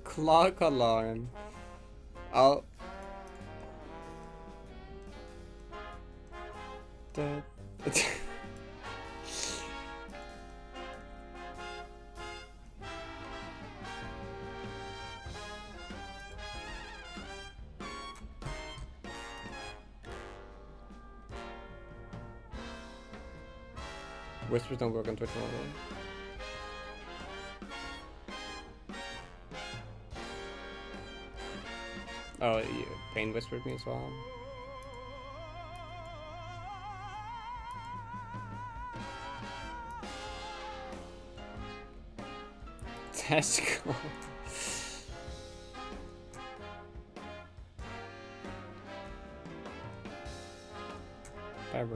Clock alarm. Oh. Whispers don't work on Twitch mobile. Oh, Pain whispered me as well. Let's go. Parrot.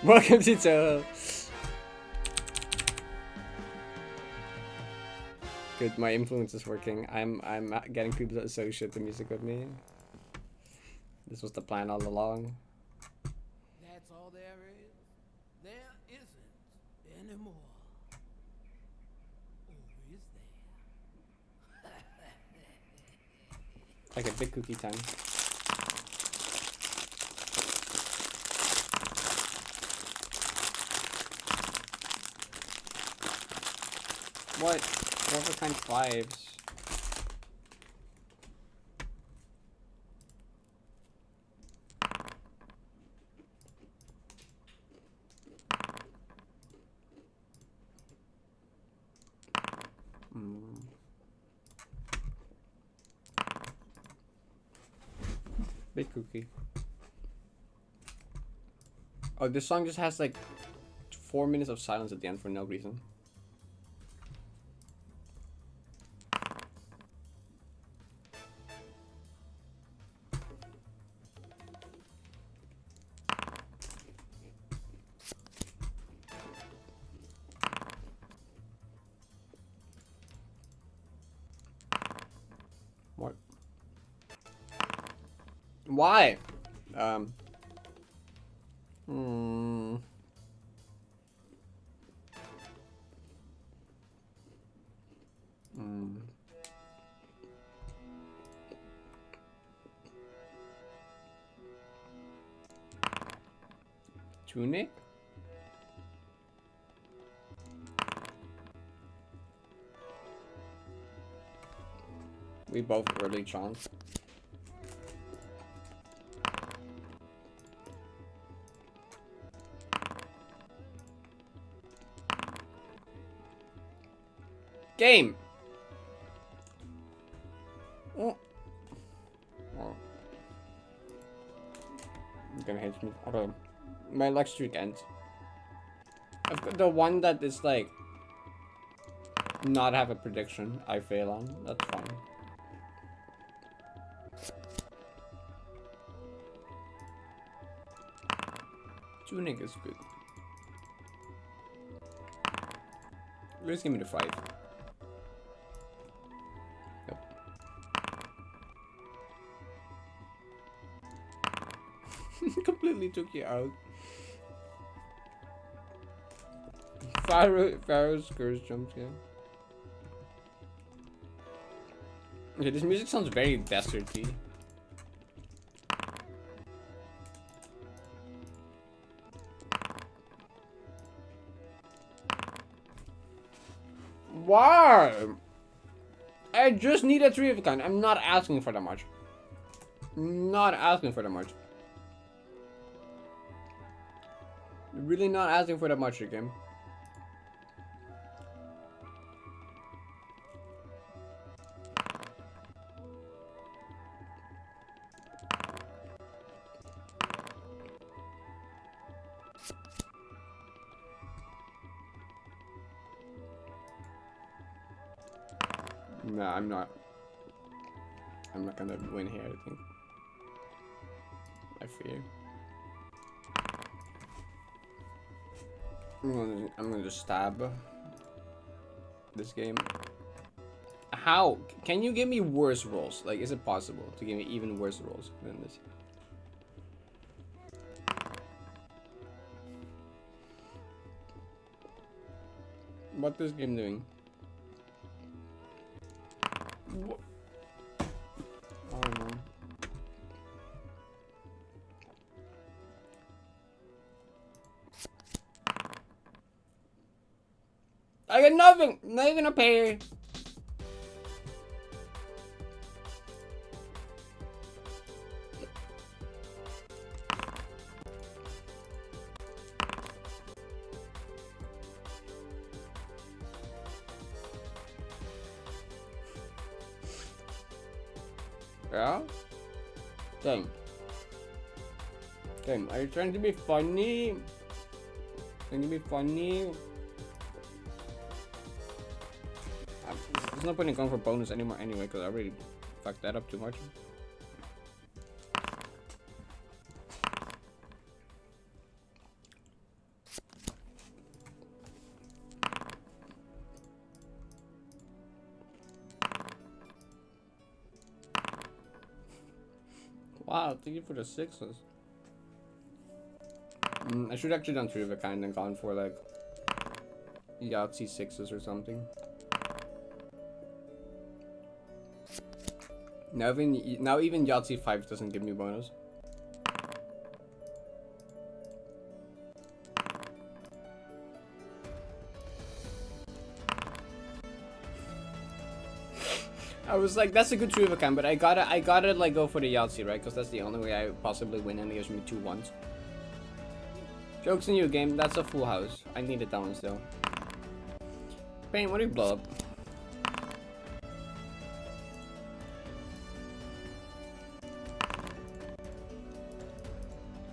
Welcome to Toho. Good, my influence is working. I'm getting people to associate the music with me. This was the plan all along. That's all there is. There isn't anymore. Or is there? Like a big cookie time. What? 4 times 5s. Big cookie. Oh, this song just has like 4 minutes of silence at the end for no reason. What? Why? Tunic? We both early chance. Game. Oh. Oh. You're gonna hate me. Although my luck streak ends. I've got the one that is like not have a prediction I fail on. That's fine. Tunic is good. Let's give me the 5. Yep. Completely took you out. Pharaoh's curse jump scare. Okay, this music sounds very deserty. Why? I just need a 3 of a kind. I'm not asking for that much. Not asking for that much. Really not asking for that much again. No, I'm not. I'm not gonna win here, I think. I fear. I'm gonna just stab this game. How? Can you give me worse rolls? Like, is it possible to give me even worse rolls than this? What is this game doing? What? I don't know. I got nothing! Not even a pair! Yeah? Dang. Dang, are you trying to be funny? Can you be funny? There's no point in going for bonus anymore anyway, because I already fucked that up too much. Wow, thank you for the sixes. I should actually done 3 of a kind and gone for like Yahtzee sixes or something. Now even Yahtzee 5 doesn't give me bonus. I was like, that's a good 3 of a kind, but I gotta like go for the Yahtzee, right? Because that's the only way I possibly win, and it gives me 2 ones. Joke's on you, game. That's a full house. I needed that one still. Pain, what do you blow up?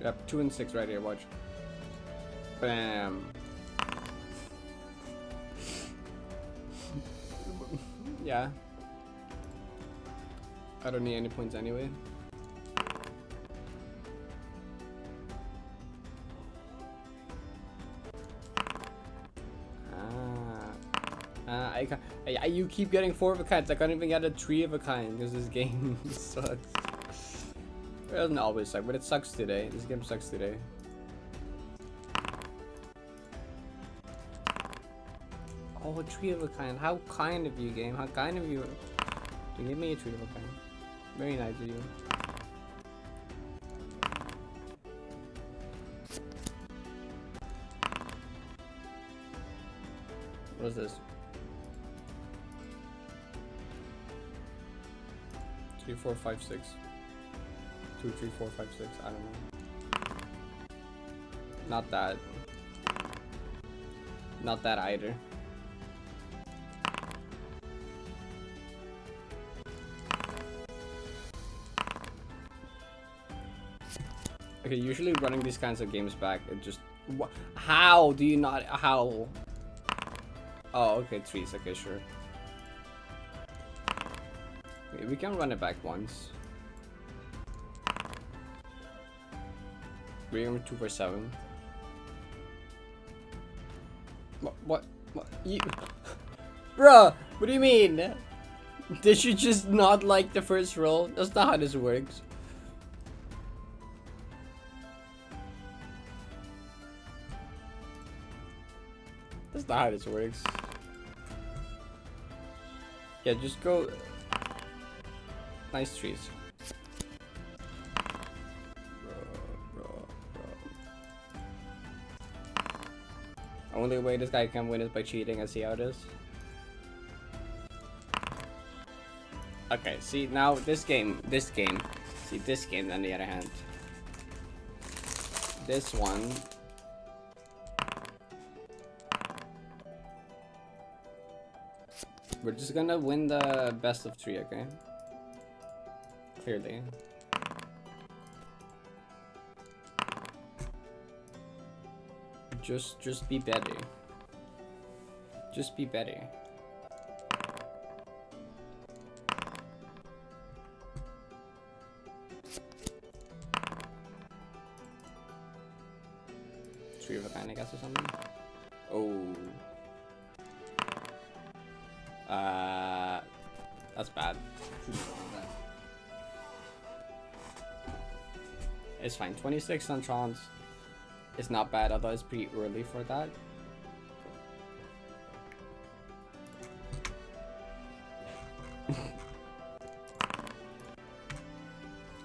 Yep, 2 and 6 right here, watch. Bam. Yeah. I don't need any points anyway. You keep getting 4 of a kind. I can't even get a 3 of a kind because this game sucks. It doesn't always suck, but it sucks today. This game sucks today. Oh, a 3 of a kind. How kind of you, game. How kind of you to give me a 3 of a kind. Very nice of you. What is this? 3, 4, 5, 6. 2, 3, 4, 5, 6. I don't know. Not that. Not that either. Okay, usually running these kinds of games back, it just... How do you not... How? Oh, okay, 3s. Okay, sure. Okay, we can run it back once. We're going 2 for 7. What? You... Bruh, what do you mean? Did you just not like the first roll? That's not how this works. That's not how this works. Yeah, just go. Nice trees. Bro. Only way this guy can win is by cheating. I see how it is. Okay, see now this game. See this game on the other hand. This one. We're just gonna win the best of 3, okay? Clearly. Just be better. Just be better. Three of a kind, I guess, or something. Oh. That's bad. It's fine. 26 on chance. It's not bad, although it's pretty early for that.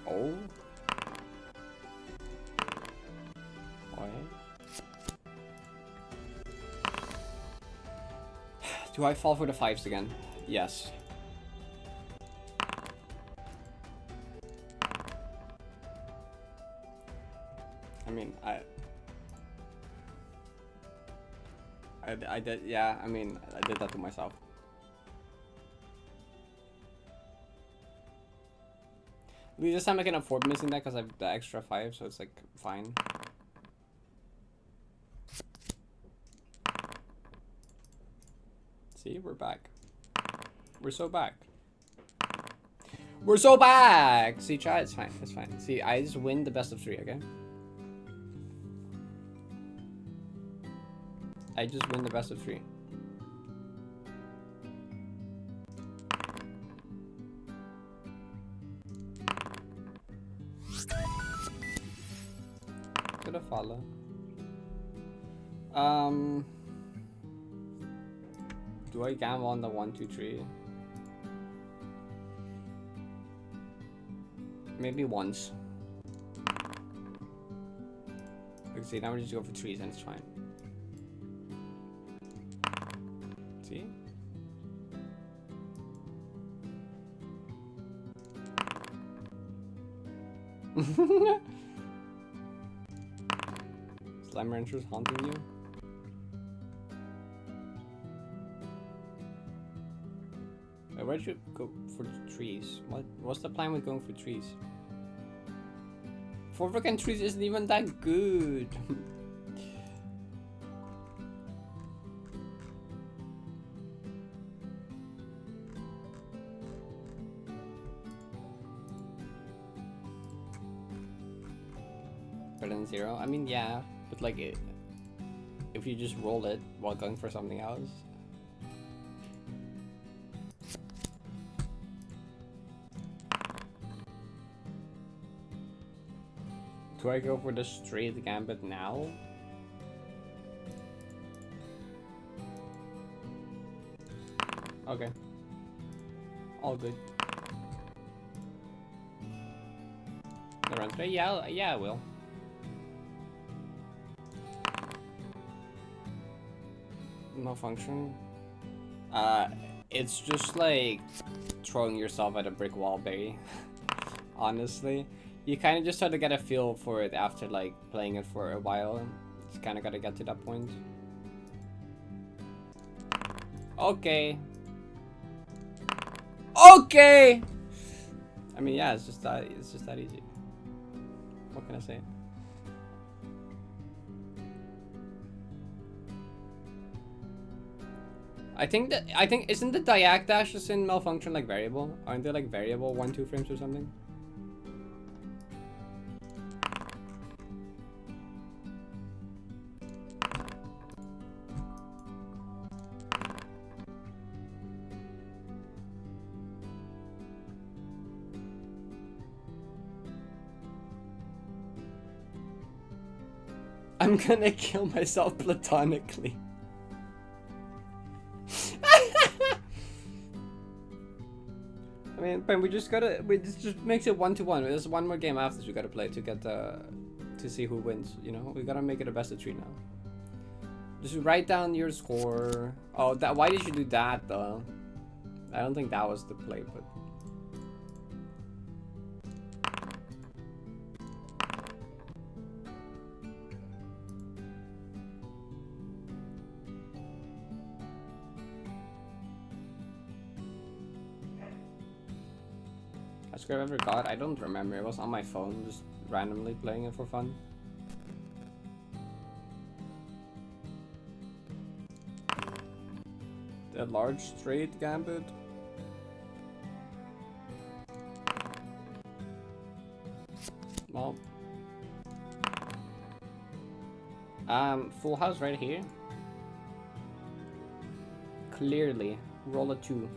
Oh. What? Do I fall for the 5s again? Yes. I mean, I did, yeah, I mean, I did that to myself. This time I can afford missing that because I have the extra 5, so it's like, fine. See, we're back. We're so back. We're so back! See, try it's fine. It's fine. See, I just win the best of 3, okay? I just win the best of 3. Gonna follow. Do I gamble on the 1, 2, 3? Maybe once. Okay, see, now we're just go for 3s and it's fine. See? Slime Rancher's haunting you? Where'd you go for trees? What's the plan with going for trees? 4 freaking trees isn't even that good. Better than 0? I mean, yeah, but like, if you just roll it while going for something else. Do I go for the straight gambit now? Okay. All good. The run straight? Yeah, I will. Malfunction. It's just like throwing yourself at a brick wall, Barry. Honestly. You kind of just start to get a feel for it after like playing it for a while. It's kind of got to get to that point. Okay. Okay. I mean, yeah, it's just that easy. What can I say? I think isn't the diag dashes in Malfunction like variable? Aren't they like variable 1-2 frames or something? I'm gonna kill myself platonically. I mean, but this just makes it 1-1. There's one more game after we gotta play to get to see who wins, you know? We gotta make it a best of 3 now. Just write down your score. Oh, why did you do that though? I don't think that was the play, but... score I've ever got? I don't remember. It was on my phone, just randomly playing it for fun. The large straight gambit. Well, full house right here. Clearly, roll a 2.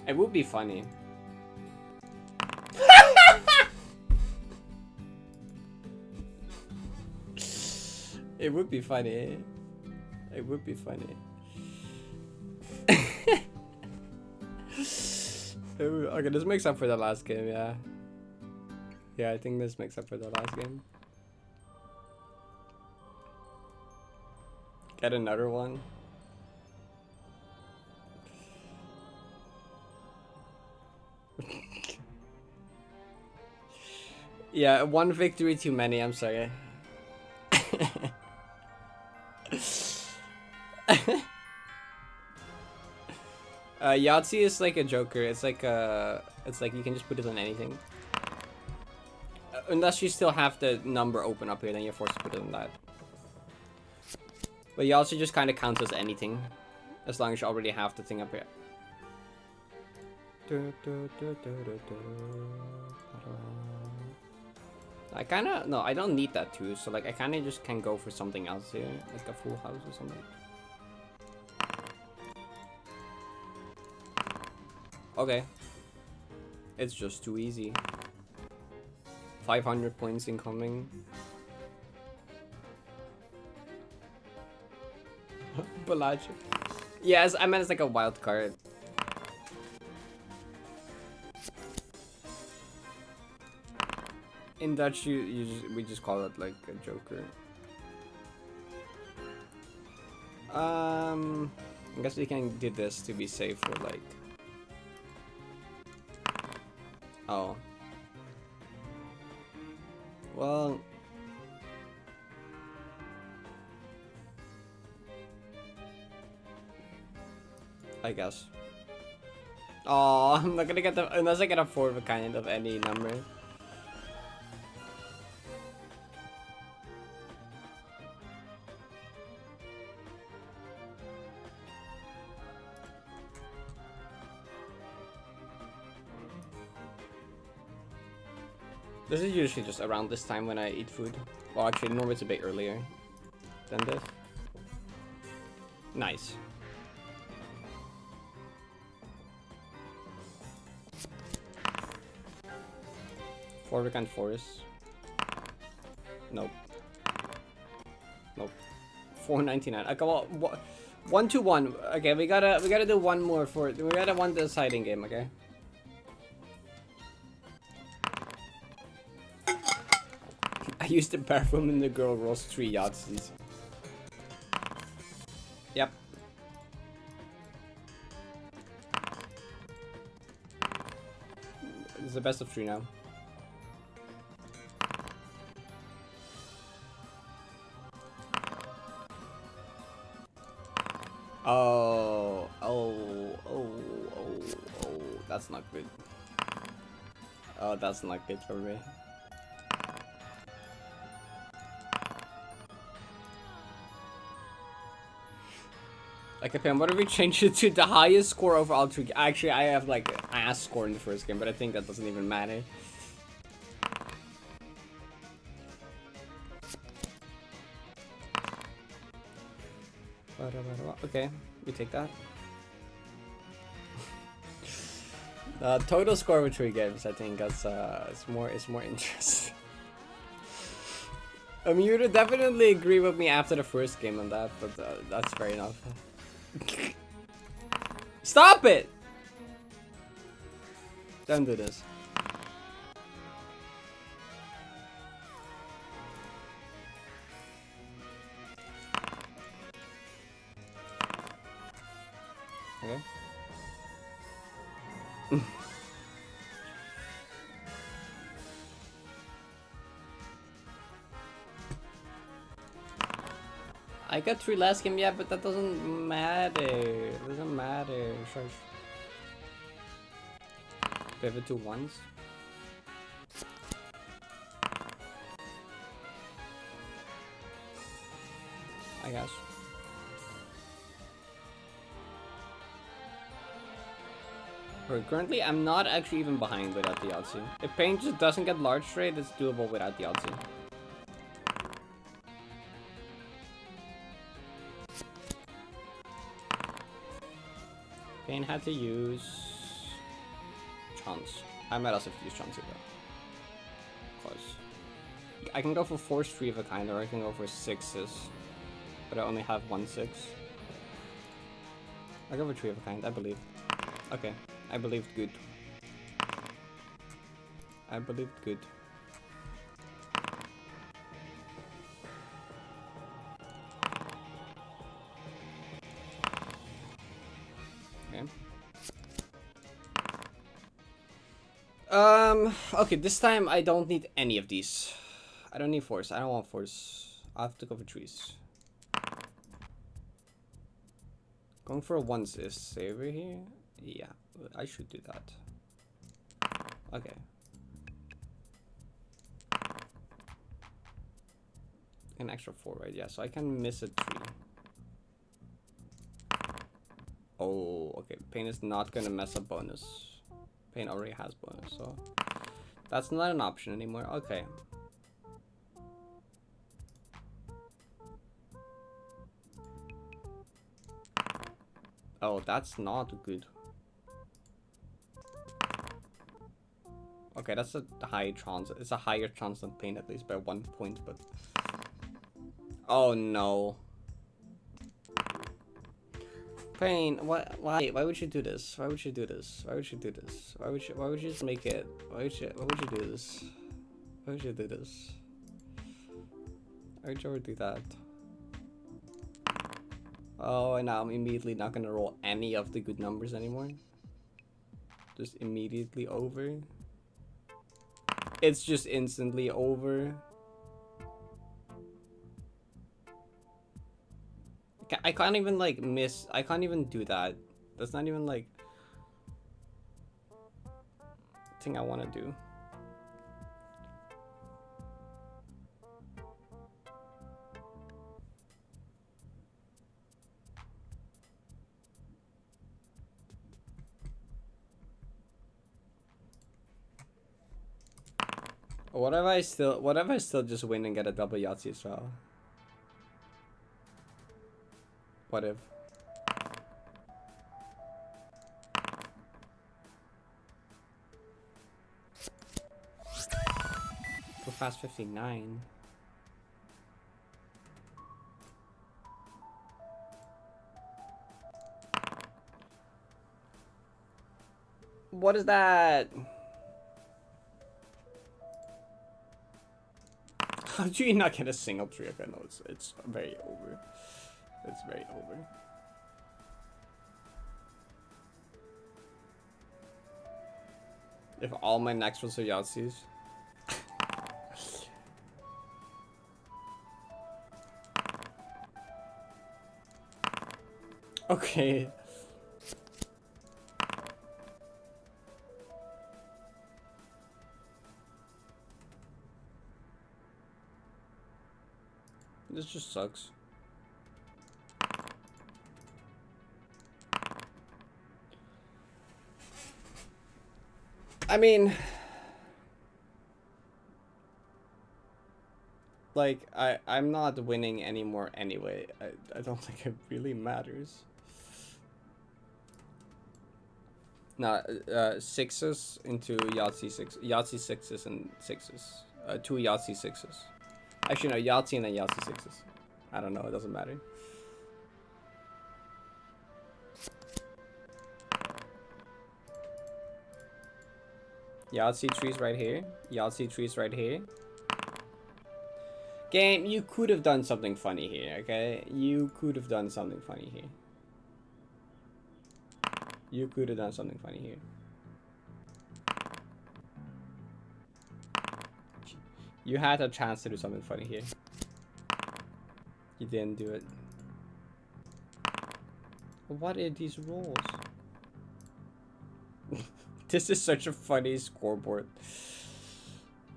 It would be funny. It would be funny. It would be funny. Okay, this makes up for the last game, yeah. Yeah, I think this makes up for the last game. Get another one. Yeah, one victory too many, I'm sorry. Yahtzee is like a joker. It's like you can just put it on anything. unless you still have the number open up here, then you're forced to put it in that. But you also just kind of count as anything, as long as you already have the thing up here. I kind of, no, I don't need that too, so like I kind of just can go for something else here, like a full house or something. Okay. It's just too easy. 500 points incoming. Balaji. Yes, I meant it's like a wild card. In Dutch, we just call it like a joker. I guess we can do this to be safe for like. Oh. Well. I guess. Oh, I'm not gonna get the unless I get a 4 of a kind of any number. This is usually just around this time when I eat food. Well, actually, normally it's a bit earlier than this. Nice. Forward forest. Nope. Nope. 499. Okay, well, 1-1. Okay, we gotta do one more for we gotta one deciding game. Okay. I used the bathroom and the girl rolls 3 Yahtzees. Yep. It's the best of 3 now. Oh, that's not good. Oh, that's not good for me. Like, okay, what if we change it to the highest score overall? Actually, I have like an ass score in the first game, but I think that doesn't even matter. Okay, we take that. Total score with 3 games, I think that's it's more interesting. I mean, you would definitely agree with me after the first game on that, but that's fair enough. Stop it! Don't do this. Okay. I got 3 last game, yeah, but that doesn't matter. It doesn't matter. Sure. Pivot to ones. I guess. Currently, I'm not actually even behind without the Yahtzee. If paint just doesn't get large trade, it's doable without the Yahtzee. Pain had to use chance. I might also have to use chance here though. Close. I can go for 4 3 of a kind, or I can go for 6s. But I only have 1 6. I'll go for 3 of a kind, I believe. Okay, I believed good. I believed good. Okay, this time I don't need any of these. I don't need force. I don't want force. I have to go for trees. Going for a ones is saver here. Yeah, I should do that. Okay. an extra 4, right? Yeah, so I can miss a 3. Oh, okay. Pain is not gonna mess up bonus. Pain already has bonus, so that's not an option anymore. Okay. Oh, that's not good. Okay, that's a high chance. It's a higher chance than pain, at least by 1 point, but... Oh, no. Pain, why would you do this? Why would you do this? Why would you do this? Why would you just make it? Why would you do this? Why would you do this? Why would you ever do that? Oh, and now I'm immediately not gonna roll any of the good numbers anymore. Just immediately over. It's just instantly over. I can't even like miss. I can't even do that. That's not even like thing I want to do. What if I still just win and get a double Yahtzee as well? What if? Go fast 59. What is that? How do you not get a single tree? Okay, no, it's very over. It's very over. If all my next ones are Yahtzees. Okay. This just sucks. I mean, like, I'm not winning anymore anyway. I don't think it really matters. No, sixes into Yahtzee sixes and sixes. 2 Yahtzee sixes. Actually, no, Yahtzee and then Yahtzee sixes. I don't know, it doesn't matter. Yahtzee trees right here. Yahtzee trees right here. Game, you could have done something funny here, okay? You could have done something funny here. You could have done something funny here. You had a chance to do something funny here. You didn't do it. What are these rolls? This is such a funny scoreboard.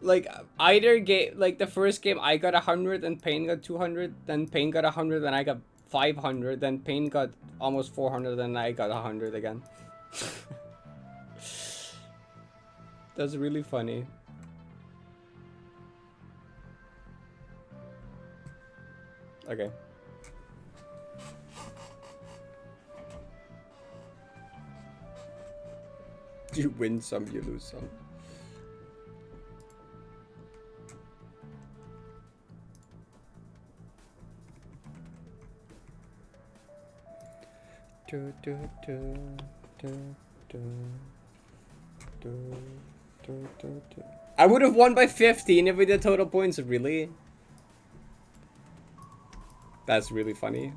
Like, either game, like the first game I got 100 and Payne got 200, then Payne got 100 and I got 500, then Payne got almost 400 and I got 100 again. That's really funny. Okay. You win some, you lose some. I would have won by 15 if we did total points, really? That's really funny.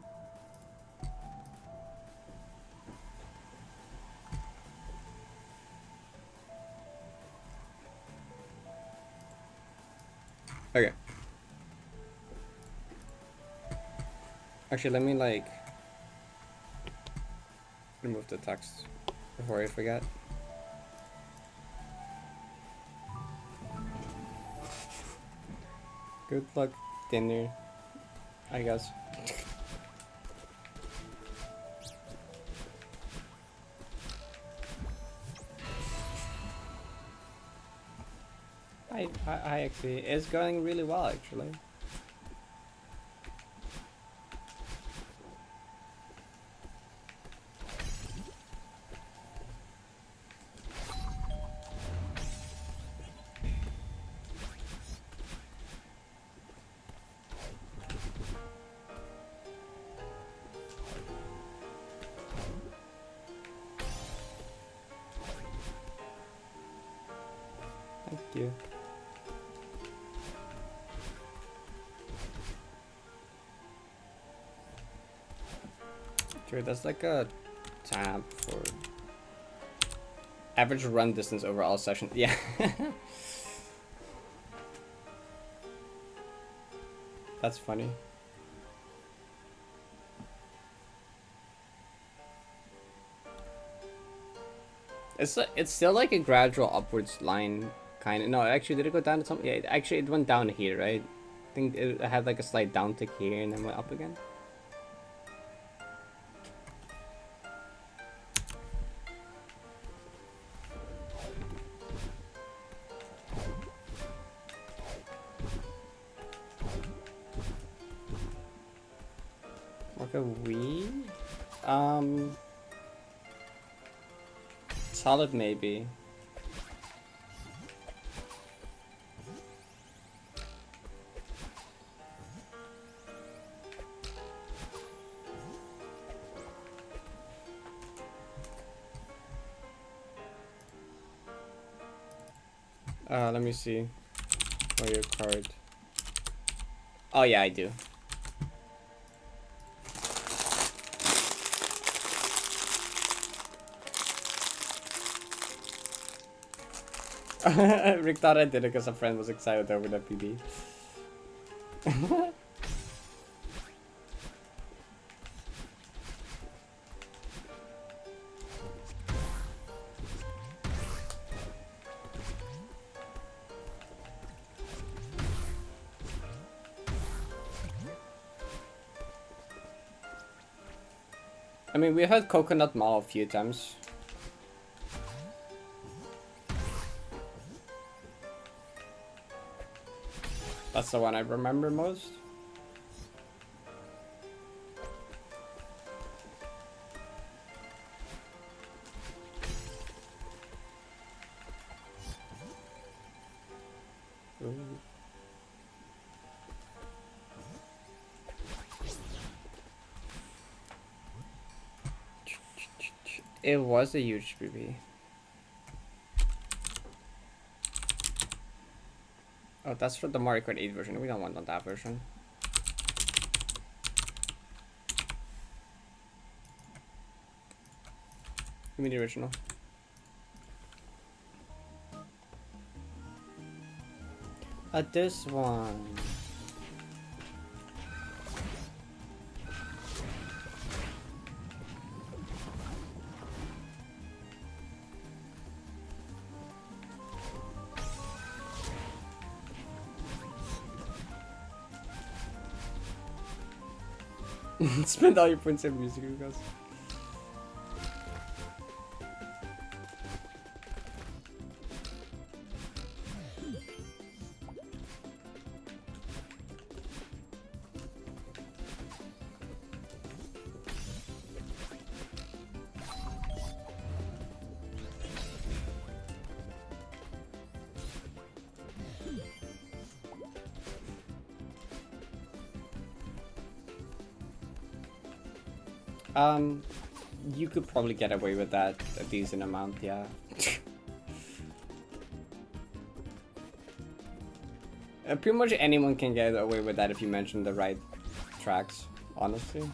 Okay. Actually, let me like remove the text before I forget. Good luck, dinner. I guess. I actually, it's going really well actually. Thank you. Sure, that's like a tab for average run distance over all sessions. Yeah. That's funny. It's still like a gradual upwards line, kind of. No, actually, did it go down to something? Yeah, actually, it went down here, right? I think it had like a slight downtick here and then went up again. Like a Wii? Solid maybe. Let me see. For your card. Oh yeah, I do. Rick thought I did it because a friend was excited over the PB. I mean, we've had Coconut Mall a few times. That's the one I remember most. Ooh. It was a huge BB. Oh, that's for the Mario Kart 8 version. We don't want on that version. Give me the original. This one. Spend all your points in music, guys. You could probably get away with that a decent amount, yeah. Pretty much anyone can get away with that if you mention the right tracks, honestly.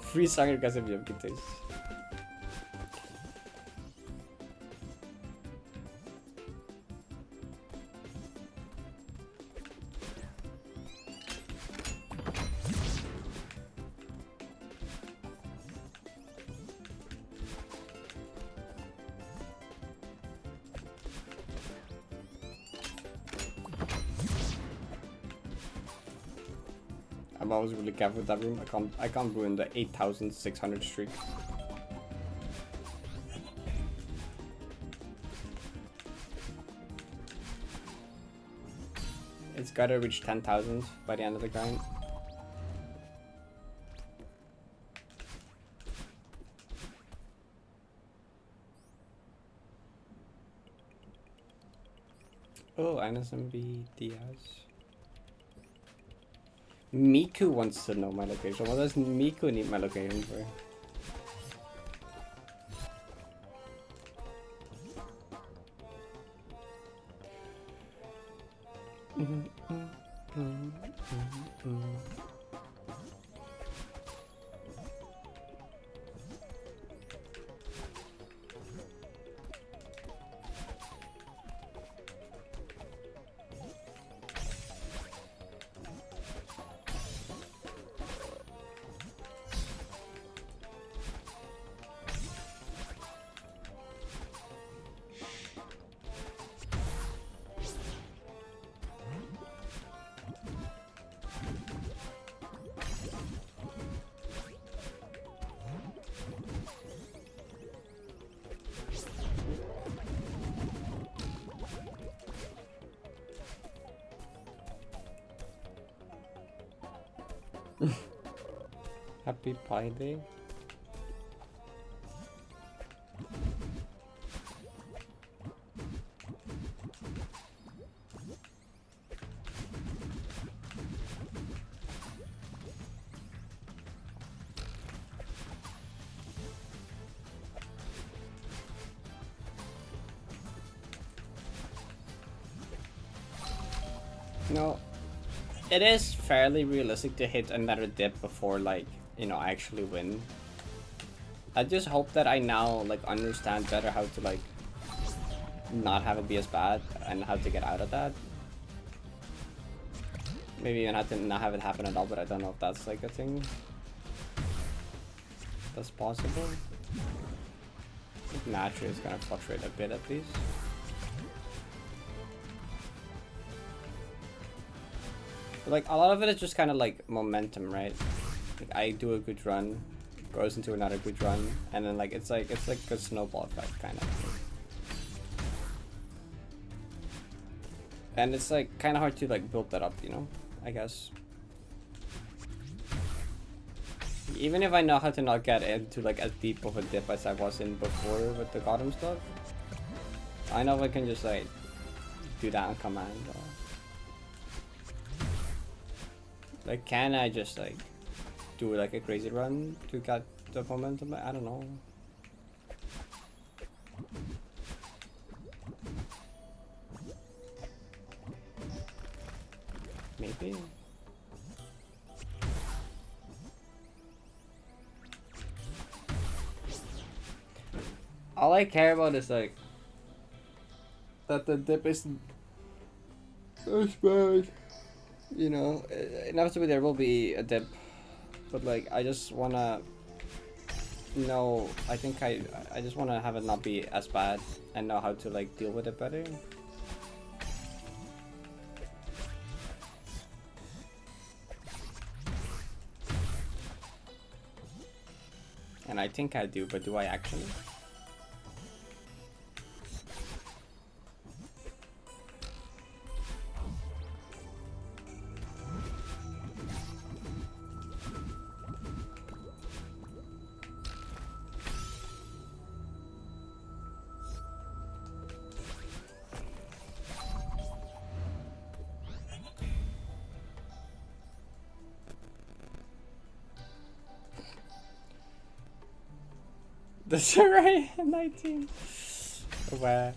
Free song because of your good taste. I'm always really careful with that room. I can't ruin the 8,600 streak. It's gotta reach 10,000 by the end of the grind. Oh, NSMB Diaz. Miku wants to know my location. What does Miku need my location for? Happy Pi Day. No, it is fairly realistic to hit another dip before, like, you know, I actually win. I just hope that I now, like, understand better how to, like, not have it be as bad and how to get out of that. Maybe even have to not have it happen at all, but I don't know if that's, like, a thing that's possible. I think naturally it's gonna fluctuate a bit at least. But, like, a lot of it is just kind of like momentum, right? Like, I do a good run, goes into another good run, and then like it's like a snowball effect kind of. And it's like kind of hard to like build that up, you know, I guess. Even if I know how to not get into like as deep of a dip as I was in before with the Gotham stuff, I know I can just like do that on command. Like, can I just like do like a crazy run to get the momentum? I don't know. Maybe. All I care about is like that the dip isn't as bad. You know, inevitably there will be a dip, but like I just wanna know. I think I just wanna have it not be as bad and know how to like deal with it better. And I think I do, but do I actually? The Sarai 19. Wow.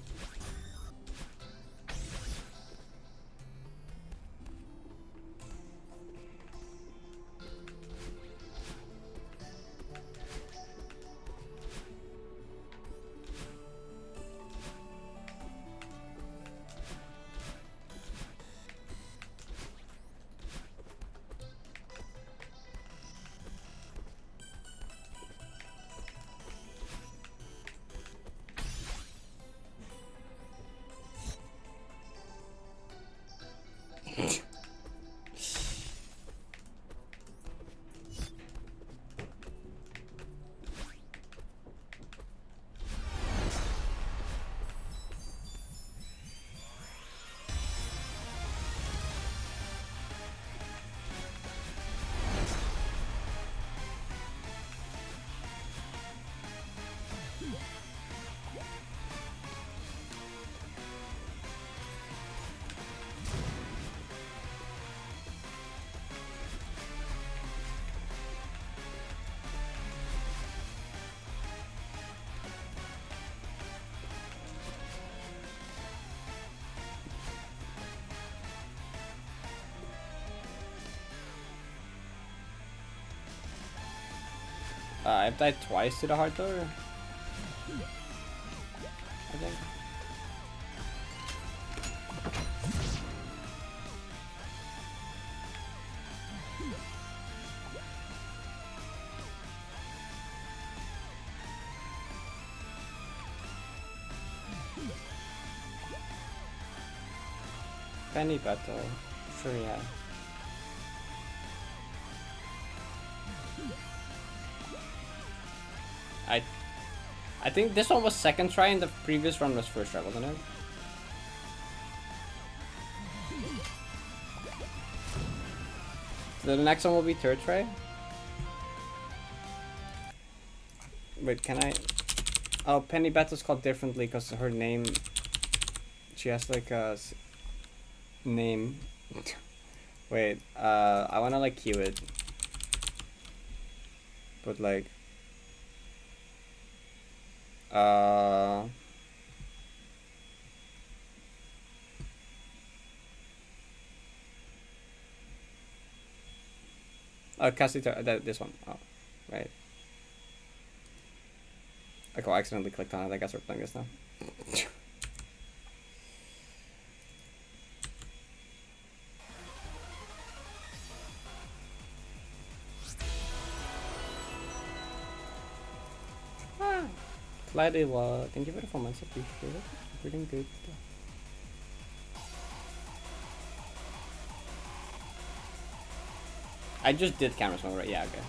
I've died twice to the heart door. I think. Penny battle. Sure, yeah. I think this one was second try and the previous one was first try, wasn't it? So the next one will be third try? Wait, can I... Oh, Penny Battle's called differently because her name... She has like a... name. Wait, I wanna like queue it. But like... Oh, Cassiter, this one. Oh, right. Okay, I accidentally clicked on it. I guess we're playing this now. Gladiwa, thank you for the 4 months, appreciate it. We're doing good. I just did camera smoke, right? Yeah, okay.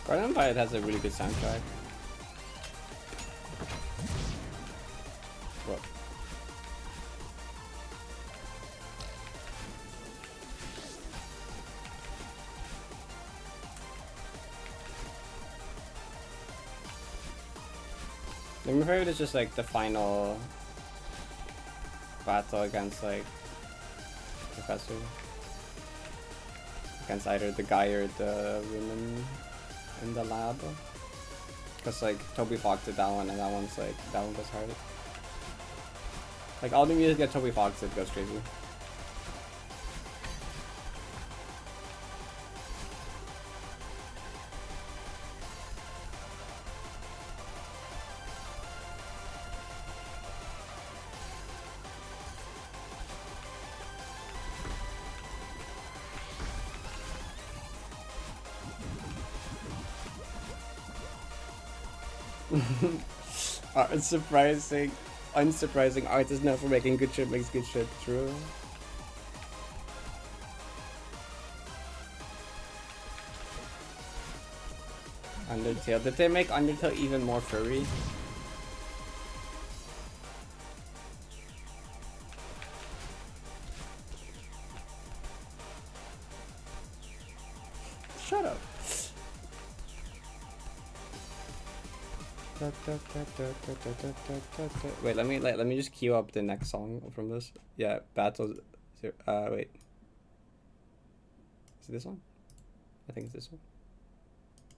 Garden Riot has a really good soundtrack. What? My favorite is just like the final battle against like Professor. Against either the guy or the woman in the lab. Because like Toby Fox did that one and that one's like, that one goes hard. Like all the music that Toby Fox did goes crazy. Unsurprising artists known for making good shit makes good shit. True. Undertale. Did they make Undertale even more furry? Shut up. Wait, let me just queue up the next song from this. Yeah, Battle. Wait. Is it this one? I think it's this one.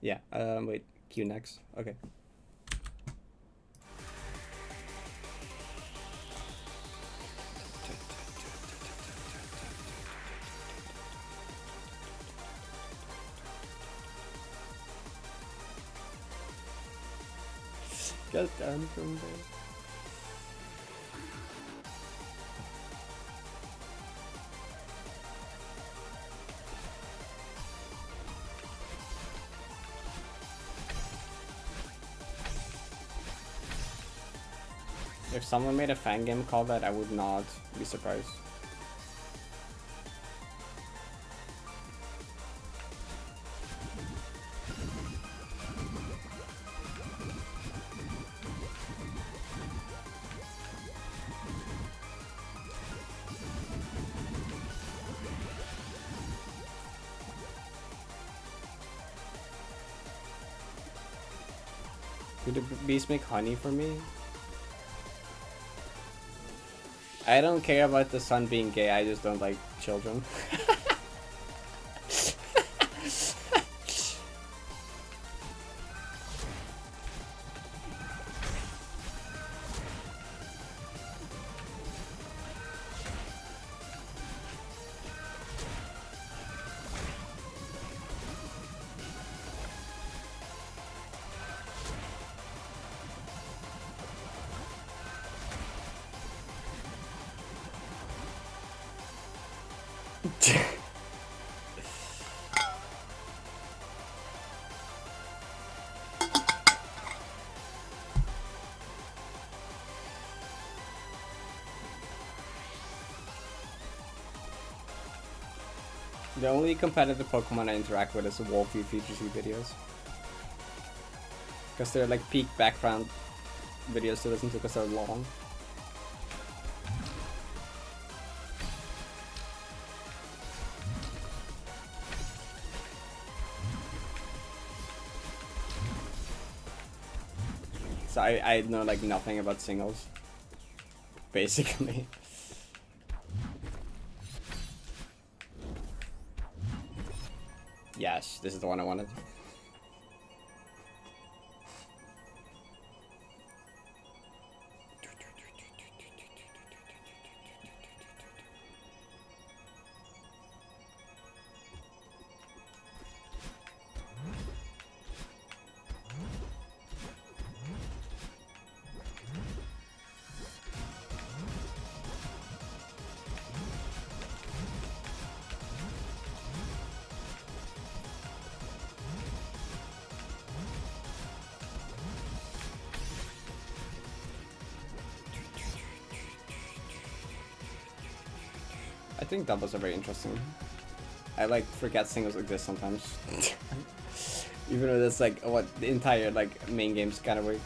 Yeah. Wait. Queue next. Okay. Just done from there. If someone made a fan game called that, I would not be surprised. Could the bees make honey for me? I don't care about the son being gay, I just don't like children. The only competitive Pokemon I interact with is the Wolfie VGC videos. Because they're like peak background videos to listen to because they're long. So I know like nothing about singles. Basically. Yes, this is the one I wanted. I think doubles are very interesting. I like forget singles exist sometimes. Even though that's like what the entire like main game's kind of weird.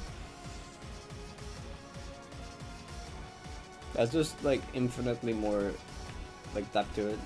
That's just like infinitely more like depth to it.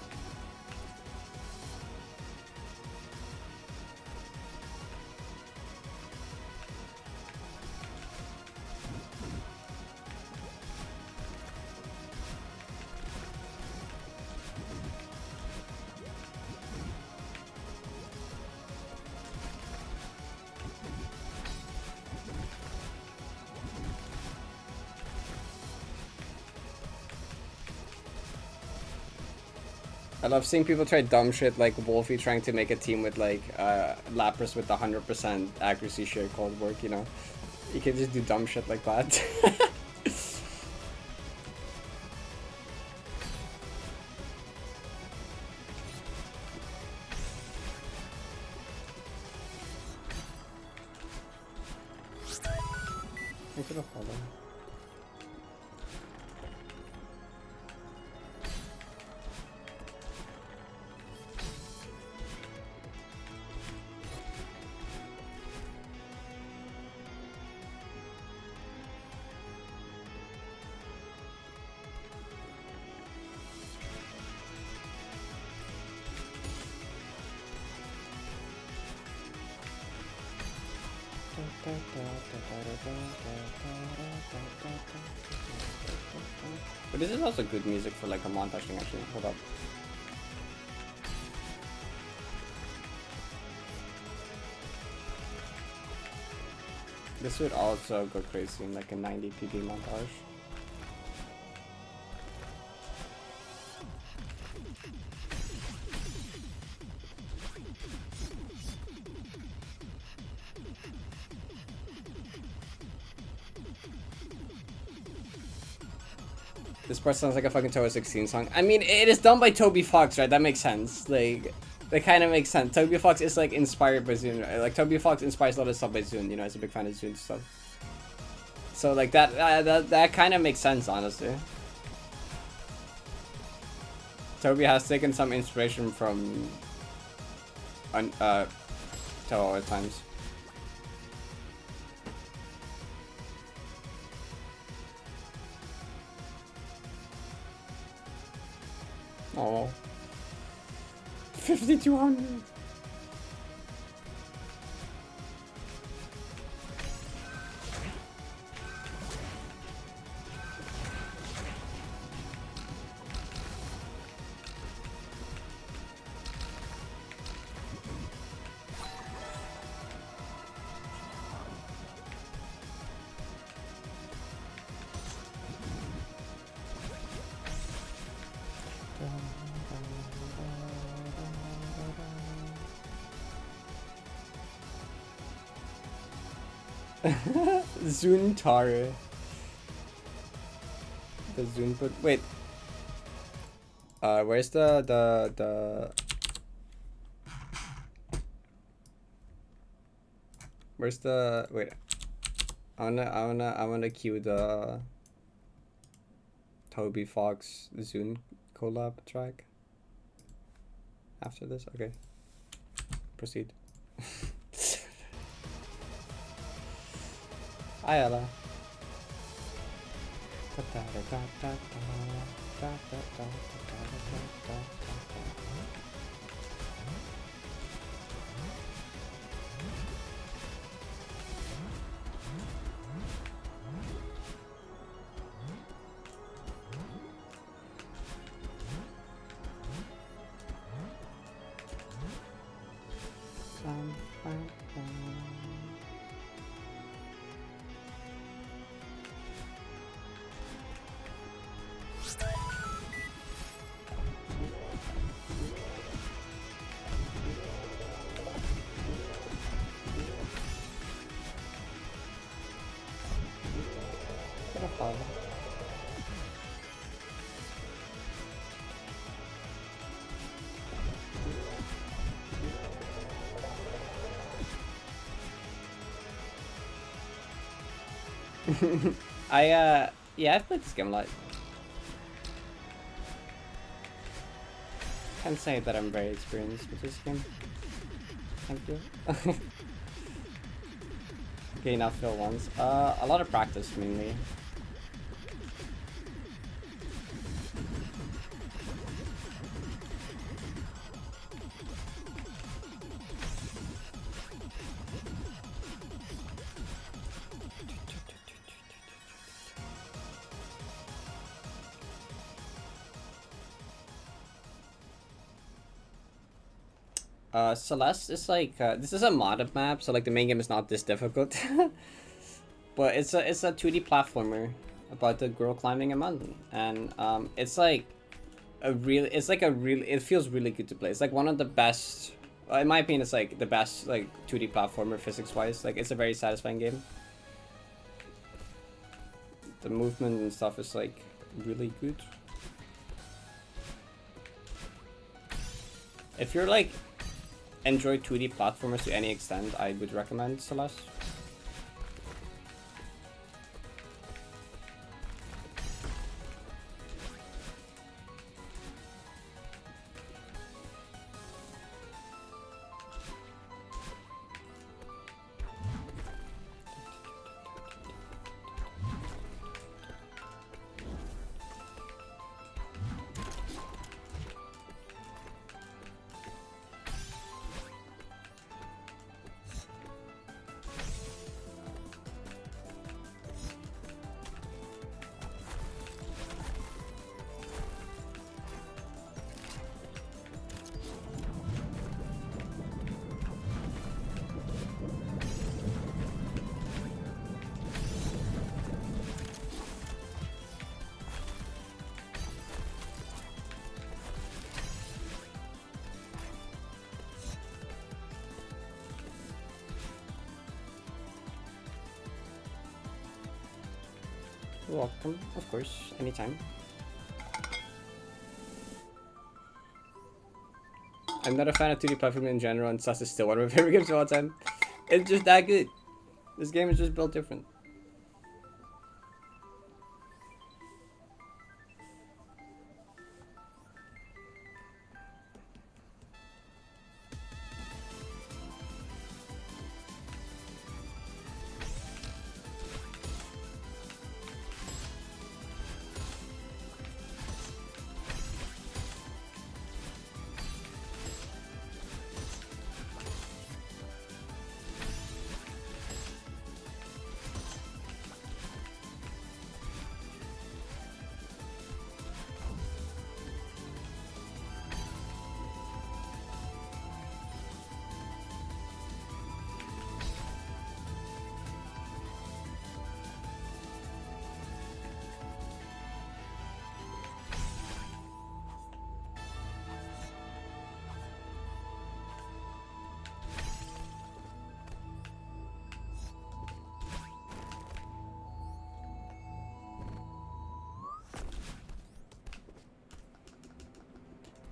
I love seeing people try dumb shit like Wolfie trying to make a team with like Lapras with 100% accuracy share called work, you know? You can just do dumb shit like that. I could have followed. But this is also good music for like a montage thing actually. Hold up. This would also go crazy in like a 90 PB montage. This part sounds like a fucking Toa 16 song. I mean, it is done by Toby Fox, right? That makes sense. Like, that kind of makes sense. Toby Fox is like inspired by Zune. Right? Like Toby Fox inspires a lot of stuff by Zune. You know, he's a big fan of Zune stuff. So like that kind of makes sense, honestly. Toby has taken some inspiration from Toa at times. Oh, 5,200. Zuntare. The Zun put wait. Where's the where's the wait? I wanna cue the Toby Fox Zune collab track. After this, okay. Proceed. Ayala. Yeah, I've played this game a lot. Can't say that I'm very experienced with this game. Thank you. Gain uphill once. A lot of practice mainly. Celeste is like this is a modded map, so like the main game is not this difficult. But it's a 2D platformer about the girl climbing a mountain, and it's like it feels really good to play. It's like one of the best, in my opinion, it's like the best like 2D platformer physics wise. Like it's a very satisfying game. The movement and stuff is like really good. If you're like enjoy 2D platformers to any extent, I would recommend Celeste. You're welcome, of course, anytime. I'm not a fan of 2D platforming in general, and Sus is still one of my favorite games of all time. It's just that good. This game is just built different.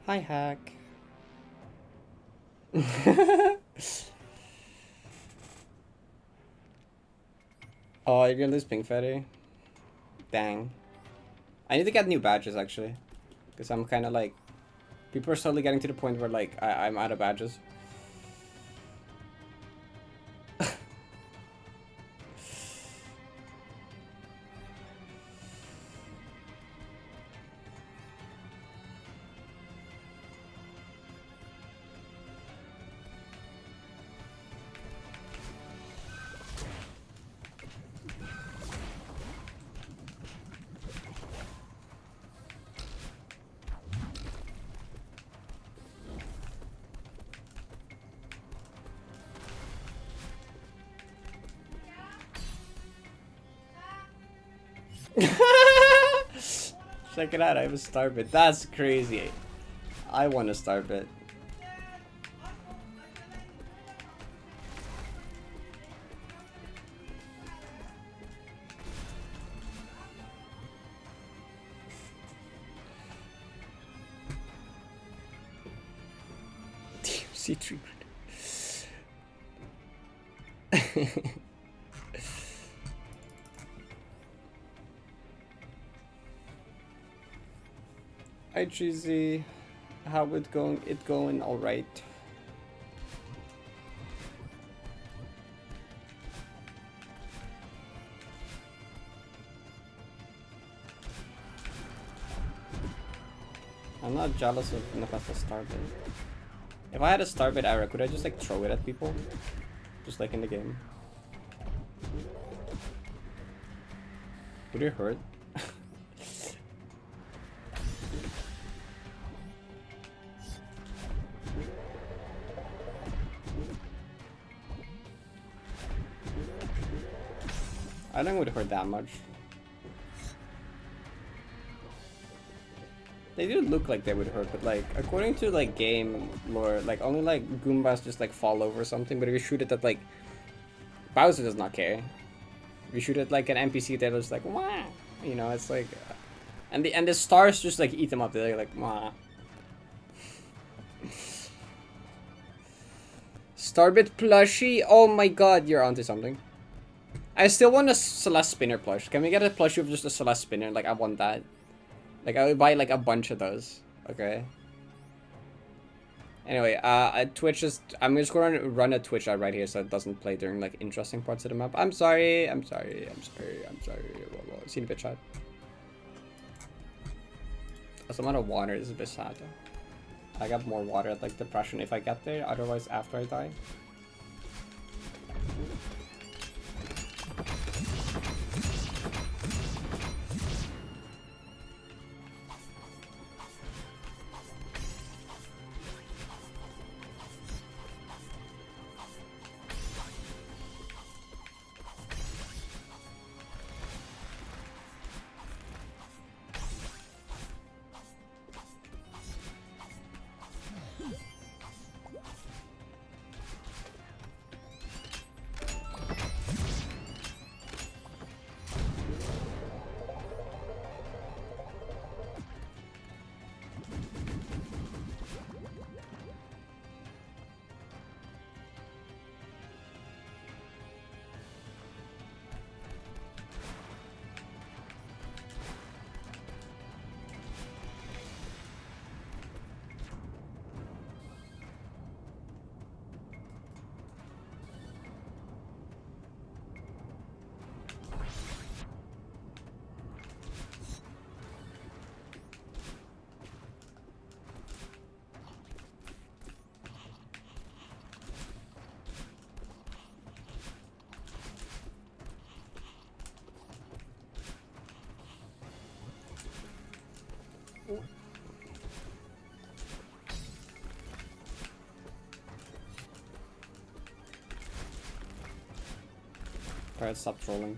Hi, Hack. Oh, you're gonna lose Pink Fatty? Dang. I need to get new badges, actually. Because I'm kind of like... People are slowly getting to the point where, like, I'm out of badges. Check it out, I have a star bit. That's crazy. I want a star bit. DMC treatment. Hi Cheesy, how it going? It going all right. I'm not jealous of Nefasta Starbit. If I had a Starbit era, could I just like throw it at people? Just like in the game. Would it hurt? I don't think it would hurt that much. They do look like they would hurt, but like according to like game lore, like only like Goombas just like fall over or something. But if you shoot it at like Bowser does not care. If you shoot at like an NPC, they're just like wah, you know. It's like, and the stars just like eat them up. They're like wah. Starbit plushie. Oh my god, you're onto something. I still want a Celeste Spinner plush. Can we get a plushie of just a Celeste Spinner? Like, I want that. Like, I would buy, like, a bunch of those. Okay. Anyway, Twitch is... I'm just going to run a Twitch ad right here so it doesn't play during, like, interesting parts of the map. I'm sorry. I'm sorry. I'm sorry. I'm sorry. Well, see you in a bit, chat. Also, I'm out of water. This is a bit sad, though. I got more water at, like, depression if I get there. Otherwise, after I die. Parrot, stop trolling.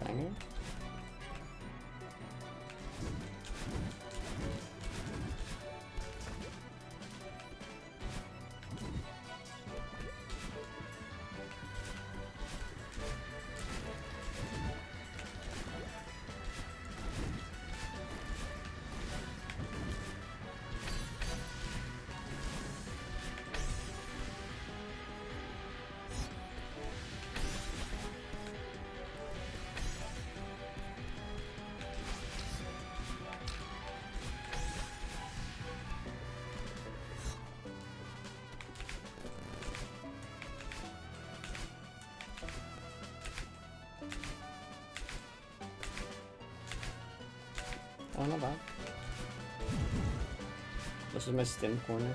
Banger. Oh, not bad. This is my stim corner.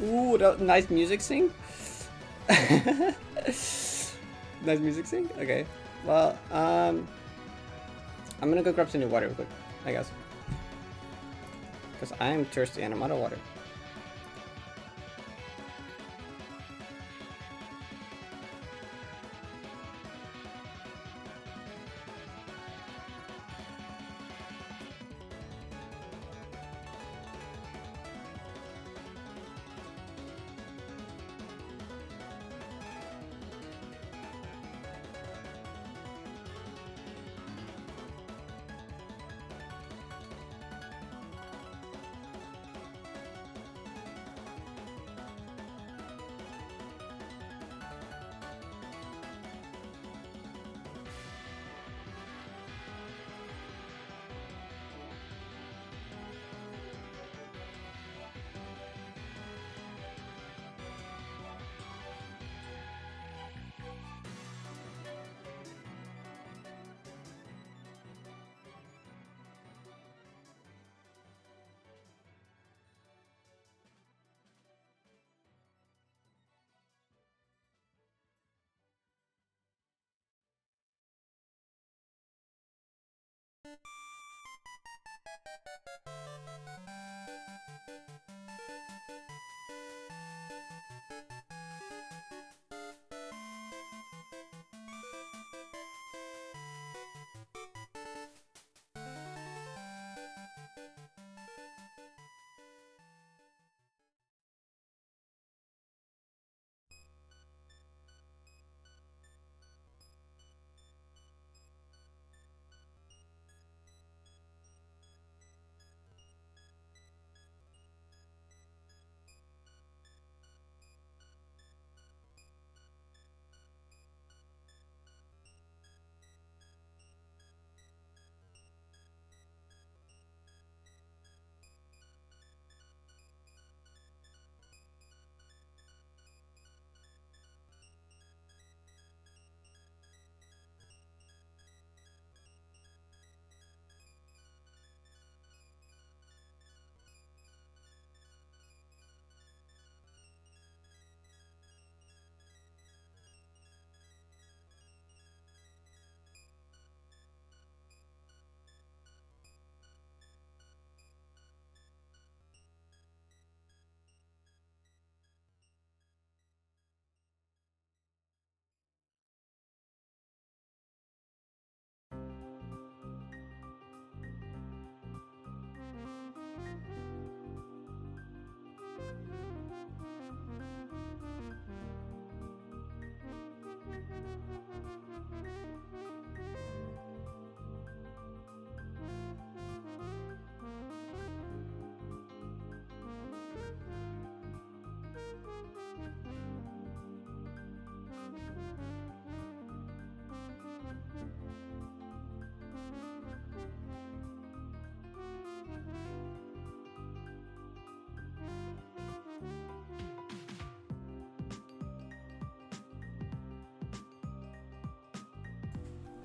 Ooh, nice music sync. Nice music sync. Okay. Well, I'm gonna go grab some new water real quick, I guess, because I'm thirsty and I'm out of water.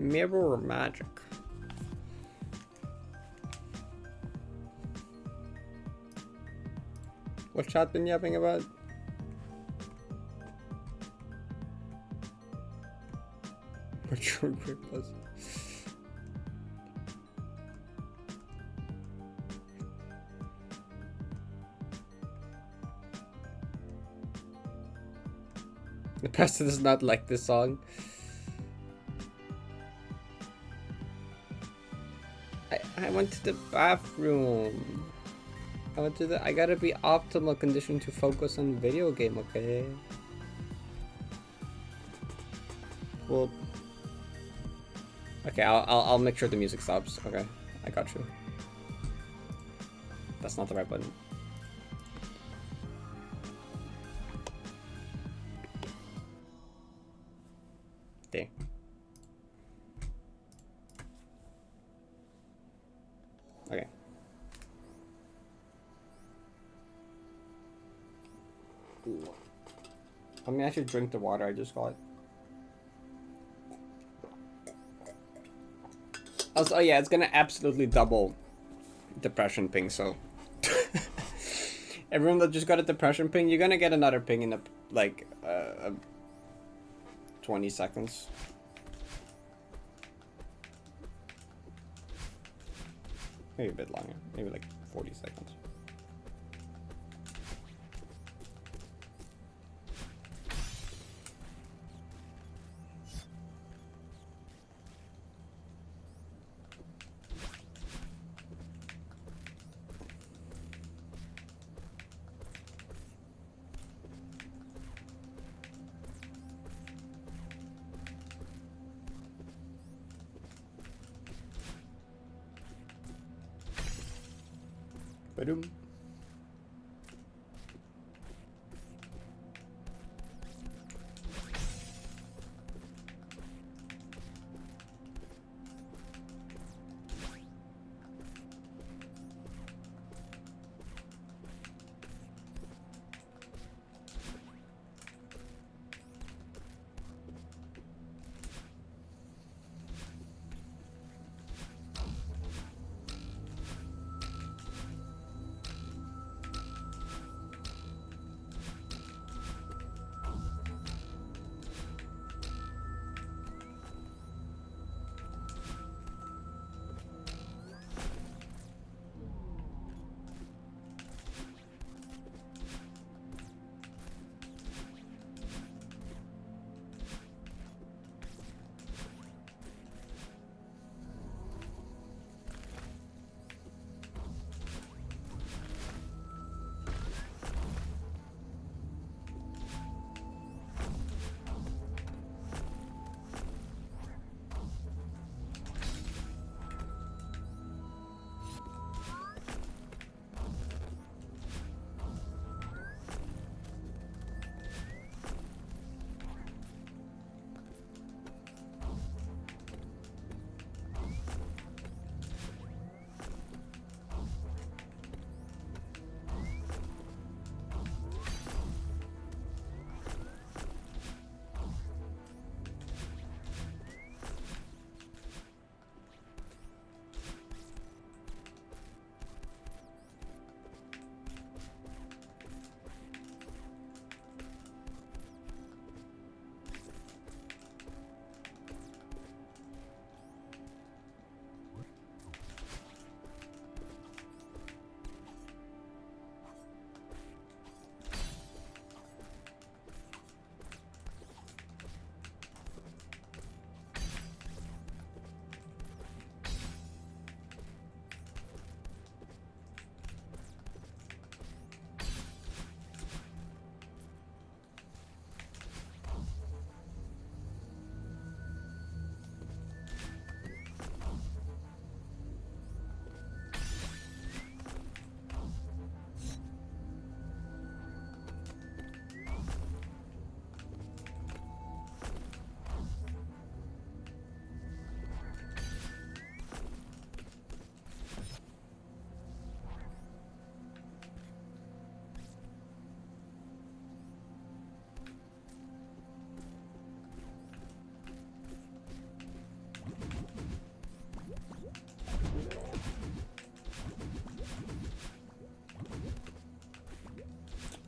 Mirror magic. What's chat been yapping about? Mature quick plus. The person does not like this song. I went to the bathroom. I gotta be optimal condition to focus on video game, okay? Well, okay, I'll make sure the music stops. Okay, I got you. That's not the right button. There. Okay. Ooh. Let me actually drink the water I just got. Also, yeah, it's gonna absolutely double depression ping, so Everyone that just got a depression ping, you're gonna get another ping in 20 seconds. Maybe a bit longer. Maybe like 40 seconds. Ba-doom.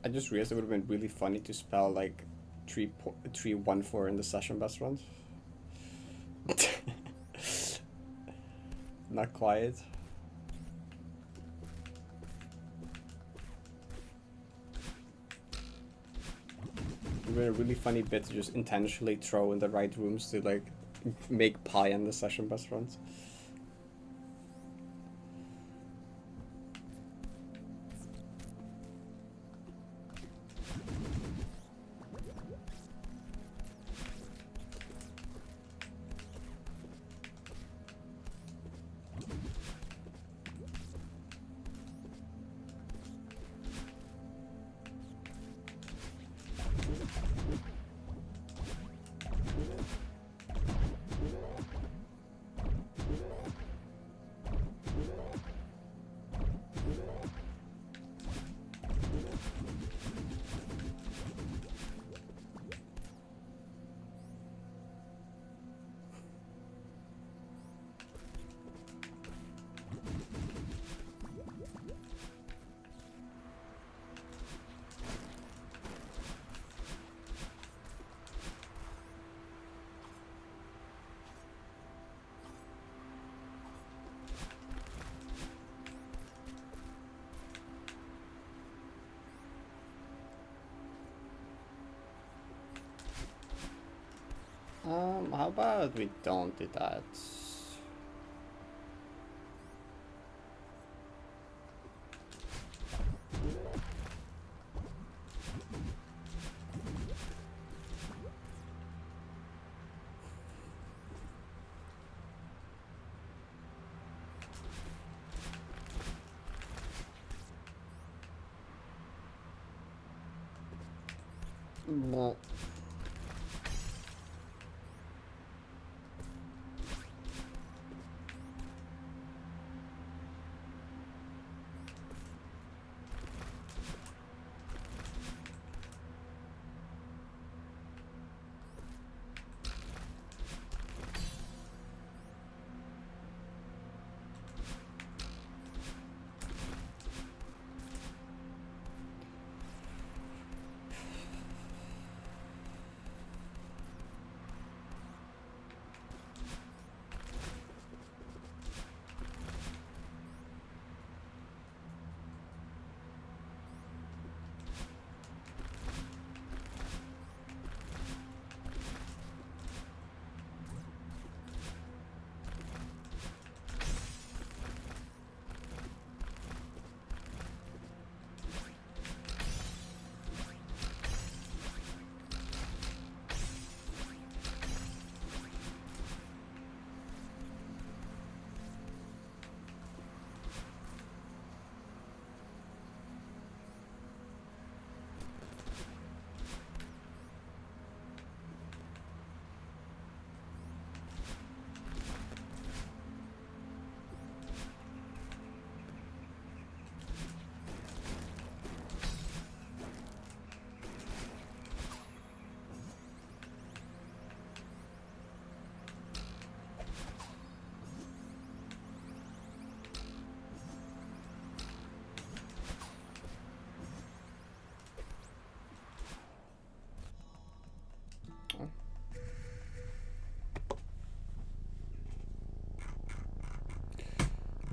I just realized it would have been really funny to spell like 314 in the session best runs. Not quiet. It would have been a really funny bit to just intentionally throw in the right rooms to like make pie in the session best runs. How about we don't do that? Well,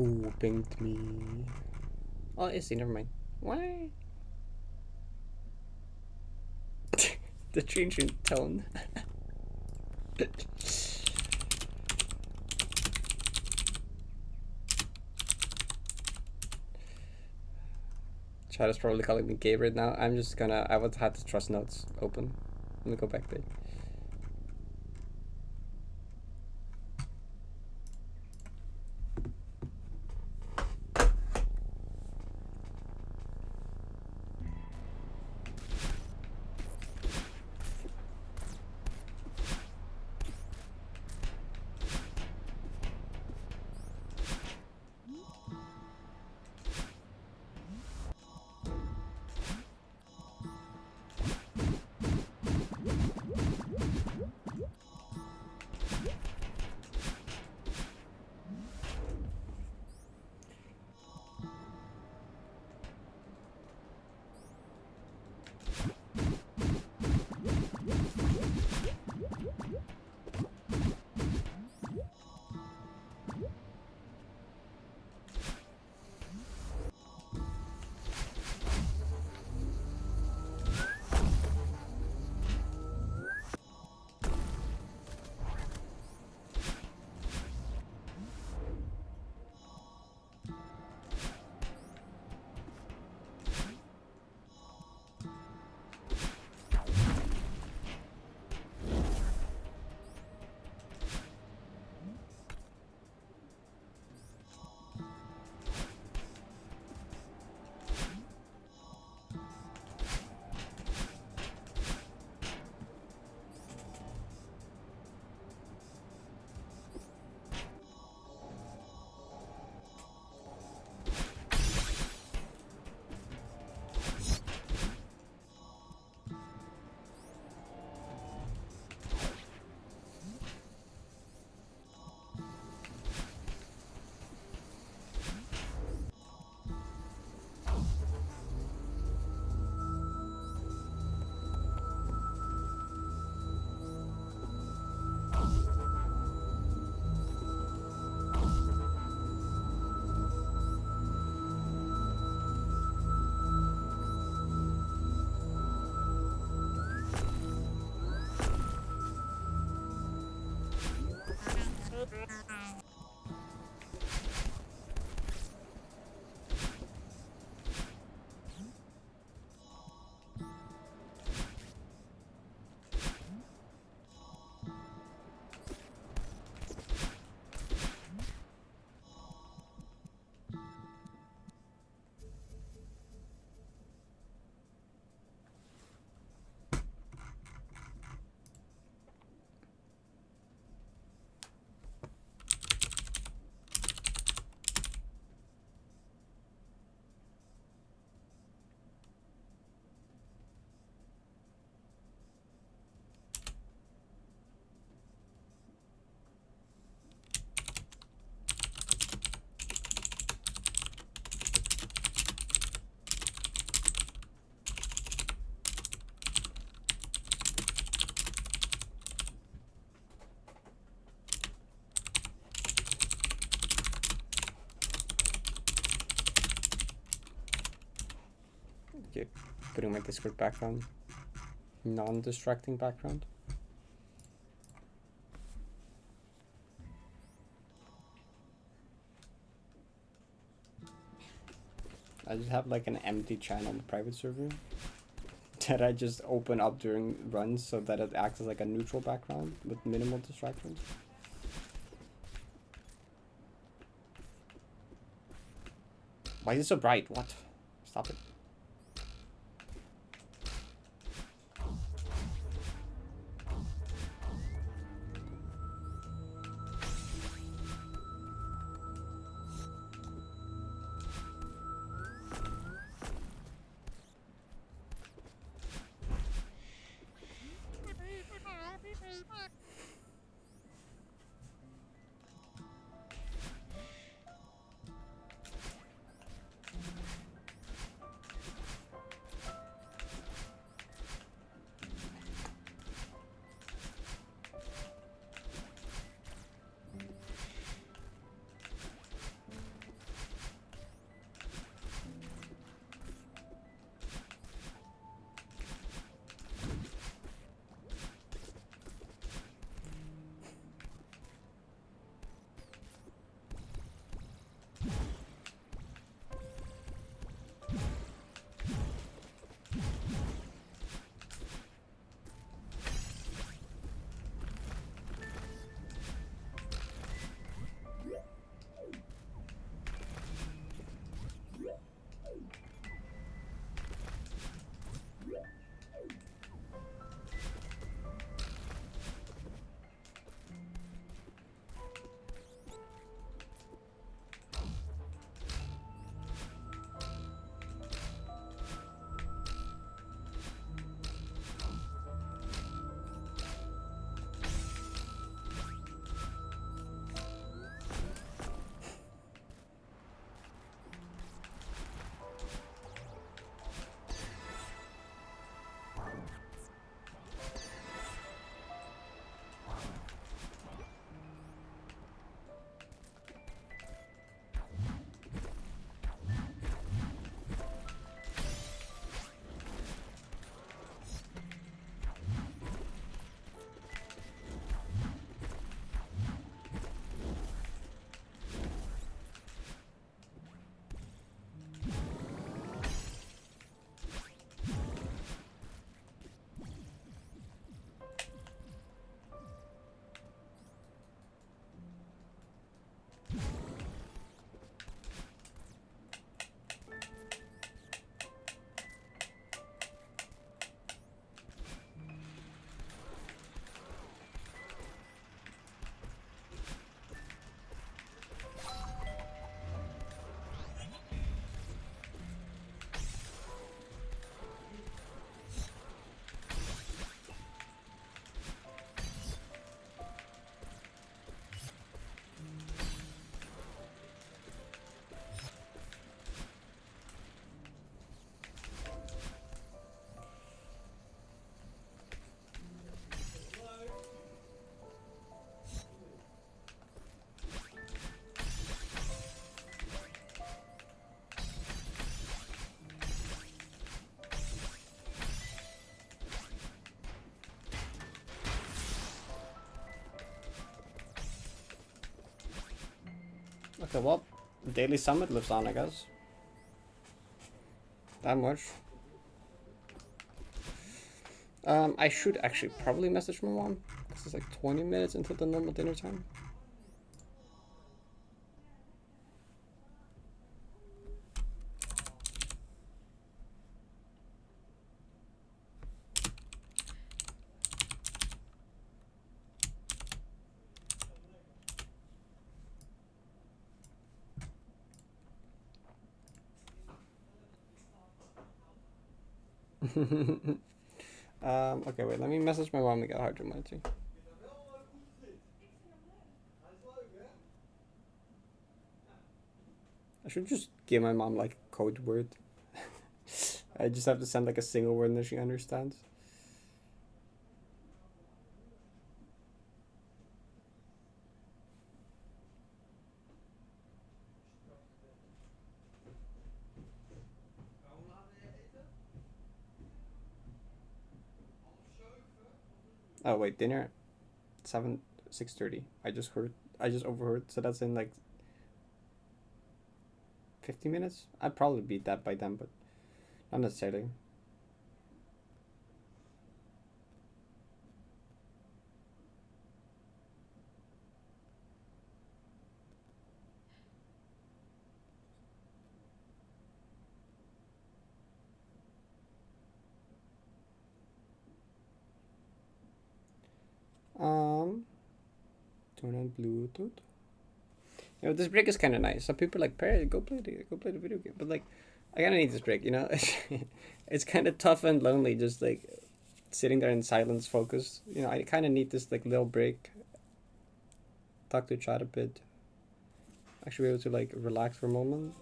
ooh, pinged me. Oh, it's never mind. Why? The change in tone. Chat is probably calling me gay right now. I'm just gonna. I would have the trust notes open. Let me go back there. Okay, putting my Discord background. Non-distracting background. I just have like an empty channel on the private server that I just open up during runs so that it acts as like a neutral background with minimal distractions. Why is it so bright? What? Stop it. Okay, well, Daily Summit lives on, I guess. That much. I should actually probably message my mom, because it's like 20 minutes until the normal dinner time. Okay, wait, let me message my mom to get hard money. I should just give my mom like a code word. I just have to send like a single word and then she understands. Oh wait, dinner 6:30. I just overheard, so that's in like 50 minutes. I'd probably beat that by then, but not necessarily. Turn on Bluetooth. You know, this break is kind of nice. Some people are like, Parrot, go play the video game. But like, I kind of need this break. You know, it's kind of tough and lonely, just like sitting there in silence, focused. You know, I kind of need this like little break. Talk to chat a bit. Actually, be able to like relax for a moment.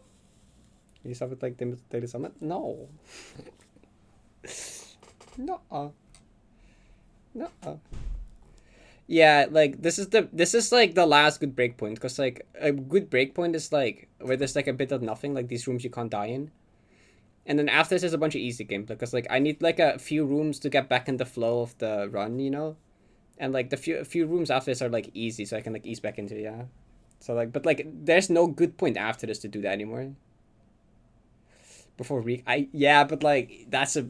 You stop with like the daily summit? No. No. No. Yeah, like this is like the last good break point, because like a good break point is like where there's like a bit of nothing, like these rooms you can't die in, and then after this there's a bunch of easy gameplay, because like I need like a few rooms to get back in the flow of the run, you know, and like the few rooms after this are like easy, so I can like ease back into it, yeah. So like, but like there's no good point after this to do that anymore. Before yeah, but like that's a.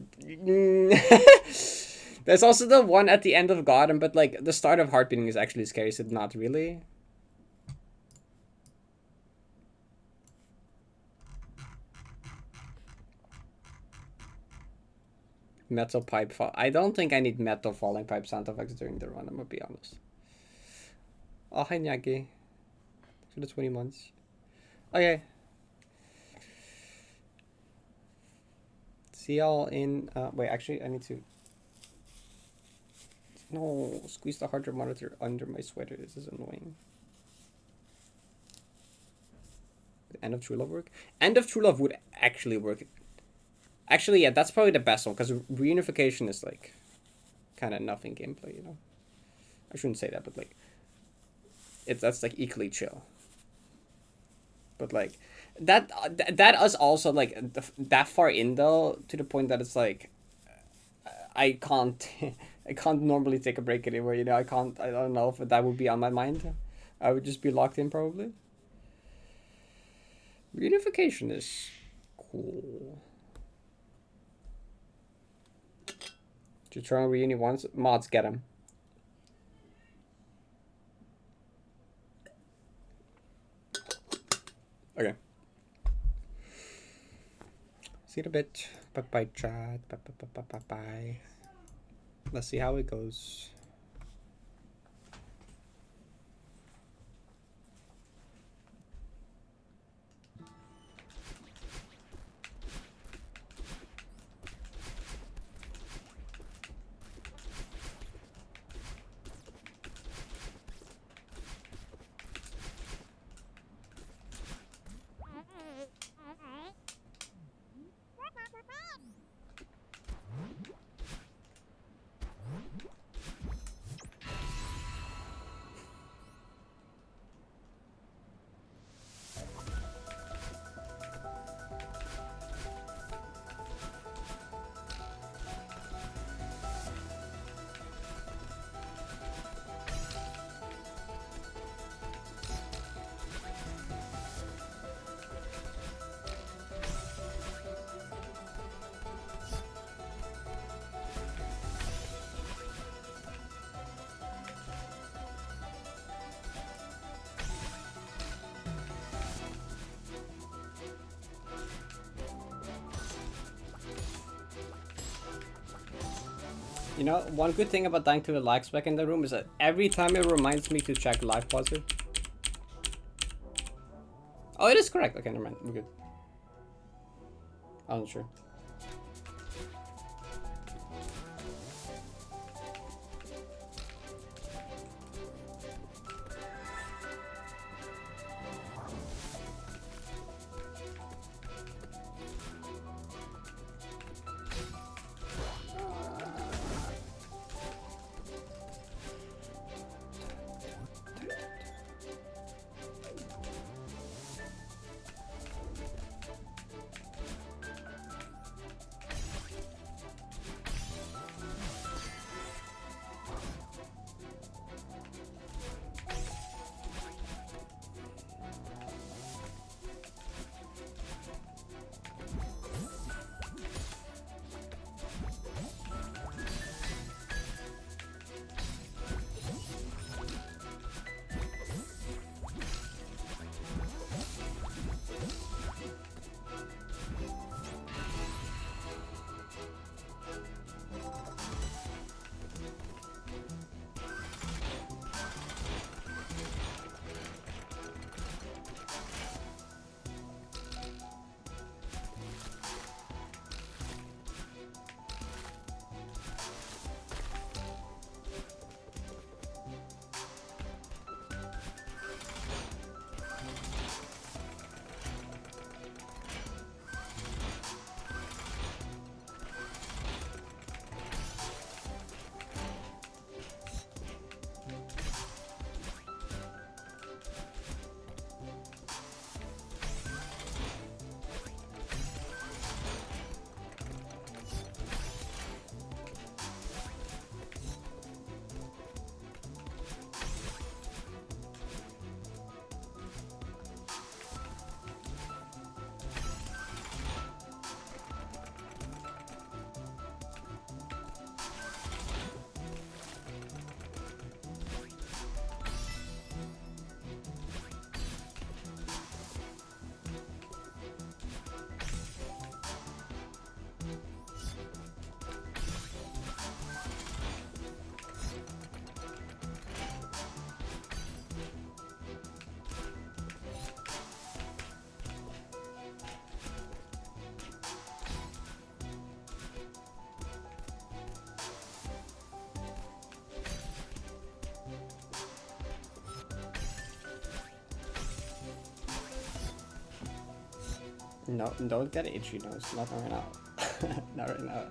There's also the one at the end of Garden, but like the start of Heartbeating is actually scary, so not really. Metal pipe fall. I don't think I need metal falling pipe sound effects during the run, I'm gonna be honest. Oh, hi Nyagi. For the 20 months. Okay. See y'all in wait, actually I need to. No, squeeze the hard drive monitor under my sweater. This is annoying. End of True Love work? End of True Love would actually work. Actually, yeah, that's probably the best one, because reunification is like kind of nothing gameplay, you know. I shouldn't say that, but like that's like equally chill. But like that is also like that far in though, to the point that it's like I can't I can't normally take a break anymore, you know. I don't know if that would be on my mind. I would just be locked in probably. Reunification is cool. To try and reunion once, mods get him. Okay. See you in a bit. Bye bye chat. Bye. Let's see how it goes. You know, one good thing about dying to the lag spec in the room is that every time it reminds me to check live pauser. Oh, it is correct. Okay, never mind. We're good. I wasn't sure. No, don't get itchy nose. Not right now. Not right now.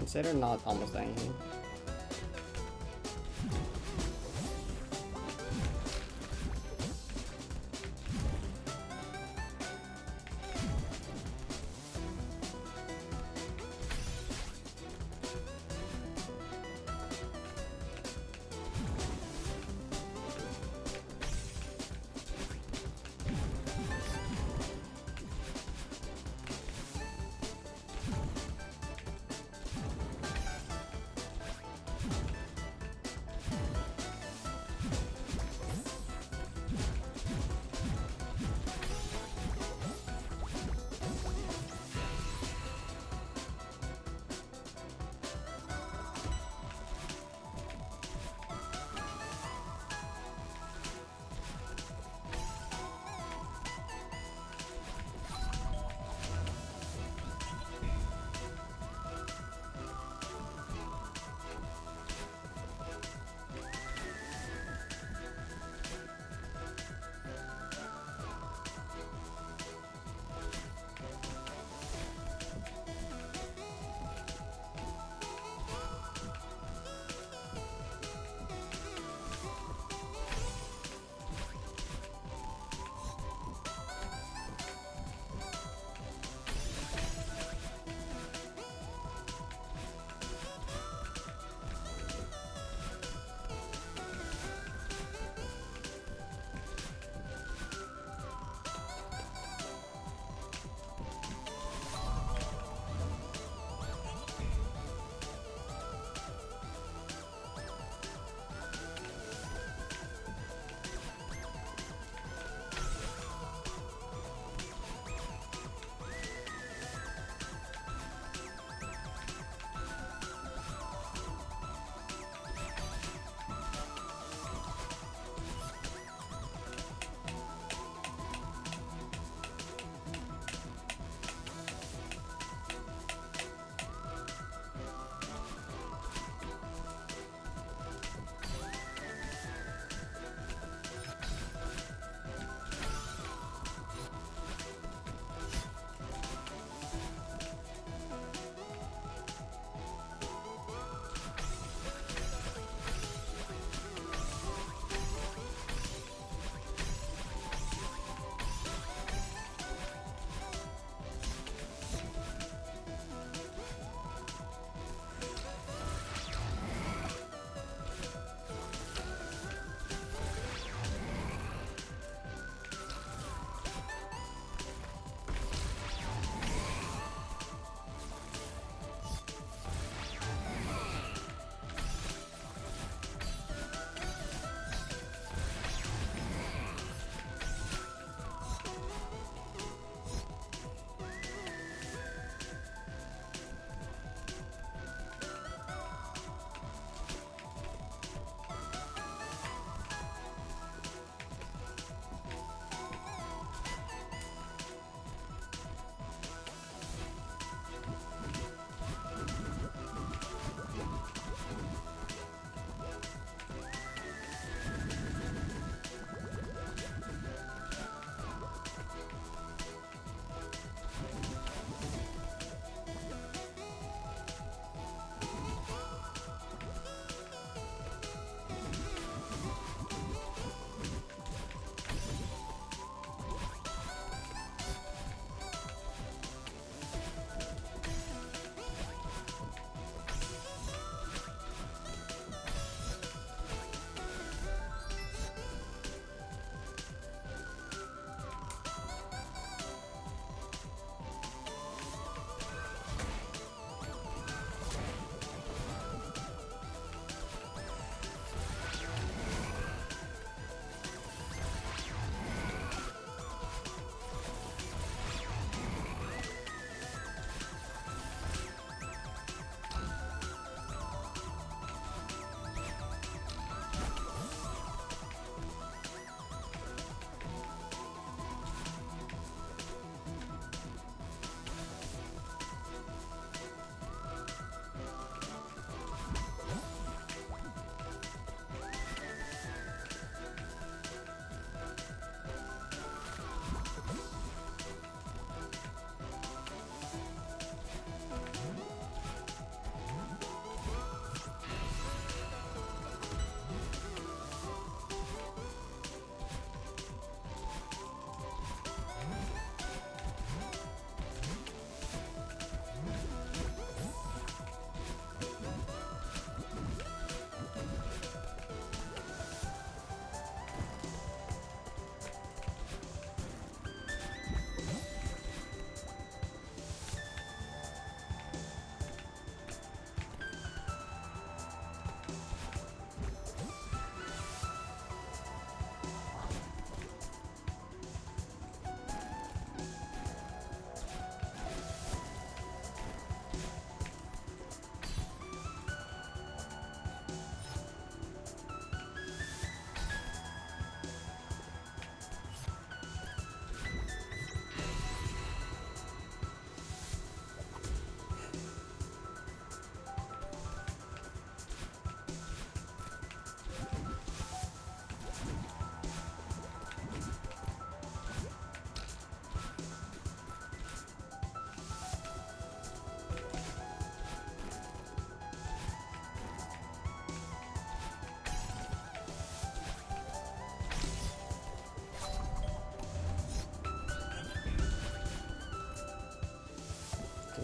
Consider not almost anything.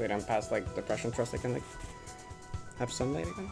Wait, I'm past like depression trust. I can like have sunlight again.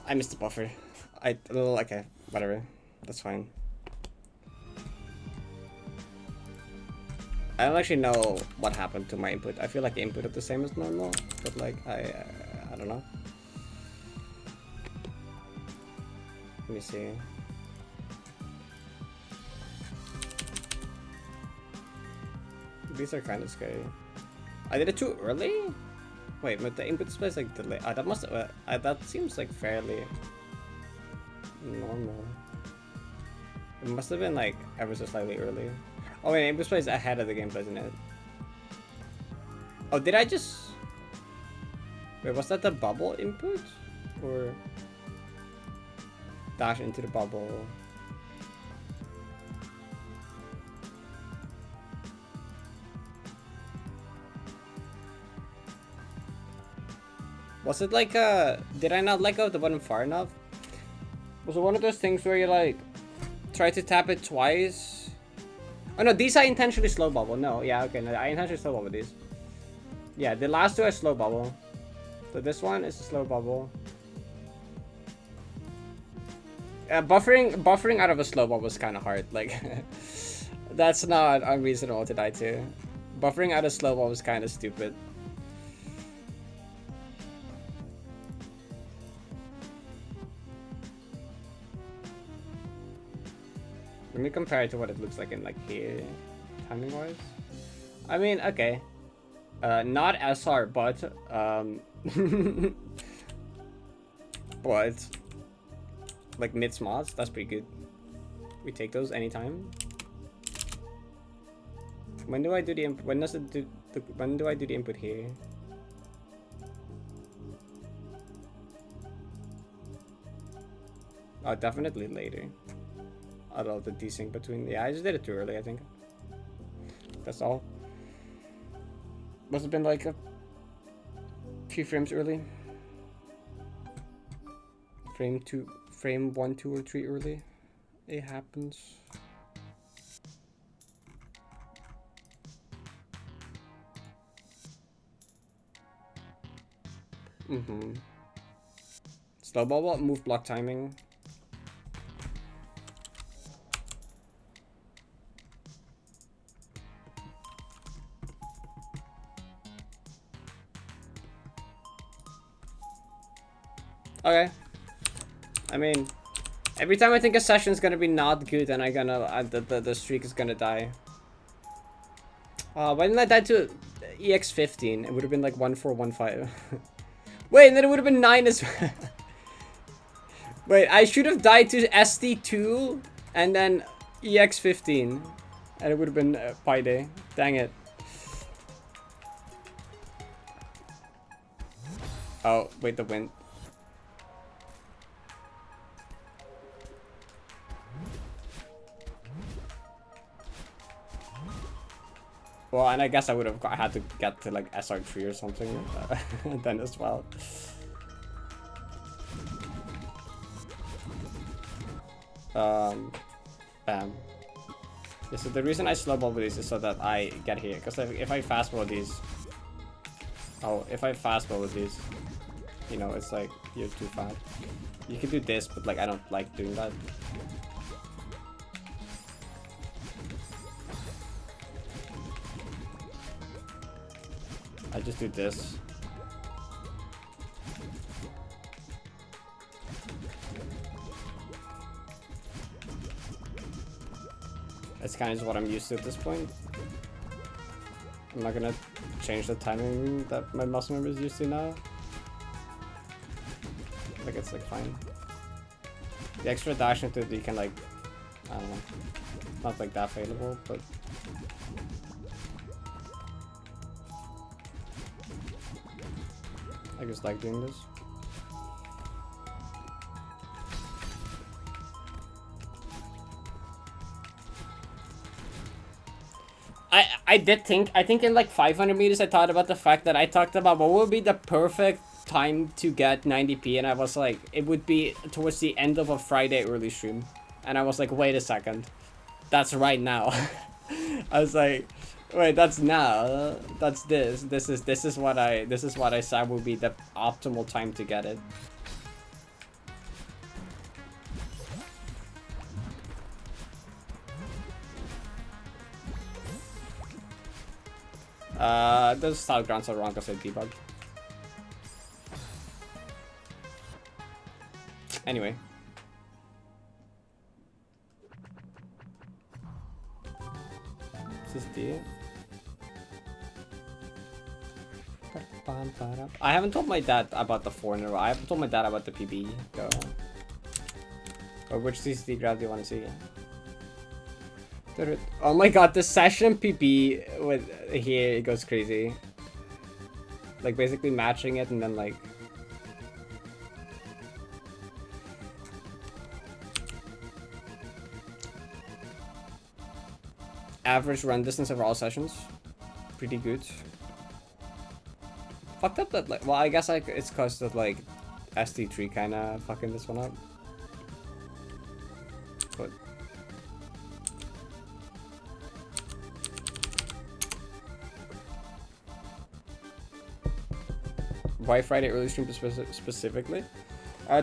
I missed the buffer. Okay, whatever. That's fine. I don't actually know what happened to my input. I feel like the input is the same as normal, but like I don't know. Let me see. These are kind of scary. I did it too early? Wait, but the input display is like delayed. That seems like fairly normal. It must have been like ever so slightly early. Oh wait, input display is ahead of the gameplay, isn't it? Oh, did I just... Wait, was that the bubble input? Or... Dash into the bubble? Was it like did I not let go of the button far enough? Was it one of those things where you like try to tap it twice? Oh no, these I intentionally slow bubble. No, yeah, okay, no, I intentionally slow bubble these. Yeah, the last two are slow bubble. So this one is a slow bubble. Buffering out of a slow bubble is kind of hard. Like, that's not unreasonable to die to. Buffering out of slow bubble is kind of stupid. Let me compare it to what it looks like in like here, timing wise. I mean, okay, not as hard, but but like mid mods, that's pretty good. We take those anytime. When do I do the input? When does it do the? When do I do the input here? Oh, definitely later. I love the desync between. Yeah, I just did it too early, I think. That's all. Must have been like a few frames early. Frame 1, 2, or 3 early. It happens. Slow bubble, move block timing. Okay. I mean, every time I think a session's gonna be not good, and the streak is gonna die. Why didn't I die to EX15? It would have been like 1415. Wait, and then it would have been 9 as well. Wait, I should have died to SD2 and then EX15, and it would have been Pi Day. Dang it. Oh, wait, the wind. Well, and I guess I would have had to get to like SR3 or something then as well. Bam. Yeah, so the reason I slow bubble these is so that I get here, because if I fast bubble these, if I fast bubble these, you know, it's like you're too fast. You can do this, but like I don't like doing that. I just do this. That's kind of just what I'm used to at this point. I'm not gonna change the timing that my muscle memory is used to now. Like it's like fine. The extra dash into it, you can like, I don't know, not like that failable, but. I just like doing this. I think in like 500 meters I thought about the fact that I talked about what would be the perfect time to get 90p, and I was like, it would be towards the end of a Friday early stream. And I was like, wait a second, that's right now. I was like, wait, that's now. That's this. This is what I said would be the optimal time to get it. Those style grounds are wrong because I debug. Anyway. Is this D? I haven't told my dad about the 4 in a row. I haven't told my dad about the PB. Go. Or which CCD grab do you want to see? Oh my god, the session PB with here, it goes crazy. Like basically matching it and then like. Average run distance of all sessions. Pretty good. Fucked up that like, well I guess like it's cause that like ST3 kinda fucking this one up. But why Friday early stream specifically?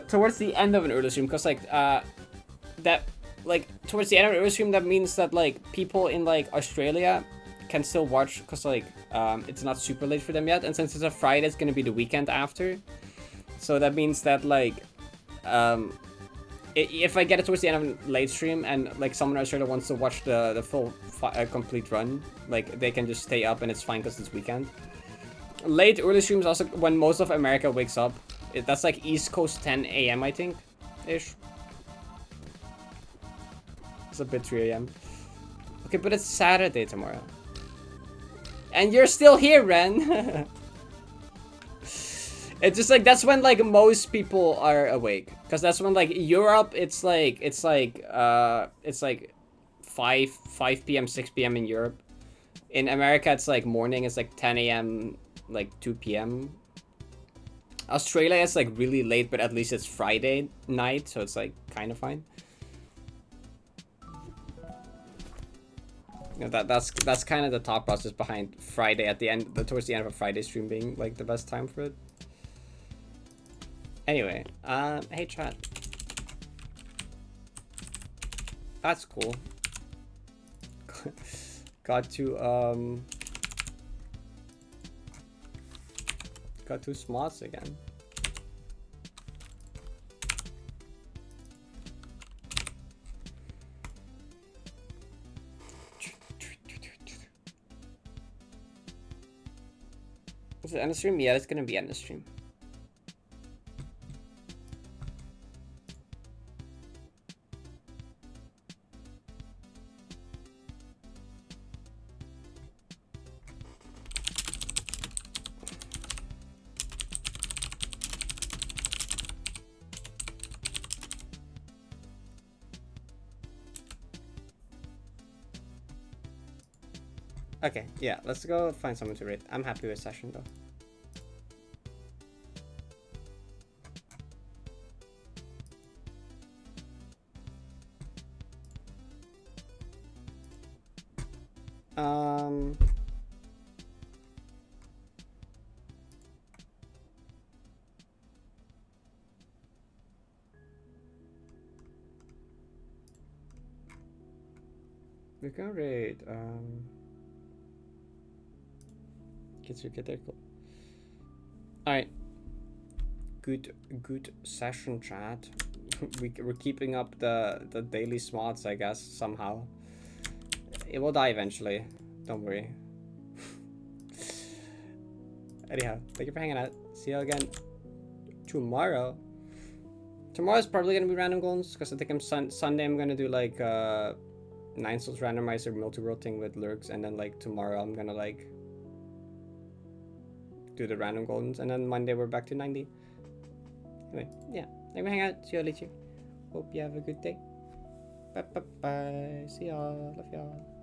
Towards the end of an early stream, cause like that like towards the end of an early stream that means that like people in like Australia can still watch, cause like it's not super late for them yet, and since it's a Friday, it's gonna be the weekend after. So that means that like if I get it towards the end of a late stream and like someone in Australia wants to watch the full complete run, like they can just stay up and it's fine because it's weekend. Late early streams also when most of America wakes up. That's like East Coast 10 a.m. I think, ish. It's a bit 3 a.m. Okay, but it's Saturday tomorrow. And you're still here, Ren. It's just like that's when like most people are awake, because that's when like Europe it's like 5 p.m. 6 p.m. in Europe. In America it's like morning, it's like 10 a.m. like 2 p.m. Australia is like really late, but at least it's Friday night, so it's like kind of fine. You know, that's kind of the thought process behind Friday at the end, towards the end of a Friday stream being like the best time for it. Anyway, hey chat. That's cool. Got two slots again. Is it end of stream? Yeah, it's gonna be end of stream. Okay, yeah, let's go find someone to raid. I'm happy with session though. We can raid kids who get there, cool. Alright. Good session, chat. We're keeping up the daily slots, I guess, somehow. It will die eventually. Don't worry. Anyhow, thank you for hanging out. See you again tomorrow. Tomorrow's probably gonna be random goals, because I think Sunday I'm gonna do like 9 souls randomizer multi-world thing with lurks, and then like tomorrow I'm gonna like do the random goldens, and then Monday we're back to 90. Anyway, yeah, thank you for hanging out. See you later. Hope you have a good day. Bye bye bye. See y'all. Love y'all.